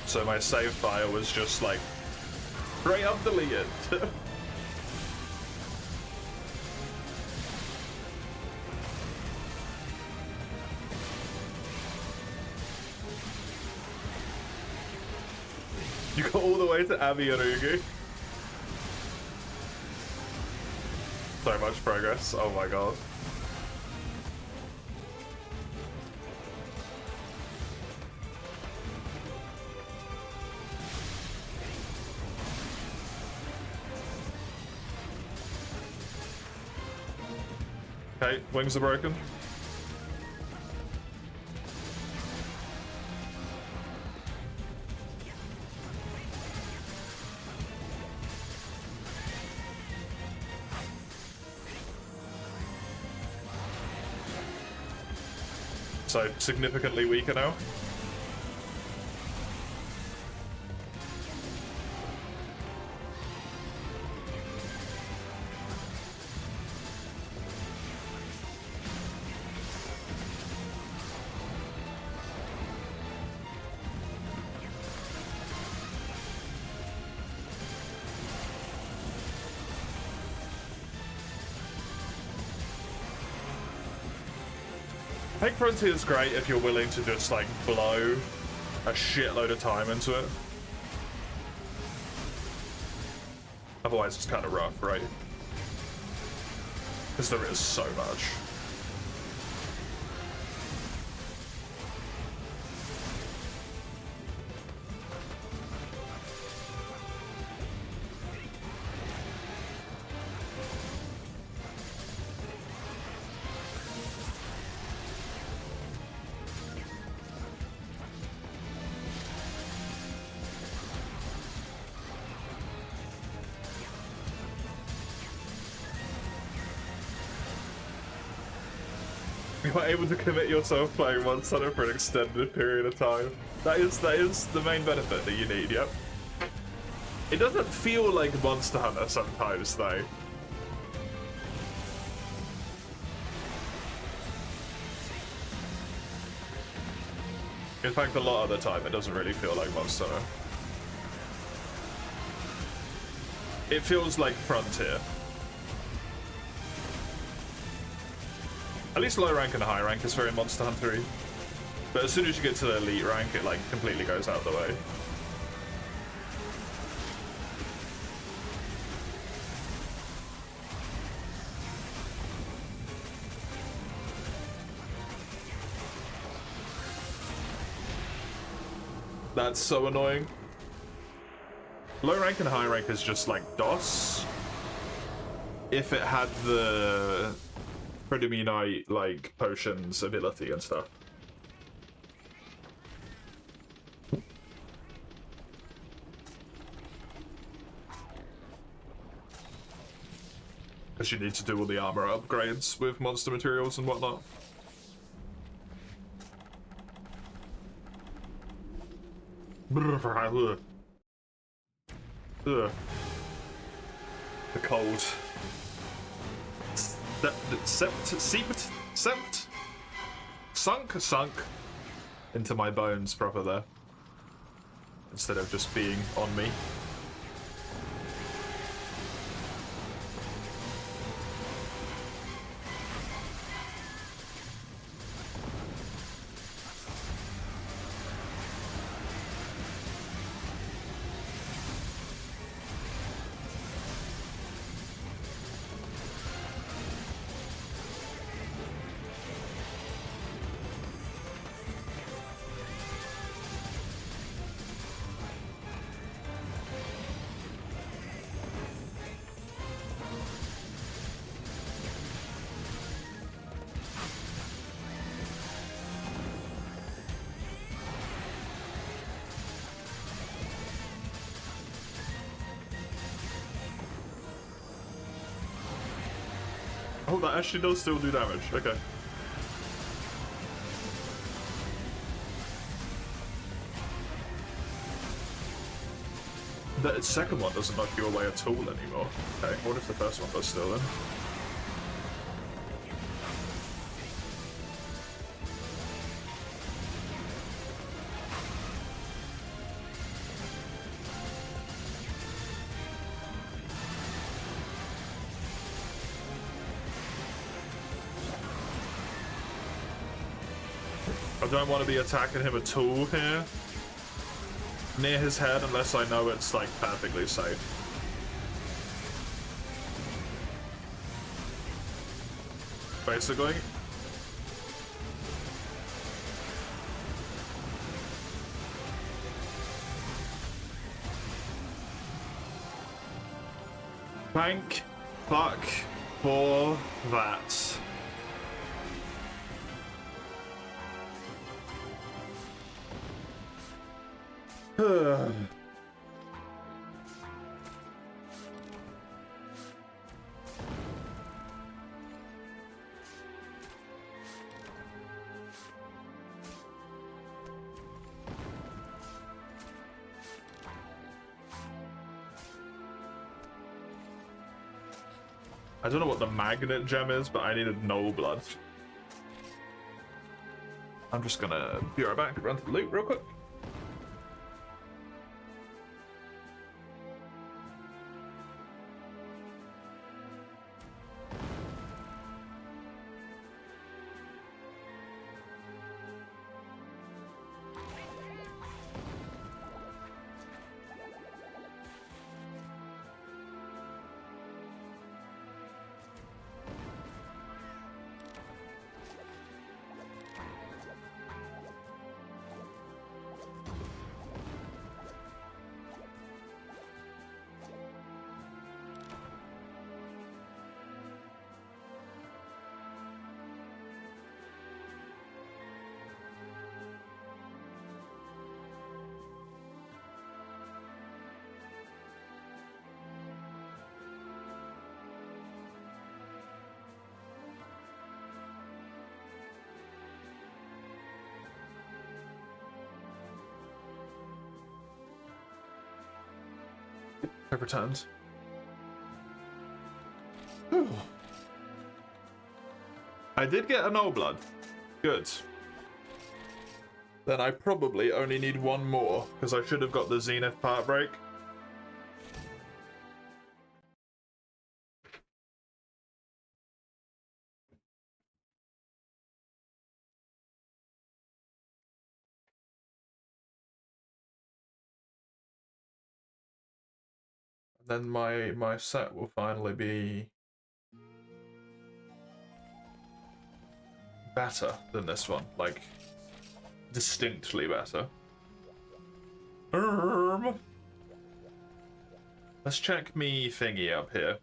So my save file was just like, straight up deleted. All the way to Abby and Ugu. So much progress. Oh my god. Okay, wings are broken. So, significantly weaker now. Peg Frontier is great if you're willing to just like blow a shitload of time into it. Otherwise it's kind of rough, right? Because there is so much. You are able to commit yourself playing Monster Hunter for an extended period of time. That is the main benefit that you need, yep. It doesn't feel like Monster Hunter sometimes, though. In fact, a lot of the time, it doesn't really feel like Monster Hunter. It feels like Frontier. At least low rank and high rank is very Monster Hunter-y. But as soon as you get to the elite rank, it like completely goes out of the way. That's so annoying. Low rank and high rank is just like DOS. If it had the Predominate like potions ability and stuff. Because you need to do all the armor upgrades with monster materials and whatnot. Ugh. The cold. Sunk into my bones proper there. Instead of just being on me. Oh, that actually does still do damage. Okay. The second one doesn't knock you away at all anymore. Okay, what if the first one does still then? I don't want to be attacking him at all here. near his head unless I know it's like perfectly safe. Basically. Thank fuck for that. I don't know what the magnet gem is, but I needed no blood. I'm just gonna be right back, run to the loot real quick. I've returned. I did get an old blood. Good. Then I probably only need one more, because I should have got the Zenith part break. Then my set will finally be better than this one, like distinctly better. Let's check me thingy up here.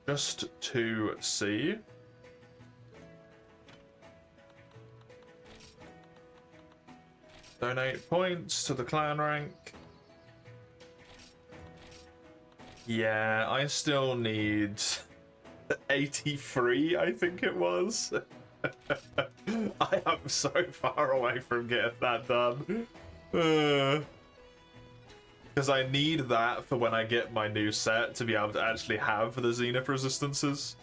Just to see. Donate points to the clan rank. Yeah, I still need 83, I think it was. I am so far away from getting that done. Because I need that for when I get my new set to be able to actually have the Zenith resistances.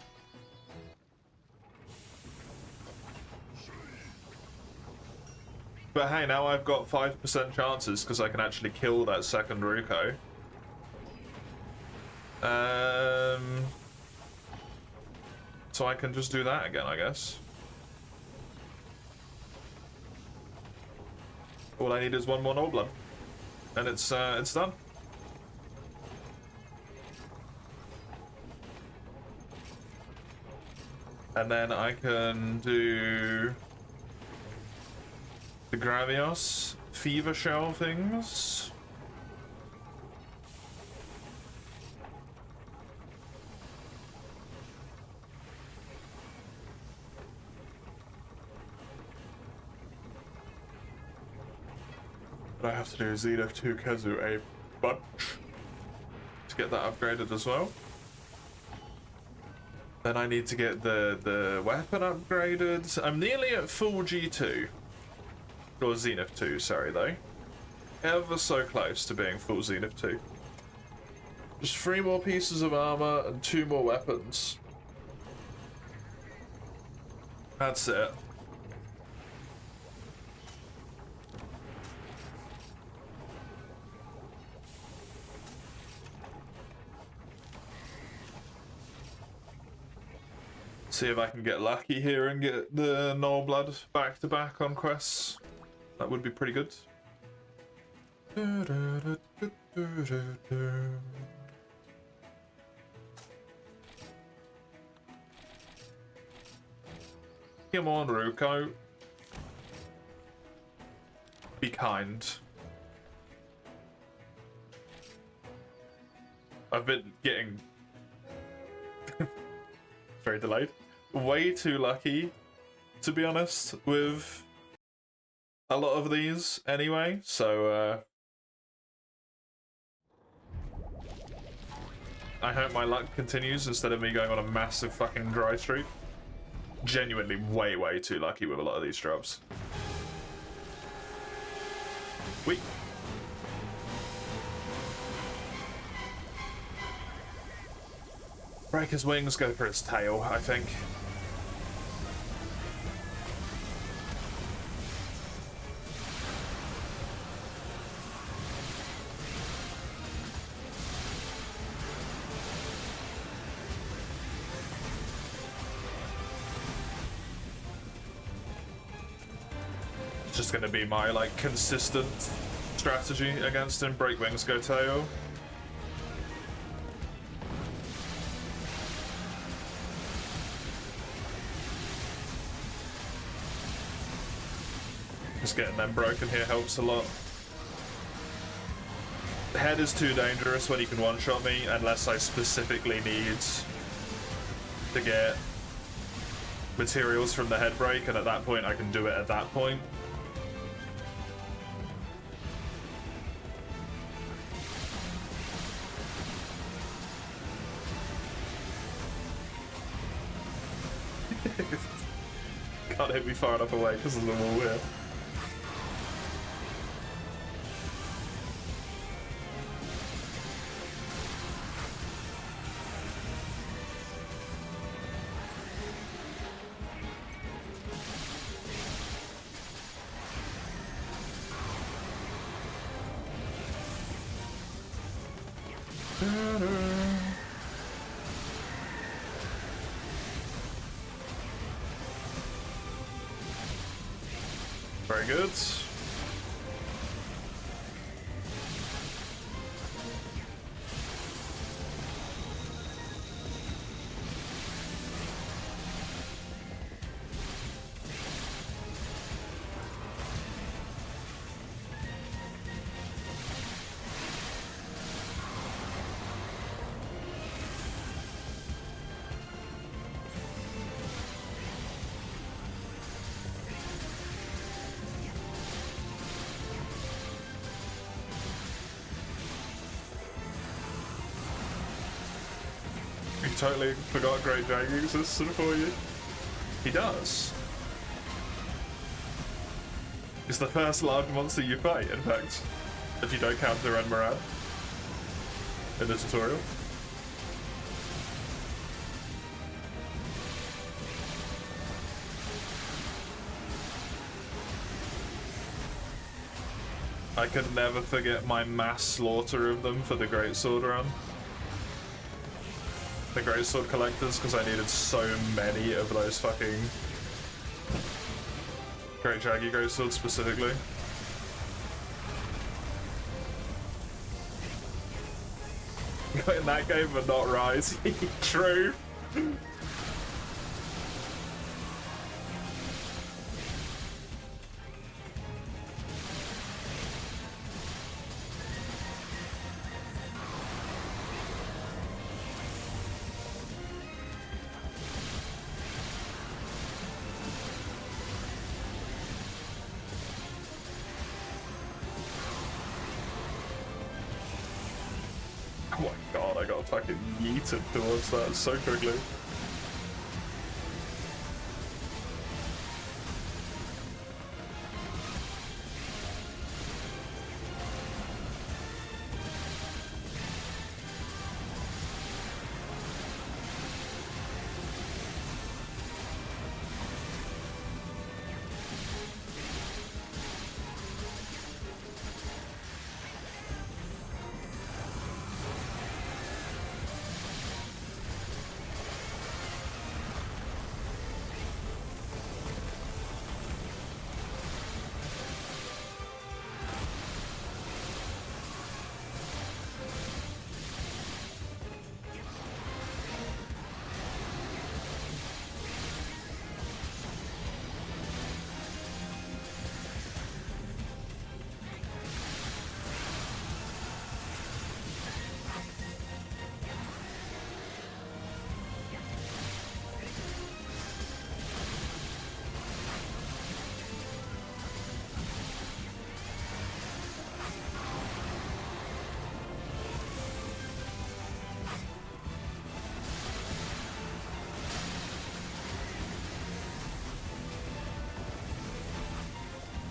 But hey, now I've got 5% chances because I can actually kill that second Ruko. So I can just do that again, I guess. All I need is one more old blood, and it's done. And then I can do the Gravios Fever Shell things. But I have to do Zenith 2 Kezu a bunch to get that upgraded as well. Then I need to get the weapon upgraded. I'm nearly at full G2. Or Zenith 2, sorry though. Ever so close to being full Zenith 2. Just 3 more pieces of armor and 2 more weapons. That's it. See if I can get lucky here and get the Null Blood back to back on quests. That would be pretty good. Come on, Ruko. Be kind. I've been getting very delayed. Way too lucky, to be honest, with a lot of these anyway, so I hope my luck continues instead of me going on a massive fucking dry streak. Genuinely way too lucky with a lot of these drops. Wait. Break his wings, go for his tail, I think. It's just gonna be my, like, consistent strategy against him. Break wings, go tail. Just getting them broken here helps a lot. Head is too dangerous when he can one-shot me unless I specifically need to get materials from the head break, and at that point I can do it at that point. Can't hit me far enough away because of the wall here. Very good. Totally forgot Great Dragon existed for you. He does. It's the first large monster you fight, in fact, if you don't count the Ren Moran in the tutorial. I could never forget my mass slaughter of them for the Great Sword run. The Great Sword collectors, because I needed so many of those fucking Great Draggy Great Swords specifically. In that game, but not Rise. True. Oh my god, I got fucking yeeted towards that so quickly.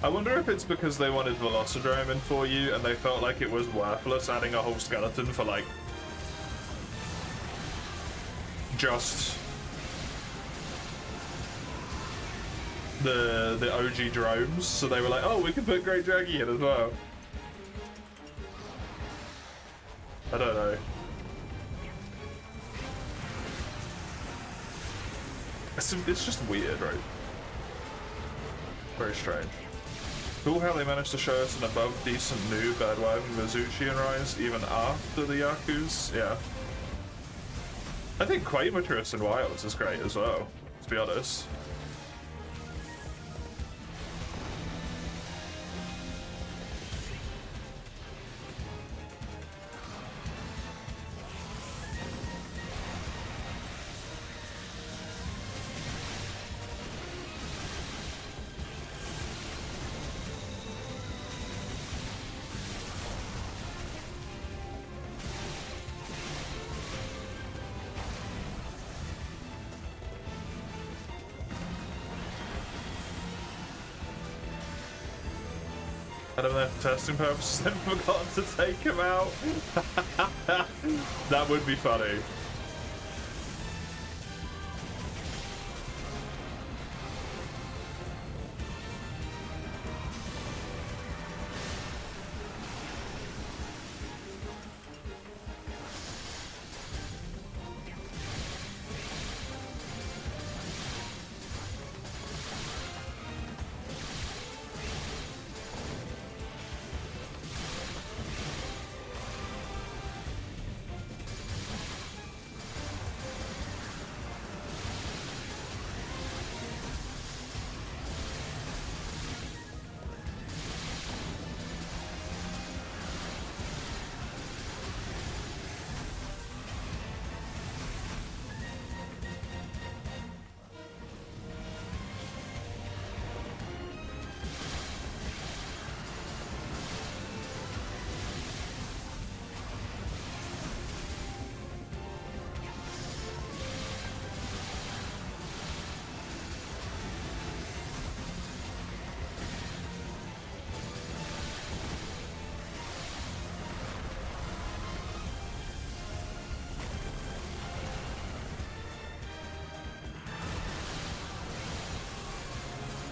I wonder if it's because they wanted Velocidrome in for you and they felt like it was worthless adding a whole skeleton for like just the OG drones, so they were like, oh, we can put Great Draggy in as well. I don't know. It's just weird, right? Very strange. Cool how they managed to show us an above decent noob bad wife in Mizuchi and Rise even after the Yaku's. Yeah. I think Quamatrus in Wilds is great as well, to be honest. Had him there for testing purposes, then forgotten to take him out. That would be funny.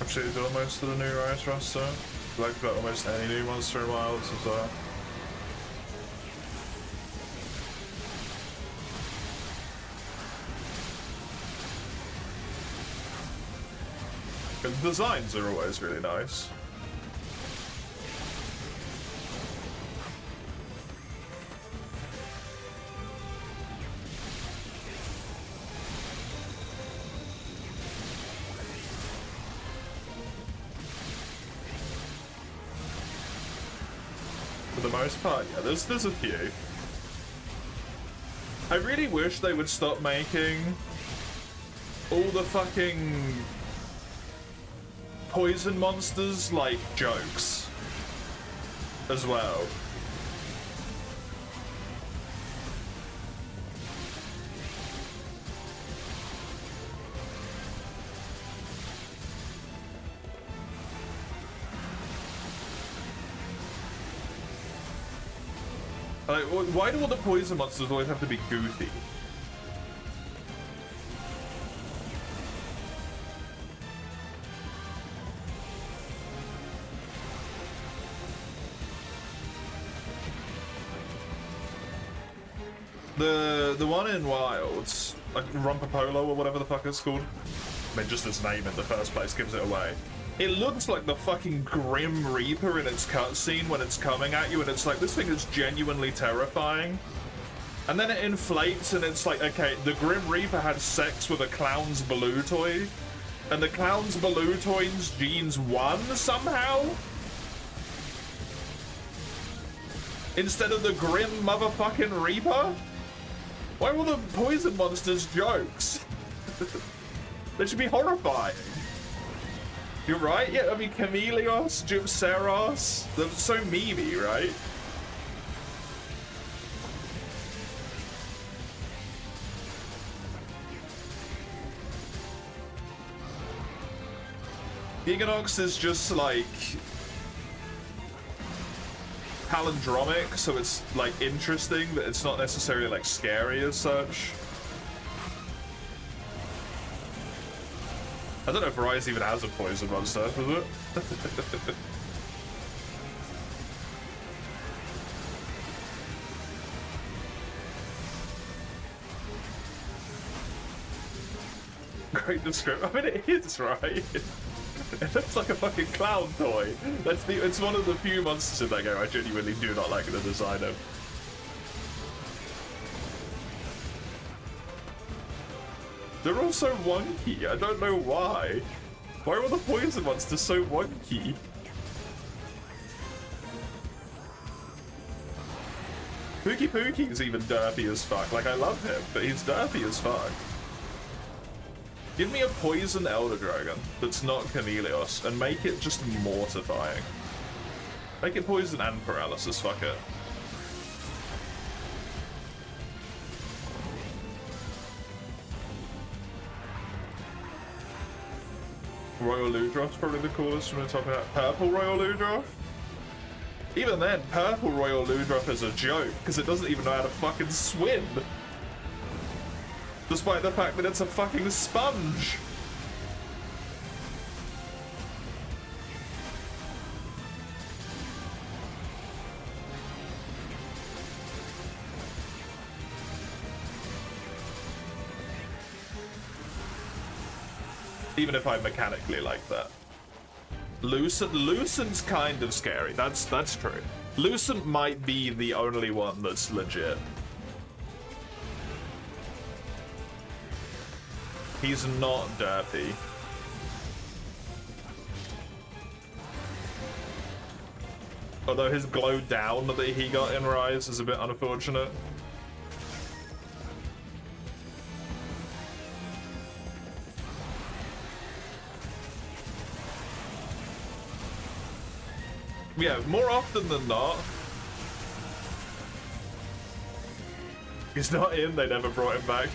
Absolutely done most of the new Rise roster. Like about almost any new monster in Wilds as well. The designs are always really nice. For the most part, yeah, there's a few. I really wish they would stop making all the fucking poison monsters like jokes as well. Like, why do all the poison monsters always have to be goofy? The one in Wilds, like Rumpapolo or whatever the fuck it's called. I mean, just its name in the first place gives it away. It looks like the fucking Grim Reaper in its cutscene when it's coming at you, and it's like, this thing is genuinely terrifying. And then it inflates, and it's like, okay, the Grim Reaper had sex with a clown's Baloo toy, and the clown's Baloo toy's genes won somehow? Instead of the Grim motherfucking Reaper? Why were the poison monsters jokes? They should be horrifying. You're right, yeah, I mean, Chameleos, Gypceros, they're so memey, right? Giganox is just like palindromic, so it's like interesting, but it's not necessarily like scary as such. I don't know if Rise even has a poison monster, does it? Great description. I mean, it is, right? It looks like a fucking clown toy. It's one of the few monsters in that game I genuinely do not like the design of. They're all so wonky. I don't know why. Why were the poison monsters so wonky? Pookie Pookie is even derpy as fuck. Like, I love him, but he's derpy as fuck. Give me a poison Elder Dragon that's not Cornelius and make it just mortifying. Make it poison and paralysis, fuck it. Royal Ludroth's probably the coolest from the top of that. Purple Royal Ludroth? Even then, Purple Royal Ludroth is a joke, because it doesn't even know how to fucking swim. Despite the fact that it's a fucking sponge. Even if I mechanically like that. Lucent's kind of scary. That's true. Lucent might be the only one that's legit. He's not derpy. Although his glow down that he got in Rise is a bit unfortunate. Yeah, more often than not. He's not in, they never brought him back.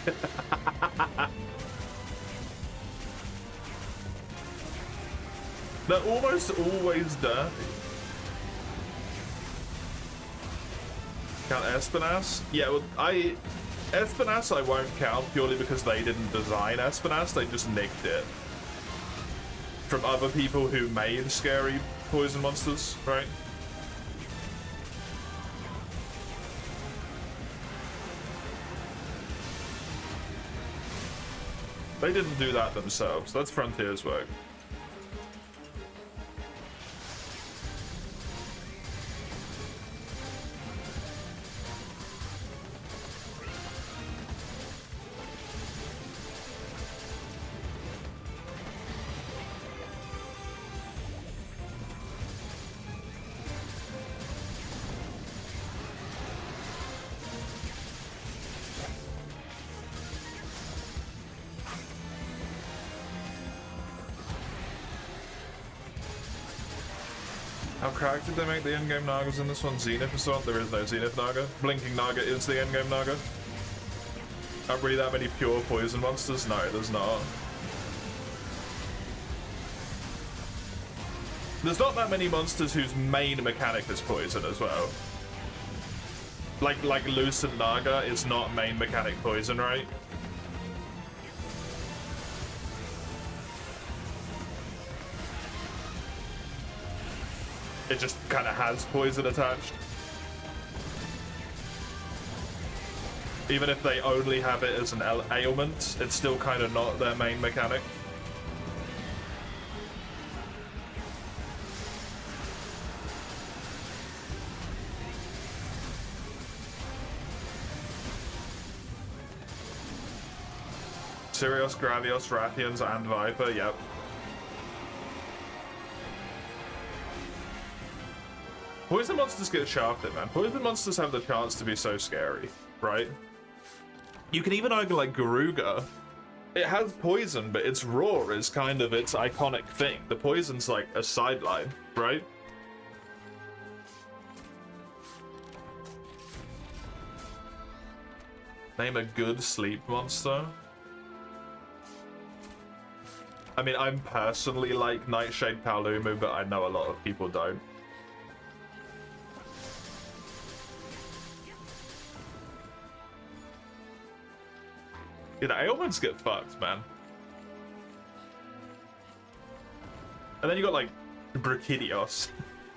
They're almost always dirty. Count Espinas? Yeah, well, Espinas I won't count purely because they didn't design Espinas, they just nicked it from other people who made scary poison monsters, right? They didn't do that themselves. That's Frontier's work. How cracked did they make the in-game Nagas in this one? Zenith or something? There is no Zenith Naga. Blinking Naga is the in-game Naga. Aren't really that many pure poison monsters? No, there's not. There's not that many monsters whose main mechanic is poison as well. Like Lucent Naga is not main mechanic poison, right? It just kind of has poison attached. Even if they only have it as an ailment, it's still kind of not their main mechanic. Sirius, Gravios, Rathians, and Viper, yep. Poison monsters get shafted, man. Poison monsters have the chance to be so scary, right? You can even argue like Garuga. It has poison, but its roar is kind of its iconic thing. The poison's like a sideline, right? Name a good sleep monster. I mean, I'm personally like Nightshade Paolumu, but I know a lot of people don't. Yeah, the ailments get fucked, man. And then you got like Brachidios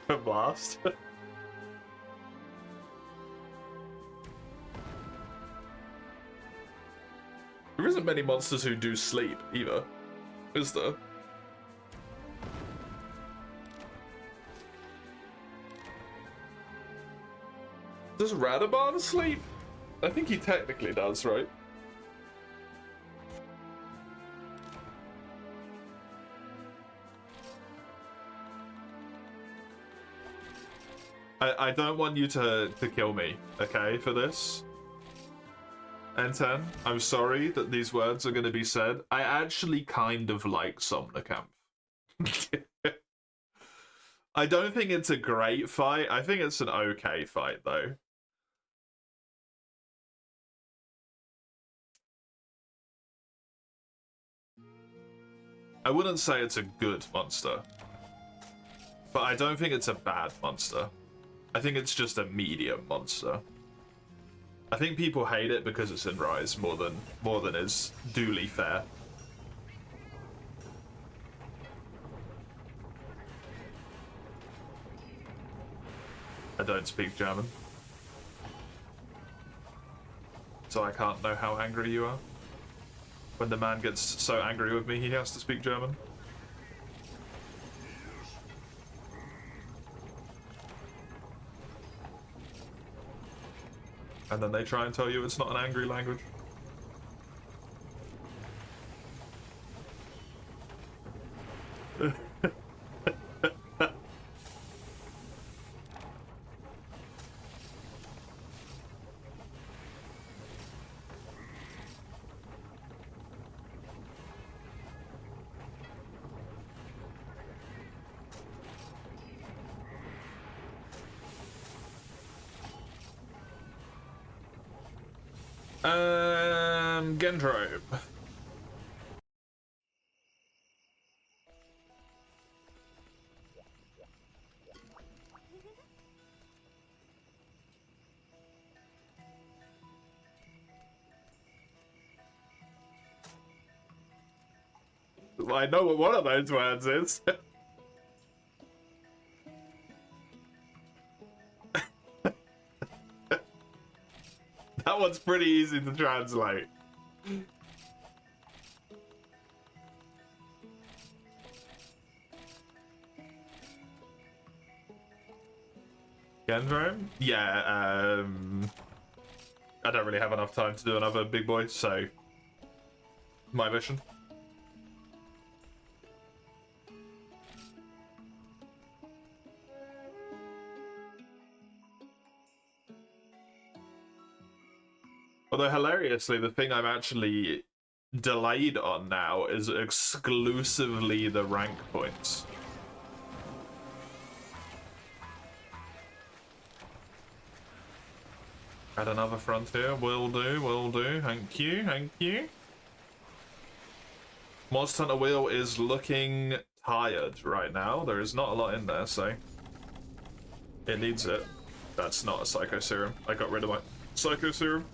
for Blast. There isn't many monsters who do sleep either, is there? Does Radabon sleep? I think he technically does, right? I don't want you to kill me, okay, for this. N10, I'm sorry that these words are going to be said. I actually kind of like Somnikamp. I don't think it's a great fight. I think it's an okay fight, though. I wouldn't say it's a good monster, but I don't think it's a bad monster. I think it's just a medium monster. I think people hate it because it's in Rise more than is duly fair. I don't speak German, so I can't know how angry you are. When the man gets so angry with me, he has to speak German. And then they try and tell you it's not an angry language. Gendrobe. I know what one of those words is. That one's pretty easy to translate. Gendrome? Yeah, I don't really have enough time to do another big boy, so my mission. Although, hilariously, the thing I'm actually delayed on now is exclusively the rank points. Add another frontier, will do, thank you. Monster Hunter Wheel is looking tired right now. There is not a lot in there, so it needs it. That's not a Psycho Serum. I got rid of my Psycho Serum.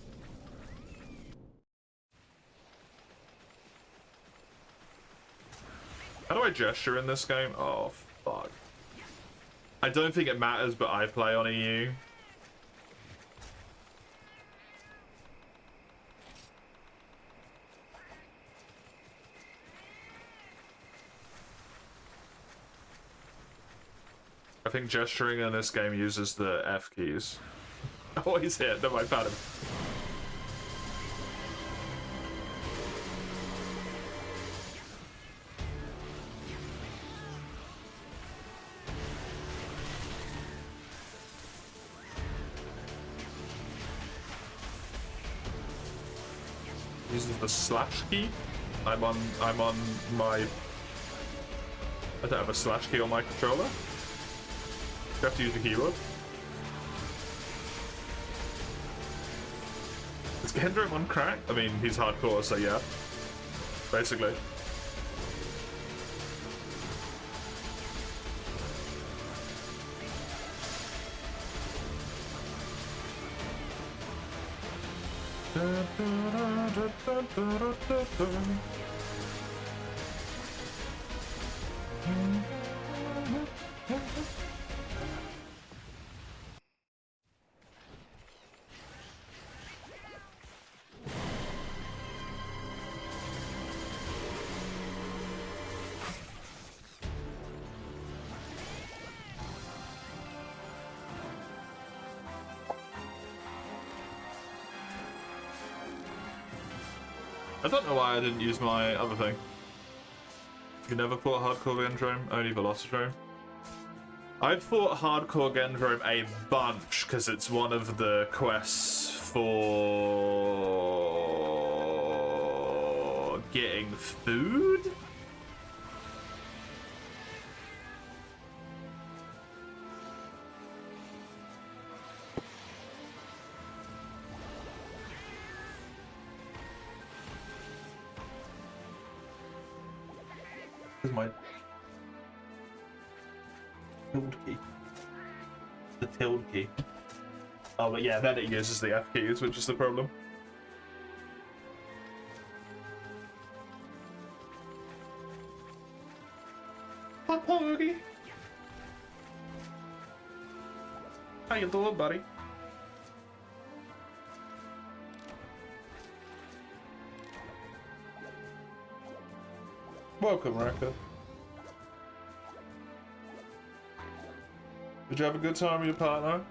How do I gesture in this game? Oh, fuck. I don't think it matters, but I play on EU. I think gesturing in this game uses the F keys. Oh, he's here. No, I found him. Uses the slash key. I'm on my. I don't have a slash key on my controller. You have to use the keyboard. Is Gendrome on crack? I mean, he's hardcore, so yeah. Basically. I don't know why I didn't use my other thing. You never fought Hardcore Gendrome, only Velocitron. I've fought Hardcore Gendrome a bunch because it's one of the quests for getting food? This is my tilde key. The tilde key. Oh, but yeah, then it uses the F keys, which is the problem. Hi, Poggy. How you doing, buddy? Welcome, Rekka. Did you have a good time with your partner?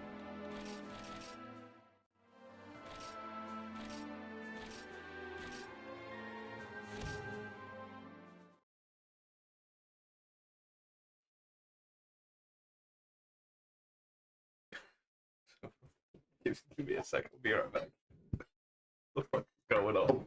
Give me a second, I'll be right back. What the fuck is going on?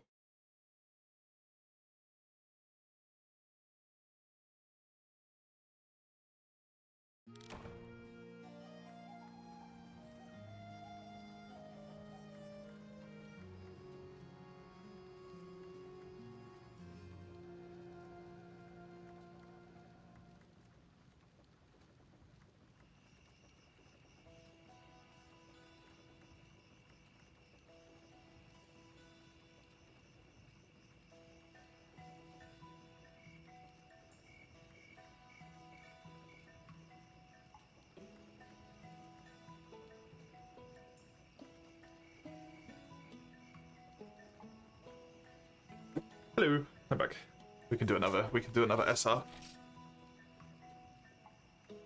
Hello, I'm back. We can do another SR.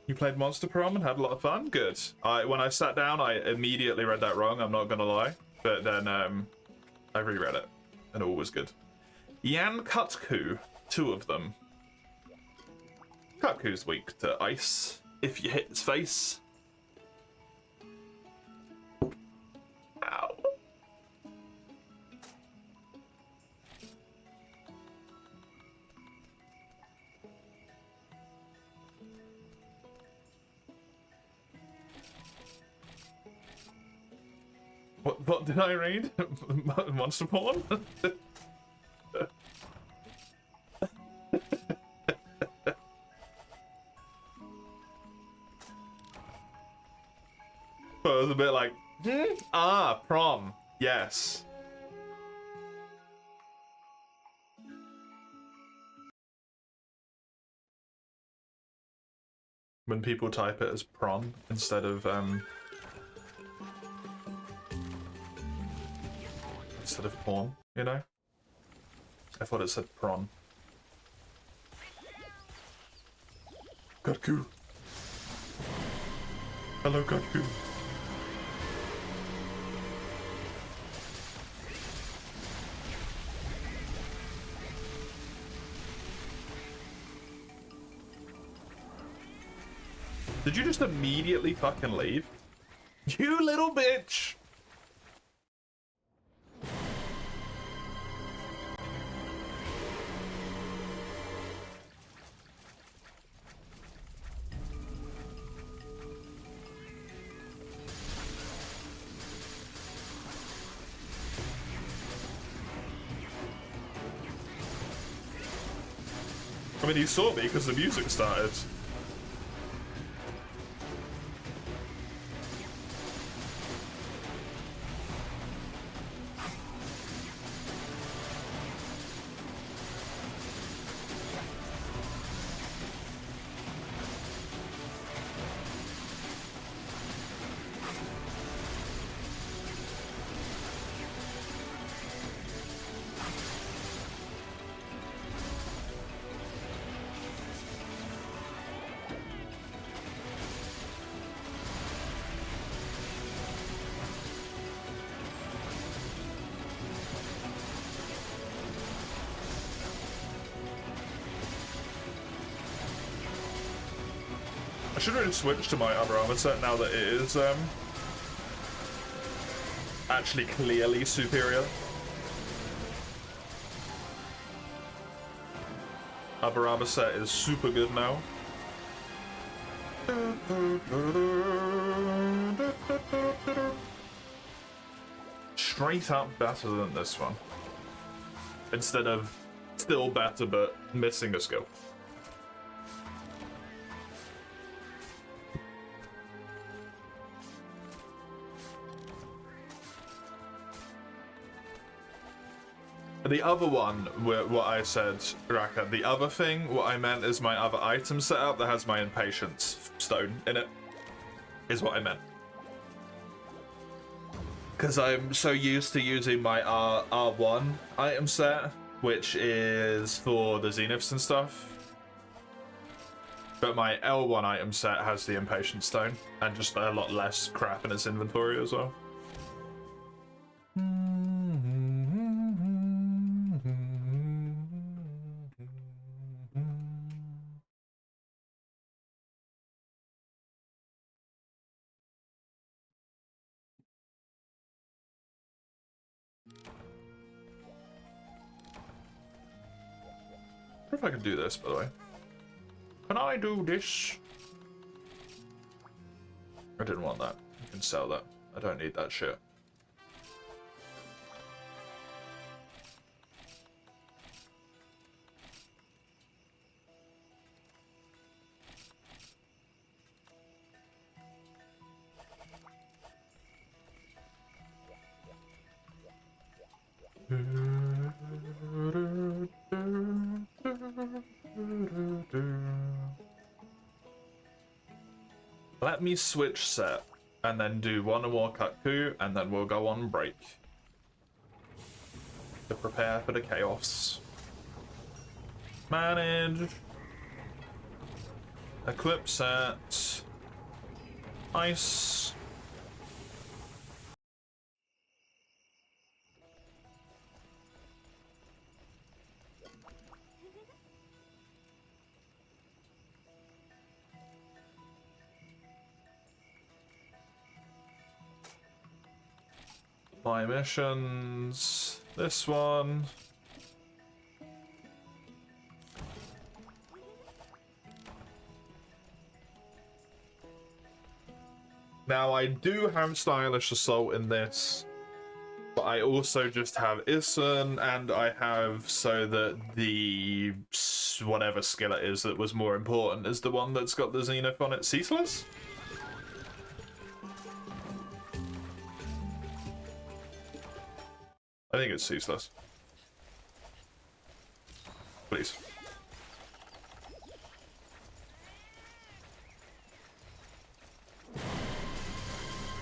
You played Monster Prom and had a lot of fun? Good. When I sat down, I immediately read that wrong, I'm not gonna lie. But then, I reread it, and all was good. Yan Kutku, 2 of them. Kutku's weak to ice, if you hit his face. Ow. What did I read? Monster porn? Well, it was a bit like, ah, prom, yes. When people type it as prom instead of porn, you know? I thought it said prawn. Kutku. Hello, Kutku. Did you just immediately fucking leave? You little bitch! I mean, he saw me because the music started. should really switch to my other armor set now that it is actually clearly superior. Other armor set is super good now. Straight up better than this one. Instead of still better but missing a skill. The other one, what I said, Raka, the other thing, what I meant is my other item setup that has my Impatience Stone in it, is what I meant. Because I'm so used to using my R1 item set, which is for the Zeniths and stuff. But my L1 item set has the Impatience Stone, and just a lot less crap in its inventory as well. I wonder if I can do this, by the way. Can I do this? I didn't want that. I can sell that. I don't need that shit. Let me switch set and then do one more Cuckoo and then we'll go on break to prepare for the chaos. Manage. Equip set. Ice. My missions. This one. Now I do have Stylish Assault in this, but I also just have Isun, and I have so that the whatever skill it is that was more important is the one that's got the Zenith on it. Ceaseless? I think it's Ceaseless. Please.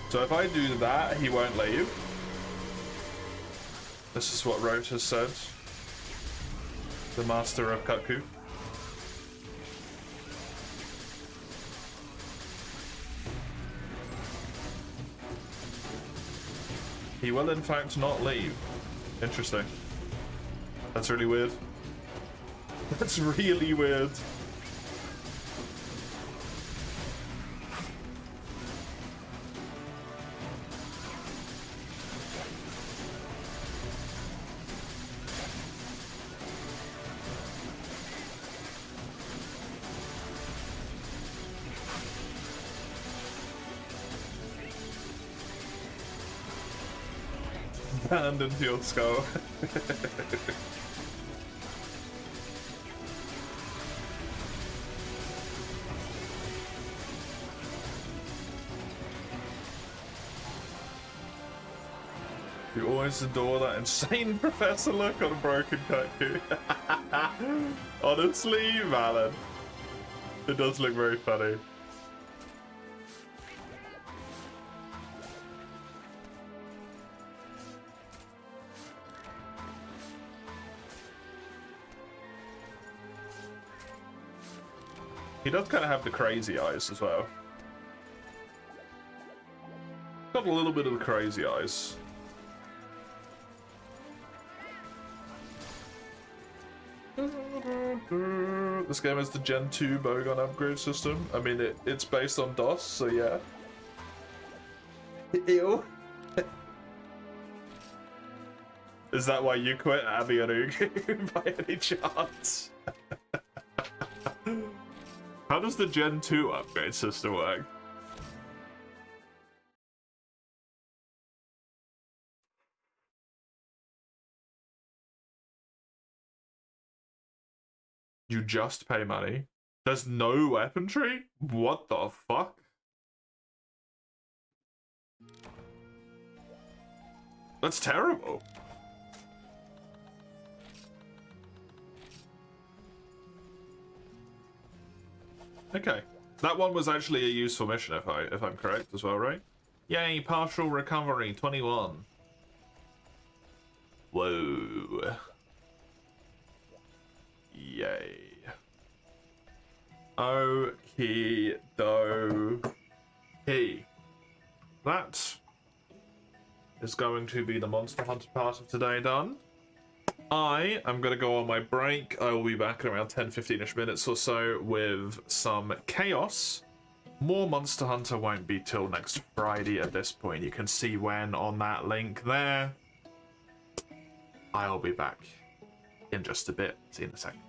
So if I do that, he won't leave. This is what Rote has said. The master of Cuckoo. He will in fact not leave. Interesting. That's really weird. That's really weird. Hand into your skull. You always adore that insane professor look on a broken Cuckoo. Honestly, valid. It does look very funny. He does kind of have the crazy eyes as well. Got a little bit of the crazy eyes. this game has the Gen 2 bowgun upgrade system. I mean, it's based on DOS, so yeah. Ew. Is that why you quit Abby and Ugu by any chance? How does the Gen 2 upgrade system work? You just pay money? There's no weaponry? What the fuck? That's terrible. Okay. That one was actually a useful mission if I'm correct as well, right? Yay, partial recovery, 21. Whoa. Yay. Okie dokie. That is going to be the Monster Hunter part of today done. I am going to go on my break. I will be back in around 10-15ish minutes or so with some chaos. More Monster Hunter won't be till next Friday at this point. You can see when on that link there. I'll be back in just a bit. See you in a second.